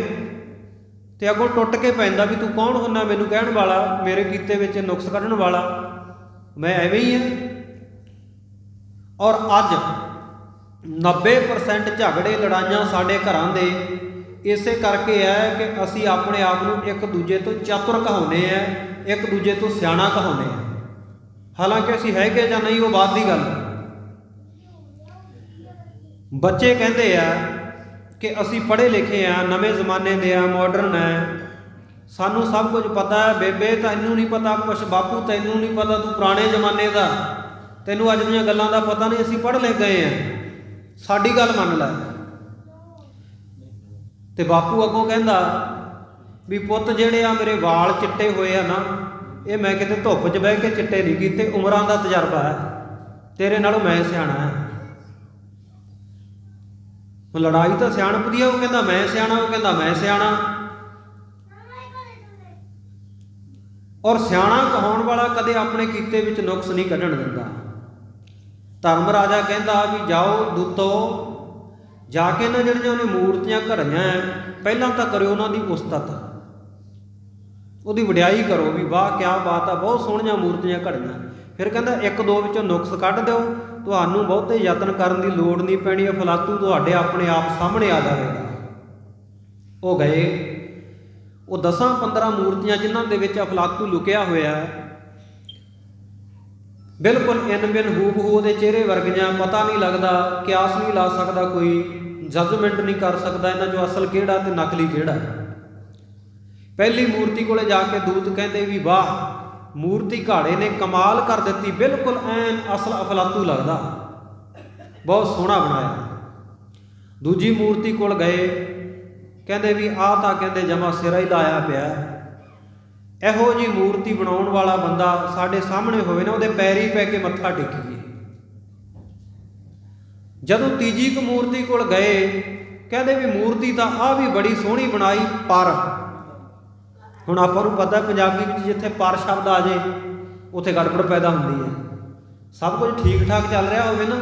ਤੇ ਅੱਗੋਂ ਟੁੱਟ ਕੇ ਪੈਂਦਾ ਵੀ ਤੂੰ ਕੌਣ ਹੁੰਦਾ ਮੈਨੂੰ ਕਹਿਣ ਵਾਲਾ, ਮੇਰੇ ਕੀਤੇ ਵਿੱਚ ਨੁਕਸ ਕੱਢਣ ਵਾਲਾ, ਮੈਂ ਐਵੇਂ ਹੀ ਹਾਂ। ਔਰ ਅੱਜ 90% ਝਗੜੇ ਲੜਾਈਆਂ ਸਾਡੇ ਘਰਾਂ ਦੇ ਇਸੇ ਕਰਕੇ ਹੈ ਕਿ ਅਸੀਂ ਆਪਣੇ ਆਪ ਨੂੰ ਇੱਕ ਦੂਜੇ ਤੋਂ ਚਤੁਰ ਕਹਾਉਂਦੇ ਹਾਂ, ਇੱਕ ਦੂਜੇ ਤੋਂ ਸਿਆਣਾ ਕਹਾਉਂਦੇ ਹਾਂ, ਹਾਲਾਂਕਿ ਅਸੀਂ ਹੈਗੇ ਜਾਂ ਨਹੀਂ ਉਹ ਬਾਅਦ ਦੀ ਗੱਲ। ਬੱਚੇ ਕਹਿੰਦੇ ਆ ਕਿ ਅਸੀਂ ਪੜ੍ਹੇ ਲਿਖੇ ਆ, ਨਵੇਂ ਜ਼ਮਾਨੇ ਦੇ ਆ, ਮਾਡਰਨ ਹੈ, ਸਾਨੂੰ ਸਭ ਕੁਝ ਪਤਾ ਹੈ। ਬੇਬੇ ਤੈਨੂੰ ਨਹੀਂ ਪਤਾ ਕੁਛ, ਬਾਪੂ ਤੈਨੂੰ ਨਹੀਂ ਪਤਾ, ਤੂੰ ਪੁਰਾਣੇ ਜ਼ਮਾਨੇ ਦਾ, ਤੈਨੂੰ ਅੱਜ ਦੀਆਂ ਗੱਲਾਂ ਦਾ ਪਤਾ ਨਹੀਂ, ਅਸੀਂ ਪੜ੍ਹ ਲਿਖ ਗਏ ਹਾਂ, ਸਾਡੀ ਗੱਲ ਮੰਨ ਲੈ। ਤੇ ਬਾਪੂ ਅੱਗੋਂ ਕਹਿੰਦਾ ਵੀ ਪੁੱਤ ਜਿਹੜੇ ਆ ਮੇਰੇ ਵਾਲ ਚਿੱਟੇ ਹੋਏ ਆ ਨਾ, ਇਹ ਮੈਂ ਕਿਤੇ ਧੁੱਪ 'ਚ ਬਹਿ ਕੇ ਚਿੱਟੇ ਨਹੀਂ ਕੀਤੇ, ਉਮਰਾਂ ਦਾ ਤਜਰਬਾ ਹੈ, ਤੇਰੇ ਨਾਲੋਂ ਮੈਂ ਸਿਆਣਾ ਹੈ। ਲੜਾਈ ਤਾਂ ਸਿਆਣਪ ਦੀ ਆ, ਉਹ ਕਹਿੰਦਾ ਮੈਂ ਸਿਆਣਾ, ਉਹ ਕਹਿੰਦਾ ਮੈਂ ਸਿਆਣਾ। ਔਰ ਸਿਆਣਾ ਕਹਾਉਣ ਵਾਲਾ ਕਦੇ ਆਪਣੇ ਕੀਤੇ ਵਿੱਚ ਨੁਕਸ ਨਹੀਂ ਕੱਢਣ ਦਿੰਦਾ। ਧਰਮ ਰਾਜਾ ਕਹਿੰਦਾ ਵੀ ਜਾਓ ਦੂਤੋ, ਜਾ ਕੇ ਨਾ ਜਿਹੜੀਆਂ ਉਹਨੇ ਮੂਰਤੀਆਂ ਘੜੀਆਂ, ਪਹਿਲਾਂ ਤਾਂ ਕਰਿਓ ਉਹਨਾਂ ਦੀ ਉਸਤਤ, ਉਹਦੀ ਵਡਿਆਈ ਕਰੋ ਵੀ ਵਾਹ ਕਿਆ ਬਾਤ ਆ, ਬਹੁਤ ਸੋਹਣੀਆਂ ਮੂਰਤੀਆਂ ਘੜੀਆਂ। ਫਿਰ ਕਹਿੰਦਾ ਇੱਕ ਦੋ ਵਿੱਚੋਂ ਨੁਕਸ ਕੱਢ ਦਿਓ, ਤੁਹਾਨੂੰ ਬਹੁਤੇ ਯਤਨ ਕਰਨ ਦੀ ਲੋੜ ਨਹੀਂ ਪੈਣੀ, ਅਫਲਾਤੂ ਤੁਹਾਡੇ ਆਪਣੇ ਆਪ ਸਾਹਮਣੇ ਆ ਜਾਵੇਗਾ। ਉਹ ਗਏ, ਉਹ 10-15 ਮੂਰਤੀਆਂ ਜਿਨ੍ਹਾਂ ਦੇ ਵਿੱਚ ਅਫਲਾਤੂ ਲੁਕਿਆ ਹੋਇਆ, ਬਿਲਕੁਲ ਇਨ-ਬਿਨ ਹੂ-ਬ-ਹੂ ਉਹਦੇ ਚਿਹਰੇ ਵਰਗੀਆਂ, ਪਤਾ ਨਹੀਂ ਲੱਗਦਾ, ਕਿਆਸ ਨਹੀਂ ਲਾ ਸਕਦਾ ਕੋਈ, ਜਜਮੈਂਟ ਨਹੀਂ ਕਰ ਸਕਦਾ ਇਹਨਾਂ 'ਚੋਂ ਅਸਲ ਕਿਹੜਾ ਤੇ ਨਕਲੀ ਕਿਹੜਾ। ਪਹਿਲੀ ਮੂਰਤੀ ਕੋਲੇ ਜਾ ਕੇ ਦੂਤ ਕਹਿੰਦੇ ਵੀ ਵਾਹ, ਮੂਰਤੀ ਘਾੜੇ ਨੇ ਕਮਾਲ ਕਰ ਦਿੱਤੀ, ਬਿਲਕੁਲ ਐਨ ਅਸਲ ਅਫਲਾਤੂ ਲੱਗਦਾ, ਬਹੁਤ ਸੋਹਣਾ ਬਣਾਇਆ। ਦੂਜੀ ਮੂਰਤੀ ਕੋਲ ਗਏ, ਕਹਿੰਦੇ ਵੀ ਆਹ ਤਾਂ ਕਹਿੰਦੇ ਜਮਾ ਸਿਰਾ ਹੀ ਲਾਇਆ ਪਿਆ, ਇਹੋ ਜਿਹੀ ਮੂਰਤੀ ਬਣਾਉਣ ਵਾਲਾ ਬੰਦਾ ਸਾਡੇ ਸਾਹਮਣੇ ਹੋਵੇ ਨਾ, ਉਹਦੇ ਪੈਰੀ ਪੈ ਕੇ ਮੱਥਾ ਟੇਕੀਏ। ਜਦੋਂ ਤੀਜੀ ਕੁ ਮੂਰਤੀ ਕੋਲ ਗਏ, ਕਹਿੰਦੇ ਵੀ ਮੂਰਤੀ ਤਾਂ ਆਹ ਵੀ ਬੜੀ ਸੋਹਣੀ ਬਣਾਈ, ਪਰ ਹੁਣ ਆਪਾਂ ਨੂੰ ਪਤਾ ਪੰਜਾਬੀ ਵਿੱਚ ਜਿੱਥੇ ਪਰ ਸ਼ਬਦ ਆ ਜੇ ਉੱਥੇ ਗੜਬੜ ਪੈਦਾ ਹੁੰਦੀ ਹੈ। ਸਭ ਕੁਝ ਠੀਕ ਠਾਕ ਚੱਲ ਰਿਹਾ ਹੋਵੇ ਨਾ,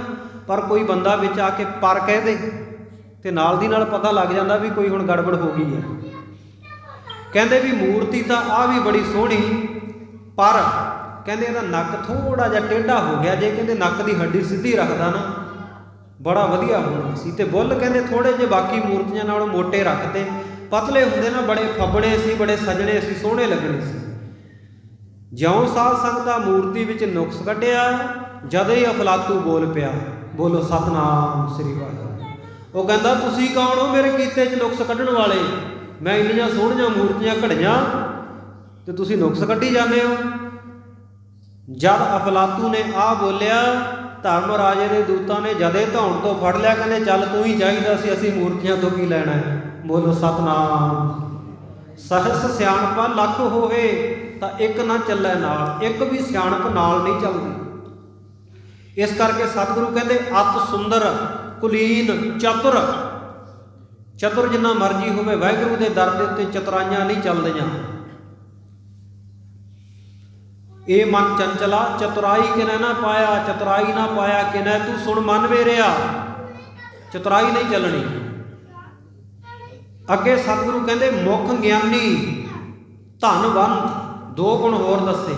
ਪਰ ਕੋਈ ਬੰਦਾ ਵਿੱਚ ਆ ਕੇ ਪਰ ਕਹਿ ਦੇ ਤੇ ਨਾਲ ਦੀ ਨਾਲ ਪਤਾ ਲੱਗ ਜਾਂਦਾ ਵੀ ਕੋਈ ਹੁਣ ਗੜਬੜ ਹੋ ਗਈ ਹੈ। ਕਹਿੰਦੇ ਵੀ ਮੂਰਤੀ ਤਾਂ ਆਹ ਵੀ ਬੜੀ ਸੋਹਣੀ, ਪਰ ਕਹਿੰਦੇ ਇਹਦਾ ਨੱਕ ਥੋੜਾ ਜਿਹਾ ਟੇਢਾ ਹੋ ਗਿਆ, ਜੇ ਕਹਿੰਦੇ ਨੱਕ ਦੀ ਹੱਡੀ ਸਿੱਧੀ ਰੱਖਦਾ ਨਾ ਬੜਾ ਵਧੀਆ ਹੋਣਾ ਸੀ। ਤੇ ਬੁੱਲ ਕਹਿੰਦੇ ਥੋੜੇ ਜਿਹੇ ਬਾਕੀ ਮੂਰਤੀਆਂ ਨਾਲੋਂ ਮੋਟੇ ਰੱਖਦੇ, ਪਤਲੇ ਹੁੰਦੇ ਨਾ, ਬੜੇ ਫੱਬਣੇ ਸੀ, ਬੜੇ ਸਜਣੇ ਸੀ, ਸੋਹਣੇ ਲੱਗਣੇ ਸੀ। ਜਿਉਂ ਸਾਧ ਸੰਗਤਾਂ ਮੂਰਤੀ ਵਿੱਚ ਨੁਕਸ ਕੱਢਿਆ, ਜਦੋਂ ਹੀ ਅਫਲਾਤੂ ਬੋਲ ਪਿਆ, ਬੋਲੋ ਸਤਨਾਮ ਸ੍ਰੀ ਵਾਹਿਗੁਰੂ। ਉਹ ਕਹਿੰਦਾ ਤੁਸੀਂ ਕੌਣ ਹੋ ਮੇਰੇ ਕੀਤੇ 'ਚ ਨੁਕਸ ਕੱਢਣ ਵਾਲੇ? ਮੈਂ ਇੰਨੀਆਂ ਸੋਹਣੀਆਂ ਮੂਰਤੀਆਂ ਘੜੀਆਂ ਤੇ ਤੁਸੀਂ ਨੁਕਸ ਕੱਢੀ ਜਾਂਦੇ ਹੋ। ਜਦ ਅਫਲਾਤੂ ਨੇ ਆ ਬੋਲਿਆ, ਧਰਮ ਰਾਜੇ ਦੇ ਦੂਤਾਂ ਨੇ ਜਦੇ ਧੌਣ ਤੋਂ ਫੜ ਲਿਆ, ਕਹਿੰਦੇ ਚੱਲ ਤੂੰ ਹੀ ਚਾਹੀਦਾ ਸੀ, ਅਸੀਂ ਮੂਰਖੀਆਂ ਤੋਂ ਕੀ ਲੈਣਾ ਹੈ। ਬੋਲੋ ਸਤਨਾਮ। ਸਹਸ ਸਿਆਣਪਾ ਲੱਖ ਹੋਵੇ ਤਾਂ ਇੱਕ ਨਾ ਚੱਲੇ ਨਾਲ, ਇੱਕ ਵੀ ਸਿਆਣਪ ਨਾਲ ਨਹੀਂ ਚੱਲਦੀ। ਇਸ ਕਰਕੇ ਸਤਿਗੁਰੂ ਕਹਿੰਦੇ ਅਤ ਸੁੰਦਰ ਕੁਲੀਨ ਚਤੁਰ। ਚਤੁਰ ਜਿੰਨਾ ਮਰਜੀ ਹੋਵੇ, ਵਾਹਿਗੁਰੂ ਦੇ ਦਰ ਦੇ ਉੱਤੇ ਚਤੁਰਾਈਆਂ ਨਹੀਂ ਚੱਲਦੀਆਂ। ਇਹ ਮਨ ਚੰਚਲਾ ਚਤੁਰਾਈ ਕਿਨੈ ਨਾ ਪਾਇਆ, ਚਤੁਰਾਈ ਨਾ ਪਾਇਆ ਕਿਨੈ ਤੂੰ ਸੁਣ ਮਨ ਮੇਰਿਆ। ਚਤੁਰਾਈ ਨਹੀਂ ਚੱਲਣੀ। ਅੱਗੇ ਸਤਿਗੁਰੂ ਕਹਿੰਦੇ ਮੁਖ ਗਿਆਨੀ ਧਨਵੰਤ, ਦੋ ਗੁਣ ਹੋਰ ਦੱਸੇ।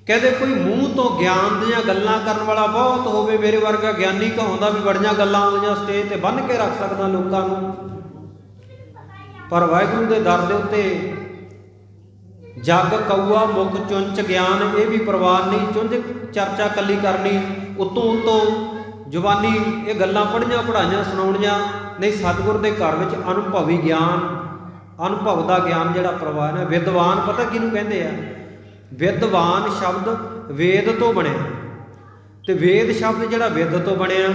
ਕਹਿੰਦੇ ਕੋਈ ਮੂੰਹ ਤੋਂ ਗਿਆਨ ਦੀਆਂ ਗੱਲਾਂ ਕਰਨ ਵਾਲਾ ਬਹੁਤ ਹੋਵੇ, ਮੇਰੇ ਵਰਗਾ ਗਿਆਨੀ ਕਹਾਉਂਦਾ ਵੀ ਬੜੀਆਂ ਗੱਲਾਂ ਆਉਂਦੀਆਂ, ਸਟੇਜ ਤੇ ਬੰਨ੍ਹ ਕੇ ਰੱਖ ਸਕਦਾ ਲੋਕਾਂ ਨੂੰ, ਪਰ ਵਾਹਿਗੁਰੂ ਦੇ ਦਰ ਦੇ ਉੱਤੇ ਜਗ ਕਊਆ ਮੁਖ ਚੁੰਚ ਗਿਆਨ, ਇਹ ਵੀ ਪ੍ਰਵਾਨ ਨਹੀਂ। ਚੁੰਝ ਚਰਚਾ ਕੱਲੀ ਕਰਨੀ, ਉੱਤੋਂ ਜ਼ੁਬਾਨੀ ਇਹ ਗੱਲਾਂ ਪੜ੍ਹੀਆਂ ਪੜ੍ਹਾਈਆਂ ਸੁਣਾਉਣੀਆਂ ਨਹੀਂ। ਸਤਿਗੁਰ ਦੇ ਘਰ ਵਿੱਚ ਅਨੁਭਵੀ ਗਿਆਨ, ਅਨੁਭਵ ਦਾ ਗਿਆਨ ਜਿਹੜਾ ਪ੍ਰਵਾਨ ਹੈ। ਵਿਦਵਾਨ ਪਤਾ ਕਿਹਨੂੰ ਕਹਿੰਦੇ ਆ? ਵਿਦਵਾਨ ਸ਼ਬਦ ਵੇਦ ਤੋਂ ਬਣਿਆ, ਤੇ ਵੇਦ ਸ਼ਬਦ ਜਿਹੜਾ ਵਿਦ ਤੋਂ ਬਣਿਆ,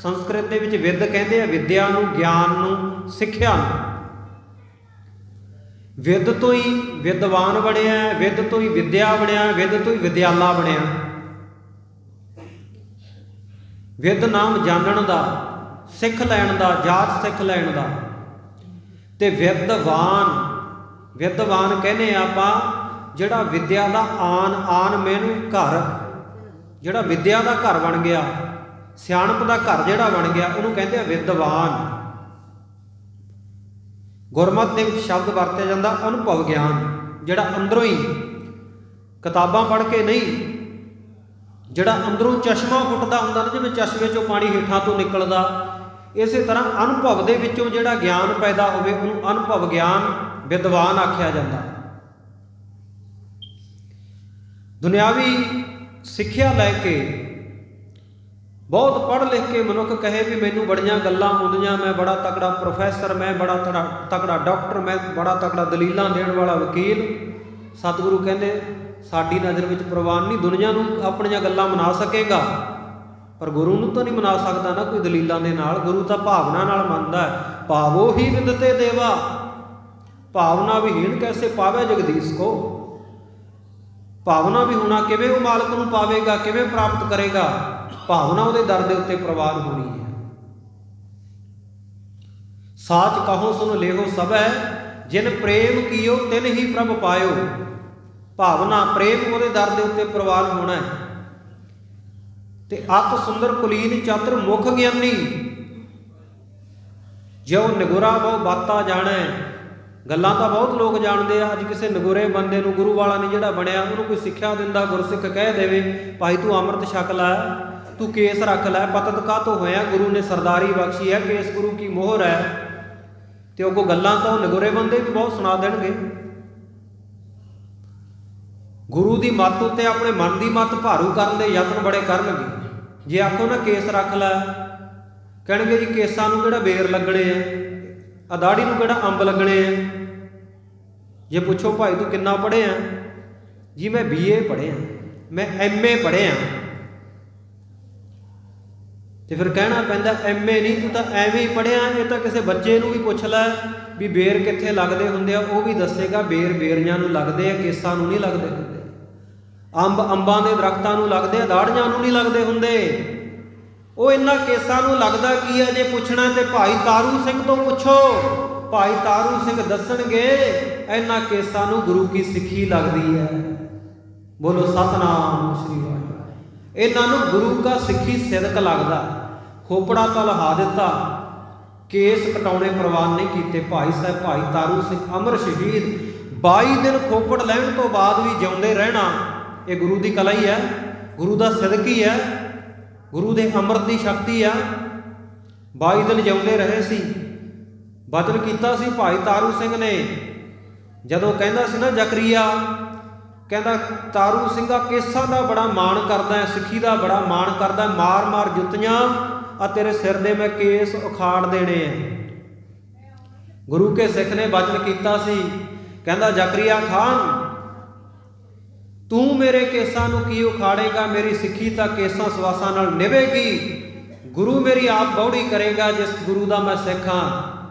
ਸੰਸਕ੍ਰਿਤ ਦੇ ਵਿੱਚ ਵਿਦ ਕਹਿੰਦੇ ਆ ਵਿਦਿਆ ਨੂੰ, ਗਿਆਨ ਨੂੰ, ਸਿੱਖਿਆ ਨੂੰ। ਵਿਦ ਤੋਂ ਹੀ ਵਿਦਵਾਨ ਬਣਿਆ, ਵਿਦ ਤੋਂ ਹੀ ਵਿਦਿਆ ਬਣਿਆ, ਵਿਦ ਤੋਂ ਹੀ ਵਿਦਿਆਲਾ ਬਣਿਆ। ਵਿਦ ਨਾਮ ਜਾਣਨ ਦਾ, ਸਿੱਖ ਲੈਣ ਦਾ, ਜਾਤ ਸਿੱਖ ਲੈਣ ਦਾ। ਤੇ ਵਿਦਵਾਨ, ਵਿਦਵਾਨ ਕਹਿੰਦੇ ਆਪਾਂ ਜਿਹੜਾ ਵਿਦਿਆ ਦਾ ਆਨ ਮੈਨੂੰ ਘਰ, ਜਿਹੜਾ ਵਿਦਿਆ ਦਾ ਘਰ ਬਣ ਗਿਆ, ਸਿਆਣਪ ਦਾ ਘਰ ਜਿਹੜਾ ਬਣ ਗਿਆ, ਉਹਨੂੰ ਕਹਿੰਦੇ ਆ ਵਿਦਵਾਨ। ਗੁਰਮਤਿ ਦੇ ਵਿੱਚ ਸ਼ਬਦ ਵਰਤਿਆ ਜਾਂਦਾ ਅਨੁਭਵ ਗਿਆਨ, ਜਿਹੜਾ ਅੰਦਰੋਂ ਹੀ ਕਿਤਾਬਾਂ ਪੜ੍ਹ ਕੇ ਨਹੀਂ, ਜਿਹੜਾ ਅੰਦਰੋਂ ਚਸ਼ਮਾ ਫੁੱਟਦਾ ਹੁੰਦਾ ਨਾ, ਜਿਵੇਂ ਚਸ਼ਮੇ 'ਚੋਂ ਪਾਣੀ ਹੇਠਾਂ ਤੋਂ ਨਿਕਲਦਾ, ਇਸੇ ਤਰ੍ਹਾਂ ਅਨੁਭਵ ਦੇ ਵਿੱਚੋਂ ਜਿਹੜਾ ਗਿਆਨ ਪੈਦਾ ਹੋਵੇ ਉਹਨੂੰ ਅਨੁਭਵ ਗਿਆਨ, ਵਿਦਵਾਨ ਆਖਿਆ ਜਾਂਦਾ। ਦੁਨਿਆਵੀ ਸਿੱਖਿਆ ਲੈ ਕੇ ਬਹੁਤ ਪੜ੍ਹ ਲਿਖ ਕੇ ਮਨੁੱਖ ਕਹੇ ਵੀ ਮੈਨੂੰ ਬੜੀਆਂ ਗੱਲਾਂ ਆਉਂਦੀਆਂ, ਮੈਂ ਬੜਾ ਤਕੜਾ ਪ੍ਰੋਫੈਸਰ, ਮੈਂ ਬੜਾ ਤਕੜਾ ਡਾਕਟਰ, ਮੈਂ ਬੜਾ ਤਕੜਾ ਦਲੀਲਾਂ ਦੇਣ ਵਾਲਾ ਵਕੀਲ। ਸਤਿਗੁਰੂ ਕਹਿੰਦੇ ਸਾਡੀ ਨਜ਼ਰ ਵਿੱਚ ਪ੍ਰਵਾਨ ਨਹੀਂ। ਦੁਨੀਆ ਨੂੰ ਆਪਣੀਆਂ ਗੱਲਾਂ ਮਨਾ ਸਕੇਗਾ, ਪਰ ਗੁਰੂ ਨੂੰ ਤਾਂ ਨਹੀਂ ਮਨਾ ਸਕਦਾ ਨਾ ਕੋਈ ਦਲੀਲਾਂ ਦੇ ਨਾਲ। ਗੁਰੂ ਤਾਂ ਭਾਵਨਾ ਨਾਲ ਮੰਨਦਾ ਹੈ। ਭਾਵੋ ਹੀ ਵਿਦਤੇ ਦੇਵਾ, ਭਾਵਨਾ ਵਿਹੀਨ ਕੈਸੇ ਪਾਵੇ ਜਗਦੀਸ਼ ਕੋ। ਭਾਵਨਾ ਵੀ ਹੋਣਾ, ਕਿਵੇਂ ਉਹ ਮਾਲਕ ਨੂੰ ਪਾਵੇਗਾ, ਕਿਵੇਂ ਪ੍ਰਾਪਤ ਕਰੇਗਾ? ਭਾਵਨਾ ਉਹਦੇ ਦਰ ਦੇ ਉੱਤੇ ਪ੍ਰਵਾਨ ਹੋਣੀ ਹੈ। ਸਾਚ ਕਹੋ ਸੁਨ ਲੇਹੋ ਸਭੈ, ਜਿਨ ਪ੍ਰੇਮ ਕੀਓ ਤਿਨ ਹੀ ਪ੍ਰਭ ਪਾਇਓ। ਭਾਵਨਾ ਪ੍ਰੇਮ ਉਹਦੇ ਦਰ ਦੇ ਉੱਤੇ ਪ੍ਰਵਾਨ ਹੋਣਾ ਹੈ। ਤੇ ਅਤ ਸੁੰਦਰ ਕੁਲੀਨ ਚਤੁਰ ਮੁਖ ਗਿਆਨੀ, ਜਿਉ ਨਿਗੁਰਾ ਬਹੁ ਬਾਤਾ ਜਾਣੈ। ਗੱਲਾਂ ਤਾਂ ਬਹੁਤ ਲੋਕ ਜਾਣਦੇ ਆ। ਅੱਜ ਕਿਸੇ ਨਿਗੁਰੇ ਬੰਦੇ ਨੂੰ ਗੁਰੂ ਵਾਲਾ ਨਹੀਂ ਜਿਹੜਾ ਬਣਿਆ, ਉਹਨੂੰ ਕੋਈ ਸਿੱਖਿਆ ਦਿੰਦਾ, ਗੁਰਸਿੱਖ ਕਹਿ ਦੇਵੇ ਭਾਈ ਤੂੰ ਅੰਮ੍ਰਿਤ ਛਕ ਲੈ, ਤੂੰ ਕੇਸ ਰੱਖ ਲੈ, ਪਤਤ ਕਾਹਤੋਂ ਹੋਇਆ, ਗੁਰੂ ਨੇ ਸਰਦਾਰੀ ਬਖਸ਼ੀ ਹੈ, ਕੇਸ ਗੁਰੂ ਕੀ ਮੋਹਰ ਹੈ। ਤੇ ਉਹ ਗੱਲਾਂ ਤਾਂ ਉਹ ਨਿਗੁਰੇ ਬੰਦੇ ਵੀ ਬਹੁਤ ਸੁਣਾ ਦੇਣਗੇ। ਗੁਰੂ ਦੀ ਮੱਤ ਉੱਤੇ ਆਪਣੇ ਮਨ ਦੀ ਮੱਤ ਭਾਰੂ ਕਰਨ ਦੇ ਯਤਨ ਬੜੇ ਕਰਨਗੇ। ਜੇ ਆਖੋ ਨਾ ਕੇਸ ਰੱਖ ਲੈ, ਕਹਿਣਗੇ ਜੀ ਕੇਸਾਂ ਨੂੰ ਕਿਹੜਾ ਬੇਰ ਲੱਗਣੇ ਆ, ਦਾੜੀ ਨੂੰ ਕਿਹੜਾ ਅੰਬ ਲੱਗਣੇ ਆ। ਜੇ ਪੁੱਛੋ ਭਾਈ ਤੂੰ ਕਿੰਨਾ ਪੜ੍ਹਿਆ, ਜੀ ਮੈਂ BA ਪੜ੍ਹਿਆ, ਮੈਂ MA ਪੜ੍ਹਿਆ। ਤੇ ਫਿਰ ਕਹਿਣਾ ਪੈਂਦਾ MA ਨਹੀਂ, ਤੂੰ ਤਾਂ ਐਵੇਂ ਹੀ ਪੜ੍ਹਿਆ। ਇਹ ਤਾਂ ਕਿਸੇ ਬੱਚੇ ਨੂੰ ਵੀ ਪੁੱਛ ਲੈ ਵੀ ਬੇਰ ਕਿੱਥੇ ਲੱਗਦੇ ਹੁੰਦੇ ਆ, ਉਹ ਵੀ ਦੱਸੇਗਾ ਬੇਰ ਬੇਰੀਆਂ ਨੂੰ ਲੱਗਦੇ ਆ, ਕੇਸਾਂ ਨੂੰ ਨਹੀਂ ਲੱਗਦੇ ਹੁੰਦੇ। ਅੰਬ ਅੰਬਾਂ ਦੇ ਦਰਖਤਾਂ ਨੂੰ ਲੱਗਦੇ ਆ, ਦਾੜੀਆਂ ਨੂੰ ਨਹੀਂ ਲੱਗਦੇ ਹੁੰਦੇ। ਉਹ ਇਹਨਾਂ ਕੇਸਾਂ ਨੂੰ ਲੱਗਦਾ ਕੀ ਹੈ? ਜੇ ਪੁੱਛਣਾ ਤੇ ਭਾਈ ਤਾਰੂ ਸਿੰਘ ਤੋਂ ਪੁੱਛੋ, ਭਾਈ ਤਾਰੂ ਸਿੰਘ ਦੱਸਣਗੇ ਇਹਨਾਂ ਕੇਸਾਂ ਨੂੰ ਗੁਰੂ ਕੀ ਸਿੱਖੀ ਲੱਗਦੀ ਹੈ। ਬੋਲੋ ਸਤਨਾਮ ਸ੍ਰੀ ਵਾਹਿਗੁਰੂ। ਇਹਨਾਂ ਨੂੰ ਗੁਰੂ ਕਾ ਸਿੱਖੀ ਸਿਦਕ ਲੱਗਦਾ। ਖੋਪੜਾ ਤਾਂ ਲਹਾ ਦਿੱਤਾ, ਕੇਸ ਕਟਾਉਣੇ ਪ੍ਰਵਾਨ ਨਹੀਂ ਕੀਤੇ। ਭਾਈ ਸਾਹਿਬ ਭਾਈ ਤਾਰੂ ਸਿੰਘ ਅਮਰ ਸ਼ਹੀਦ 22 ਦਿਨ ਖੋਪੜ ਲੈਣ ਤੋਂ ਬਾਅਦ ਵੀ ਜਿਉਂਦੇ ਰਹਿਣਾ, ਇਹ ਗੁਰੂ ਦੀ ਕਲਾ ਹੀ ਹੈ, ਗੁਰੂ ਦਾ ਸਿਦਕ ਹੀ ਹੈ, ਗੁਰੂ ਦੇ ਅੰਮ੍ਰਿਤ ਦੀ ਸ਼ਕਤੀ ਆ। 22 ਦਿਨ ਜਿਉਂਦੇ ਰਹੇ ਸੀ। ਬਚਨ ਕੀਤਾ ਸੀ ਭਾਈ ਤਾਰੂ ਸਿੰਘ ਨੇ, ਜਦੋਂ ਕਹਿੰਦਾ ਸੀ ਨਾ ਜ਼ਕਰੀਆ, ਕਹਿੰਦਾ ਤਾਰੂ ਸਿੰਘਾ ਕੇਸਾਂ ਦਾ ਬੜਾ ਮਾਣ ਕਰਦਾ, ਸਿੱਖੀ ਦਾ ਬੜਾ ਮਾਣ ਕਰਦਾ, ਮਾਰ ਮਾਰ ਜੁੱਤੀਆਂ ਆ ਤੇਰੇ ਸਿਰ ਦੇ ਮੈਂ ਕੇਸ ਉਖਾੜ ਦੇਣੇ ਆ। ਗੁਰੂ ਕੇ ਸਿੱਖ ਨੇ ਬਚਨ ਕੀਤਾ ਸੀ, ਕਹਿੰਦਾ ਜ਼ਕਰੀਆ ਖਾਨ ਤੂੰ ਮੇਰੇ ਕੇਸਾਂ ਨੂੰ ਕੀ ਉਖਾੜੇਗਾ, ਮੇਰੀ ਸਿੱਖੀ ਤਾਂ ਕੇਸਾਂ ਸਵਾਸਾਂ ਨਾਲ ਨਿਭੇਗੀ। ਗੁਰੂ ਮੇਰੀ ਆਪ ਬੌੜੀ ਕਰੇਗਾ, ਜਿਸ ਗੁਰੂ ਦਾ ਮੈਂ ਸਿੱਖ ਹਾਂ।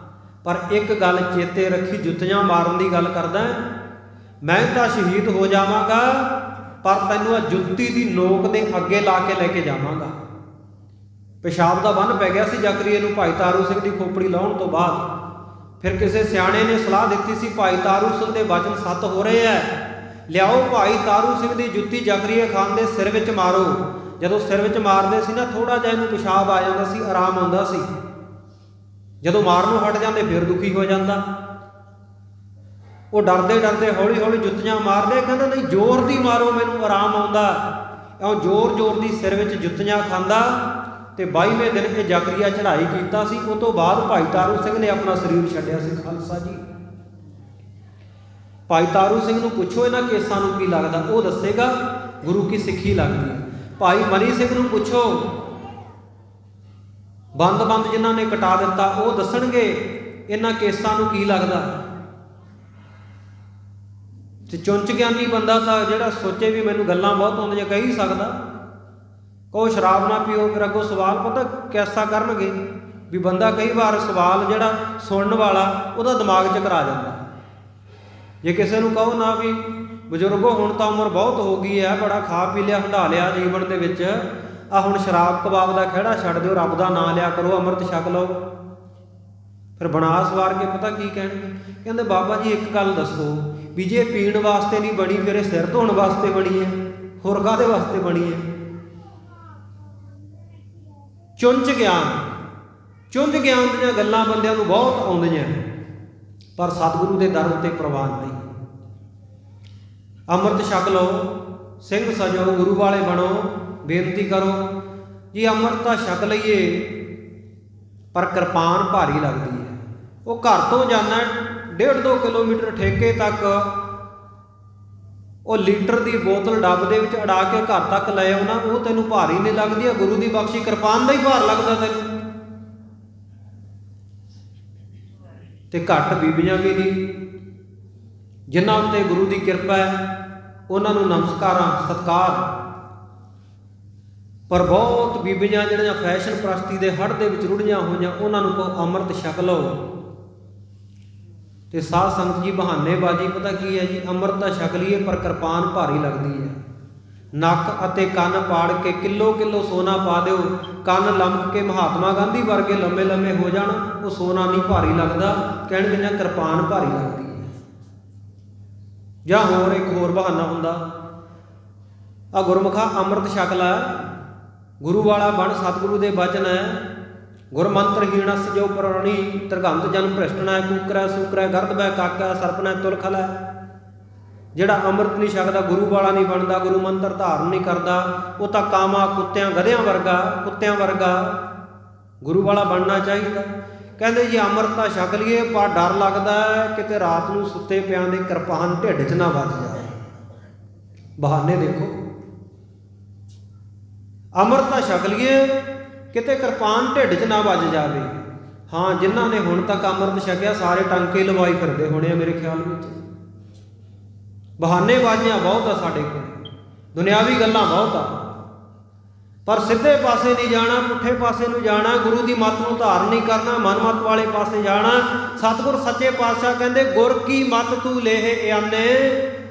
ਪਰ ਇੱਕ ਗੱਲ ਚੇਤੇ ਰੱਖੀ, ਜੁੱਤੀਆਂ ਮਾਰਨ ਦੀ ਗੱਲ ਕਰਦਾ, ਮੈਂ ਤਾਂ ਸ਼ਹੀਦ ਹੋ ਜਾਵਾਂਗਾ, ਪਰ ਤੈਨੂੰ ਆ ਜੁੱਤੀ ਦੀ ਨੋਕ ਦੇ ਅੱਗੇ ਲਾ ਕੇ ਲੈ ਕੇ ਜਾਵਾਂਗਾ। ਪਿਸ਼ਾਬ ਦਾ ਬੰਨ ਪੈ ਗਿਆ ਸੀ ਜ਼ਕਰੀਏ ਨੂੰ ਭਾਈ ਤਾਰੂ ਸਿੰਘ ਦੀ ਖੋਪੜੀ ਲਾਉਣ ਤੋਂ ਬਾਅਦ। ਫਿਰ ਕਿਸੇ ਸਿਆਣੇ ਨੇ ਸਲਾਹ ਦਿੱਤੀ ਸੀ, ਭਾਈ ਤਾਰੂ ਸਿੰਘ ਦੇ ਵਚਨ ਸੱਤ ਹੋ ਰਹੇ ਹੈ, ਲਿਆਓ ਭਾਈ ਤਾਰੂ ਸਿੰਘ ਦੀ ਜੁੱਤੀ ਜ਼ਕਰੀਆ ਖਾਨ ਦੇ ਸਿਰ ਵਿੱਚ ਮਾਰੋ। ਜਦੋਂ ਸਿਰ ਵਿੱਚ ਮਾਰਦੇ ਸੀ ਨਾ, ਥੋੜ੍ਹਾ ਜਿਹਾ ਇਹਨੂੰ ਪਿਸ਼ਾਬ ਆ ਜਾਂਦਾ ਸੀ, ਆਰਾਮ ਆਉਂਦਾ ਸੀ। ਜਦੋਂ ਮਾਰਨੋਂ ਹਟ ਜਾਂਦੇ ਫਿਰ ਦੁਖੀ ਹੋ ਜਾਂਦਾ। ਉਹ ਡਰਦੇ ਡਰਦੇ ਹੌਲੀ ਹੌਲੀ ਜੁੱਤੀਆਂ ਮਾਰਦੇ, ਕਹਿੰਦਾ ਨਹੀਂ ਜ਼ੋਰ ਦੀ ਮਾਰੋ, ਮੈਨੂੰ ਆਰਾਮ ਆਉਂਦਾ। ਇਉਂ ਜ਼ੋਰ ਜ਼ੋਰ ਦੀ ਸਿਰ ਵਿੱਚ ਜੁੱਤੀਆਂ ਖਾਂਦਾ। ਤੇ 22ਵੇਂ ਦਿਨ ਇਹ ਜ਼ਕਰੀਆ ਚੜ੍ਹਾਈ ਕੀਤਾ ਸੀ। ਉਹ ਤੋਂ ਬਾਅਦ ਭਾਈ ਤਾਰੂ ਸਿੰਘ ਨੇ ਆਪਣਾ ਸਰੀਰ ਛੱਡਿਆ ਸੀ। ਖਾਲਸਾ ਜੀ, ਭਾਈ ਤਾਰੂ ਸਿੰਘ ਨੂੰ ਪੁੱਛੋ ਇਹਨਾਂ ਕੇਸਾਂ ਨੂੰ ਕੀ ਲੱਗਦਾ, ਉਹ ਦੱਸੇਗਾ ਗੁਰੂ ਕੀ ਸਿੱਖੀ ਲੱਗਦੀ ਹੈ। ਭਾਈ ਮਨੀ ਸਿੰਘ ਨੂੰ ਪੁੱਛੋ, ਬੰਦ ਜਿਨ੍ਹਾਂ ਨੇ ਕਟਾ ਦਿੱਤਾ, ਉਹ ਦੱਸਣਗੇ ਇਹਨਾਂ ਕੇਸਾਂ ਨੂੰ ਕੀ ਲੱਗਦਾ। ਤੇ ਚੁੰਚ ਗਿਆਨੀ ਬੰਦਾ ਤਾਂ ਜਿਹੜਾ ਸੋਚੇ ਵੀ ਮੈਨੂੰ ਗੱਲਾਂ ਬਹੁਤ ਆਉਂਦੀਆਂ, ਕਹਿ ਹੀ ਸਕਦਾ। ਕਹੋ ਸ਼ਰਾਬ ਨਾ ਪੀਓ, ਫਿਰ ਅੱਗੋਂ ਸਵਾਲ ਪਤਾ ਕੈਸਾ ਕਰਨਗੇ ਵੀ ਬੰਦਾ ਕਈ ਵਾਰ ਸਵਾਲ ਜਿਹੜਾ ਸੁਣਨ ਵਾਲਾ ਉਹਦਾ ਦਿਮਾਗ 'ਚ ਕਰਾ ਜਾਂਦਾ। ਜੇ ਕਿਸੇ ਨੂੰ ਕਹੋ ਨਾ ਵੀ ਬਜ਼ੁਰਗੋ ਹੁਣ ਤਾਂ ਉਮਰ ਬਹੁਤ ਹੋ ਗਈ ਹੈ, ਬੜਾ ਖਾ ਪੀ ਲਿਆ, ਹੰਢਾ ਲਿਆ ਜੀਵਨ ਦੇ ਵਿੱਚ, ਆ ਹੁਣ ਸ਼ਰਾਬ ਕਬਾਬ ਦਾ ਖਹਿੜਾ ਛੱਡ ਦਿਓ, ਰੱਬ ਦਾ ਨਾਂ ਲਿਆ ਕਰੋ, ਅੰਮ੍ਰਿਤ ਛਕ ਲਓ। ਫਿਰ ਬਣਾ ਸਵਾਰ ਕੇ ਪਤਾ ਕੀ ਕਹਿਣਗੇ, ਕਹਿੰਦੇ ਬਾਬਾ ਜੀ ਇੱਕ ਗੱਲ ਦੱਸੋ ਵੀ ਜੇ ਪੀਣ ਵਾਸਤੇ ਨਹੀਂ ਬਣੀ, ਫਿਰ ਇਹ ਸਿਰ ਧੋਣ ਵਾਸਤੇ ਬਣੀ ਹੈ, ਹੋਰ ਕਾਹਦੇ ਵਾਸਤੇ ਬਣੀ ਹੈ। ਚੁੰਝ ਗਿਆਨ ਦੀਆਂ ਗੱਲਾਂ ਬੰਦਿਆਂ ਨੂੰ ਬਹੁਤ ਆਉਂਦੀਆਂ, ਪਰ ਸਤਿਗੁਰੂ ਦੇ ਦਰ ਉੱਤੇ ਪ੍ਰਵਾਨ ਨਹੀਂ। ਅੰਮ੍ਰਿਤ ਛਕ ਲਓ, ਸਿੰਘ ਸਜੋ, ਗੁਰੂ ਵਾਲੇ ਬਣੋ, ਬੇਨਤੀ ਕਰੋ ਜੀ ਅੰਮ੍ਰਿਤ ਤਾਂ ਛਕ ਲਈਏ, ਪਰ ਕਿਰਪਾਨ ਭਾਰੀ ਲੱਗਦੀ ਹੈ। ਉਹ ਘਰ ਤੋਂ ਜਾਣਾ 1.5-2 ਕਿਲੋਮੀਟਰ ਠੇਕੇ ਤੱਕ, ਉਹ ਲੀਟਰ ਦੀ ਬੋਤਲ ਡੱਬ ਦੇ ਵਿੱਚ ਅੜਾ ਕੇ ਘਰ ਤੱਕ ਲੈ ਆਉਣਾ, ਉਹ ਤੈਨੂੰ ਭਾਰੀ ਨਹੀਂ ਲੱਗਦੀ, ਆ ਗੁਰੂ ਦੀ ਬਖਸ਼ੀ ਕਿਰਪਾਨ ਦਾ ਹੀ ਭਾਰ ਲੱਗਦਾ ਤੈਨੂੰ। ਤੇ ਘੱਟ ਬੀਬੀਆਂ ਵੀ ਨਹੀਂ, ਜਿਨ੍ਹਾਂ ਉੱਤੇ ਗੁਰੂ ਦੀ ਕਿਰਪਾ ਹੈ, ਉਹਨਾਂ ਨੂੰ ਨਮਸਕਾਰਾਂ, ਸਤਿਕਾਰ। ਪਰ ਬਹੁਤ ਬੀਬੀਆਂ ਜਿਹੜੀਆਂ ਫੈਸ਼ਨ ਪ੍ਰਸਤੀ ਦੇ ਹੜ ਦੇ ਵਿੱਚ ਰੁੜੀਆਂ ਹੋਈਆਂ, ਉਹਨਾਂ ਨੂੰ ਕਹੋ ਅੰਮ੍ਰਿਤ ਛਕ ਲਓ। ਤੇ ਸਾਧ ਸੰਗਤ ਜੀ ਬਹਾਨੇਬਾਜ਼ੀ ਪਤਾ ਕੀ ਹੈ ਜੀ, ਅੰਮ੍ਰਿਤ ਤਾਂ ਛਕ ਲਈਏ ਪਰ ਕਿਰਪਾਨ ਭਾਰੀ ਲੱਗਦੀ ਹੈ। ਨੱਕ ਅਤੇ ਕੰਨ ਪਾੜ ਕੇ ਕਿਲੋ ਸੋਨਾ ਪਾ ਦਿਓ, ਕੰਨ ਲੰਮਕ ਕੇ ਮਹਾਤਮਾ ਗਾਂਧੀ ਵਰਗੇ ਲੰਮੇ ਹੋ ਜਾਣ, ਉਹ ਸੋਨਾ ਨਹੀਂ ਭਾਰੀ ਲੱਗਦਾ, ਕਹਿਣਗੇ ਨਾ ਕਿਰਪਾਨ ਭਾਰੀ ਲੱਗਦੀ ਹੈ। ਜਾਂ ਇੱਕ ਹੋਰ ਬਹਾਨਾ ਹੁੰਦਾ, ਆ ਗੁਰਮੁਖਾ ਅੰਮ੍ਰਿਤ ਛਕ ਲੈ, ਗੁਰੂ ਵਾਲਾ ਬਣ, ਸਤਿਗੁਰੂ ਦੇ ਬਚਨ ਹੈ, ਗੁਰਮੰਤਰ ਹੀਣਸ ਜੋ ਪ੍ਰਣੀ, ਤਰਗੰਤ ਜਨ ਭ੍ਰਿਸ਼ਟਣਾ, ਕੂਕਰੈ ਸੂਕਰੈ ਗਰਦ ਬੈ ਕਾਕਾ, ਸਰਪਨੈ ਤੁਲਖਲ ਹੈ। ਜਿਹੜਾ ਅੰਮ੍ਰਿਤ ਨਹੀਂ ਛਕਦਾ, ਗੁਰੂ ਵਾਲਾ ਨਹੀਂ ਬਣਦਾ, ਗੁਰੂ ਮੰਤਰ ਧਾਰਨ ਨਹੀਂ ਕਰਦਾ, ਉਹ ਤਾਂ ਕਾਮਾ ਕੁੱਤਿਆਂ ਕੁੱਤਿਆਂ ਵਰਗਾ। ਗੁਰੂ ਵਾਲਾ ਬਣਨਾ ਚਾਹੀਦਾ। ਕਹਿੰਦੇ ਜੀ ਅੰਮ੍ਰਿਤ ਤਾਂ ਛਕ ਲਈਏ, ਪਰ ਡਰ ਲੱਗਦਾ ਕਿਤੇ ਰਾਤ ਨੂੰ ਸੁੱਤੇ ਪਿਆਂ ਦੇ ਕਿਰਪਾਨ ਢਿੱਡ 'ਚ ਨਾ ਵੱਜ ਜਾਏ। ਬਹਾਨੇ ਦੇਖੋ, ਅੰਮ੍ਰਿਤ ਤਾਂ ਛਕ ਲਈਏ, ਕਿਤੇ ਕਿਰਪਾਨ ਢਿੱਡ 'ਚ ਨਾ ਵੱਜ ਜਾਵੇ। ਹਾਂ, ਜਿਨ੍ਹਾਂ ਨੇ ਹੁਣ ਤੱਕ ਅੰਮ੍ਰਿਤ ਛਕਿਆ ਸਾਰੇ ਟਾਂਕੇ ਲਵਾਈ ਫਿਰਦੇ ਹੋਣੇ ਆ ਮੇਰੇ ਖਿਆਲ ਵਿੱਚ। ਬਹਾਨੇਬਾਜ਼ੀਆਂ ਬਹੁਤ ਆ ਸਾਡੇ ਕੋਲ, ਦੁਨਿਆਵੀ ਗੱਲਾਂ ਬਹੁਤ ਆ, ਪਰ ਸਿੱਧੇ ਪਾਸੇ ਨਹੀਂ ਜਾਣਾ, ਪੁੱਠੇ ਪਾਸੇ ਨੂੰ ਜਾਣਾ, ਗੁਰੂ ਦੀ ਮੱਤ ਨੂੰ ਧਾਰਨ ਨਹੀਂ ਕਰਨਾ, ਮਨਮੱਤ ਵਾਲੇ ਪਾਸੇ ਜਾਣਾ। ਸਤਿਗੁਰ ਸੱਚੇ ਪਾਤਸ਼ਾਹ ਕਹਿੰਦੇ ਗੁਰ ਕੀ ਮੱਤ ਤੂੰ ਲੇਹ ਆਨੇ,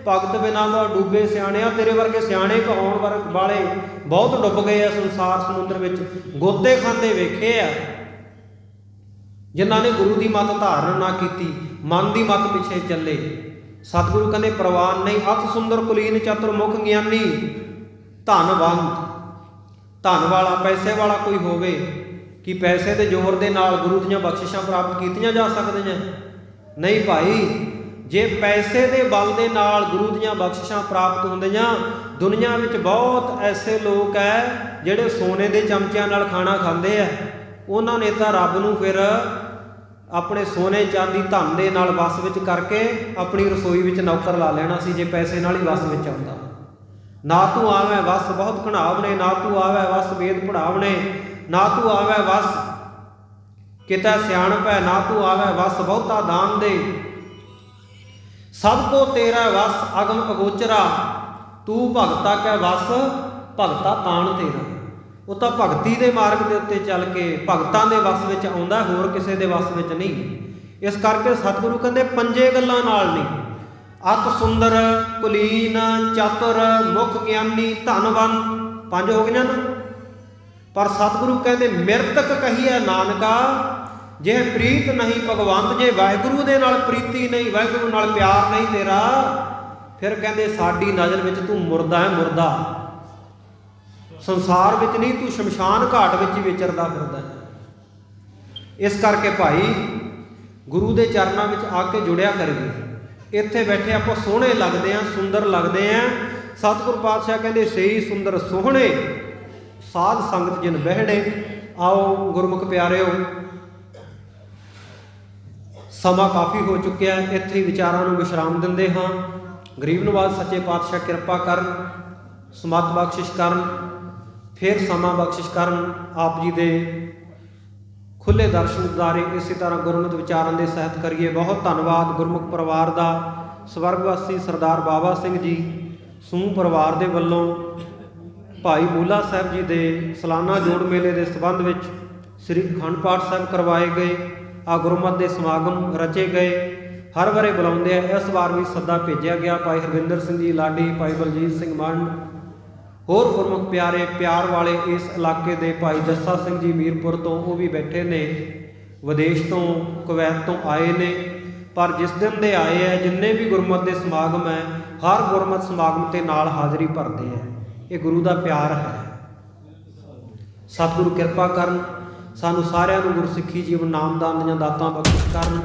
ਭਗਤ ਬਿਨਾਂ ਦਾ ਡੁੱਬੇ ਸਿਆਣਿਆ। ਤੇਰੇ ਵਰਗੇ ਸਿਆਣੇ ਕਹਾਉਣ ਵਾਲੇ ਬਹੁਤ ਡੁੱਬ ਗਏ ਆ ਸੰਸਾਰ ਸਮੁੰਦਰ ਵਿੱਚ, ਗੋਤੇ ਖਾਂਦੇ ਵੇਖੇ ਆ, ਜਿਨ੍ਹਾਂ ਨੇ ਗੁਰੂ ਦੀ ਮੱਤ ਧਾਰਨ ਨਾ ਕੀਤੀ, ਮਨ ਦੀ ਮੱਤ ਪਿੱਛੇ ਚੱਲੇ। ਸਤਿਗੁਰੂ ਕਹਿੰਦੇ ਪ੍ਰਵਾਨ ਨਹੀਂ। ਅਤ ਸੁੰਦਰ ਕੁਲੀਨ ਚਤੁਰਮੁਖ ਗਿਆਨੀ, ਧਨਵੰਤ, ਧਨ ਵਾਲਾ, ਪੈਸੇ ਵਾਲਾ ਕੋਈ ਹੋਵੇ ਕਿ ਪੈਸੇ ਦੇ ਜ਼ੋਰ ਦੇ ਨਾਲ ਗੁਰੂ ਦੀਆਂ ਬਖਸ਼ਿਸ਼ਾਂ ਪ੍ਰਾਪਤ ਕੀਤੀਆਂ ਜਾ ਸਕਦੀਆਂ? ਨਹੀਂ ਭਾਈ, ਜੇ ਪੈਸੇ ਦੇ ਬਲ ਦੇ ਨਾਲ ਗੁਰੂ ਦੀਆਂ ਬਖਸ਼ਿਸ਼ਾਂ ਪ੍ਰਾਪਤ ਹੁੰਦੀਆਂ, ਦੁਨੀਆ ਵਿੱਚ ਬਹੁਤ ਐਸੇ ਲੋਕ ਹੈ ਜਿਹੜੇ ਸੋਨੇ ਦੇ ਚਮਚਿਆਂ ਨਾਲ ਖਾਣਾ ਖਾਂਦੇ ਆ। ਉਹਨਾਂ ਨੇ ਤਾਂ ਰੱਬ ਨੂੰ ਫਿਰ ਆਪਣੇ ਸੋਨੇ ਚਾਂਦੀ ਧਨ ਦੇ ਨਾਲ ਵਸ ਵਿੱਚ ਕਰਕੇ ਆਪਣੀ ਰਸੋਈ ਵਿੱਚ ਨੌਕਰ ਲਾ ਲੈਣਾ ਸੀ, ਜੇ ਪੈਸੇ ਨਾਲ ਹੀ ਵਸ ਵਿੱਚ ਆਉਂਦਾ। ਨਾ ਤੂੰ ਆਵੈ ਵਸ ਬਹੁਤ ਘਣਾਵਣੇ, ਨਾ ਤੂੰ ਆਵੈ ਵਸ ਵੇਦ ਪੜਾਵਣੇ, ਨਾ ਤੂੰ ਆਵੈ ਵਸ ਕਿਤੈ ਸਿਆਣਪ ਹੈ, ਨਾ ਤੂੰ ਆਵੈ ਵਸ ਬਹੁਤਾ ਦਾਨ ਦੇ। ਸਭ ਕੋ ਤੇਰਾ ਵਸ ਅਗਮ ਅਗੋਚਰਾ, ਤੂੰ ਭਗਤਾ ਕੈ ਵਸ ਭਗਤਾ ਤਾਣ ਤੇਰਾ। ਉਹ ਤਾਂ ਭਗਤੀ ਦੇ ਮਾਰਗ ਦੇ ਉੱਤੇ ਚੱਲ ਕੇ ਭਗਤਾਂ ਦੇ ਵਸ ਵਿੱਚ ਆਉਂਦਾ, ਹੋਰ ਕਿਸੇ ਦੇ ਵਸ ਵਿੱਚ ਨਹੀਂ। ਇਸ ਕਰਕੇ ਸਤਿਗੁਰੂ ਕਹਿੰਦੇ ਪੰਜੇ ਗੱਲਾਂ ਨਾਲ ਨਹੀਂ, ਅਤ ਸੁੰਦਰ ਕੁਲੀਨ ਚਾਤੁਰ ਮੁਖ ਗਿਆਨੀ ਧਨਵੰਤ, ਪੰਜ ਹੋ ਗਈਆਂ ਨਾ। ਪਰ ਸਤਿਗੁਰੂ ਕਹਿੰਦੇ ਮਿਰਤਕ ਕਹੀਐ ਨਾਨਕਾ ਜੇ ਪ੍ਰੀਤ ਨਹੀਂ ਭਗਵੰਤ। ਜੇ ਵਾਹਿਗੁਰੂ ਦੇ ਨਾਲ ਪ੍ਰੀਤੀ ਨਹੀਂ, ਵਾਹਿਗੁਰੂ ਨਾਲ ਪਿਆਰ ਨਹੀਂ ਤੇਰਾ, ਫਿਰ ਕਹਿੰਦੇ ਸਾਡੀ ਨਜ਼ਰ ਵਿੱਚ ਤੂੰ ਮੁਰਦਾ ਹੈ, ਮੁਰਦਾ। ਸੰਸਾਰ ਵਿੱਚ ਨਹੀਂ, ਤੂੰ ਸ਼ਮਸ਼ਾਨ ਘਾਟ ਵਿੱਚ ਹੀ ਵਿਚਰਦਾ ਫਿਰਦਾ ਹੈ। ਇਸ ਕਰਕੇ ਭਾਈ ਗੁਰੂ ਦੇ ਚਰਨਾਂ ਵਿੱਚ ਆ ਕੇ ਜੁੜਿਆ ਕਰੀਏ। ਇੱਥੇ ਬੈਠੇ ਆਪਾਂ ਸੋਹਣੇ ਲੱਗਦੇ ਹਾਂ, ਸੁੰਦਰ ਲੱਗਦੇ ਹਾਂ। ਸਤਿਗੁਰ ਪਾਤਸ਼ਾਹ ਕਹਿੰਦੇ ਸਹੀ ਸੁੰਦਰ ਸੋਹਣੇ ਸਾਧ ਸੰਗਤ ਜਿਨ ਬਹਿਣੇ। ਆਓ ਗੁਰਮੁਖ ਪਿਆਰਿਓ, ਸਮਾਂ ਕਾਫੀ ਹੋ ਚੁੱਕਿਆ, ਇੱਥੇ ਹੀ ਵਿਚਾਰਾਂ ਨੂੰ ਵਿਸ਼ਰਾਮ ਦਿੰਦੇ ਹਾਂ। ਗਰੀਬ ਨਵਾਜ਼ ਸੱਚੇ ਪਾਤਸ਼ਾਹ ਕਿਰਪਾ ਕਰਨ, ਸਮਤ ਬਖਸ਼ਿਸ਼ ਕਰਨ, ਫਿਰ ਸਮਾਂ ਬਖਸ਼ਿਸ਼ ਕਰਨ। ਆਪ ਜੀ ਦੇ ਖੁੱਲੇ ਦਰਸ਼ਨ ਦਿਦਾਰੇ ਇਸੇ ਤਰ੍ਹਾਂ ਗੁਰਮਤਿ ਵਿਚਾਰਨ ਦੇ ਸਹਿਤ ਕਰੀਏ। ਬਹੁਤ ਧੰਨਵਾਦ ਗੁਰਮੁਖ ਪਰਿਵਾਰ ਦਾ। ਸਵਰਗਵਾਸੀ ਸਰਦਾਰ ਬਾਬਾ ਸਿੰਘ ਜੀ ਸਮੂਹ ਪਰਿਵਾਰ ਦੇ ਵੱਲੋਂ ਭਾਈ ਬੂਲਾ ਸਾਹਿਬ ਜੀ ਦੇ ਸਾਲਾਨਾ ਜੋੜ ਮੇਲੇ ਦੇ ਸੰਬੰਧ ਵਿੱਚ ਸ੍ਰੀ ਅਖੰਡ ਪਾਠ ਸਾਹਿਬ ਕਰਵਾਏ ਗਏ। ਆ ਗੁਰਮਤਿ ਦੇ ਸਮਾਗਮ ਰਚੇ ਗਏ, ਹਰ ਵਾਰੇ ਬੁਲਾਉਂਦੇ ਆ। ਇਸ ਵਾਰ ਵੀ ਸੱਦਾ ਭੇਜਿਆ ਗਿਆ। ਭਾਈ ਹਰਵਿੰਦਰ ਸਿੰਘ ਜੀ ਲਾਡੀ, ਭਾਈ ਬਲਜੀਤ ਸਿੰਘ ਮੰਡ, ਹੋਰ ਗੁਰਮੁਖ ਪਿਆਰੇ ਪਿਆਰ ਵਾਲੇ ਇਸ ਇਲਾਕੇ ਦੇ ਭਾਈ ਜੱਸਾ ਸਿੰਘ ਜੀ ਮੀਰਪੁਰ ਤੋਂ, ਉਹ ਵੀ ਬੈਠੇ ਨੇ। ਵਿਦੇਸ਼ ਤੋਂ, ਕੁਵੈਤ ਤੋਂ ਆਏ ਨੇ। ਪਰ ਜਿਸ ਦਿਨ ਦੇ ਆਏ ਹੈ, ਜਿੰਨੇ ਵੀ ਗੁਰਮਤਿ ਦੇ ਸਮਾਗਮ ਹੈ, ਹਰ ਗੁਰਮਤਿ ਸਮਾਗਮ ਤੇ ਨਾਲ ਹਾਜ਼ਰੀ ਭਰਦੇ ਹੈ। ਇਹ ਗੁਰੂ ਦਾ ਪਿਆਰ ਹੈ। ਸਤਿਗੁਰੂ ਕਿਰਪਾ ਕਰਨ, ਸਾਨੂੰ ਸਾਰਿਆਂ ਨੂੰ ਗੁਰਸਿੱਖੀ ਜੀਵਨ ਨਾਮਦਾਨ ਦੀਆਂ ਦਾਤਾਂ ਬਖਸ਼ਿਸ਼ ਕਰਨ।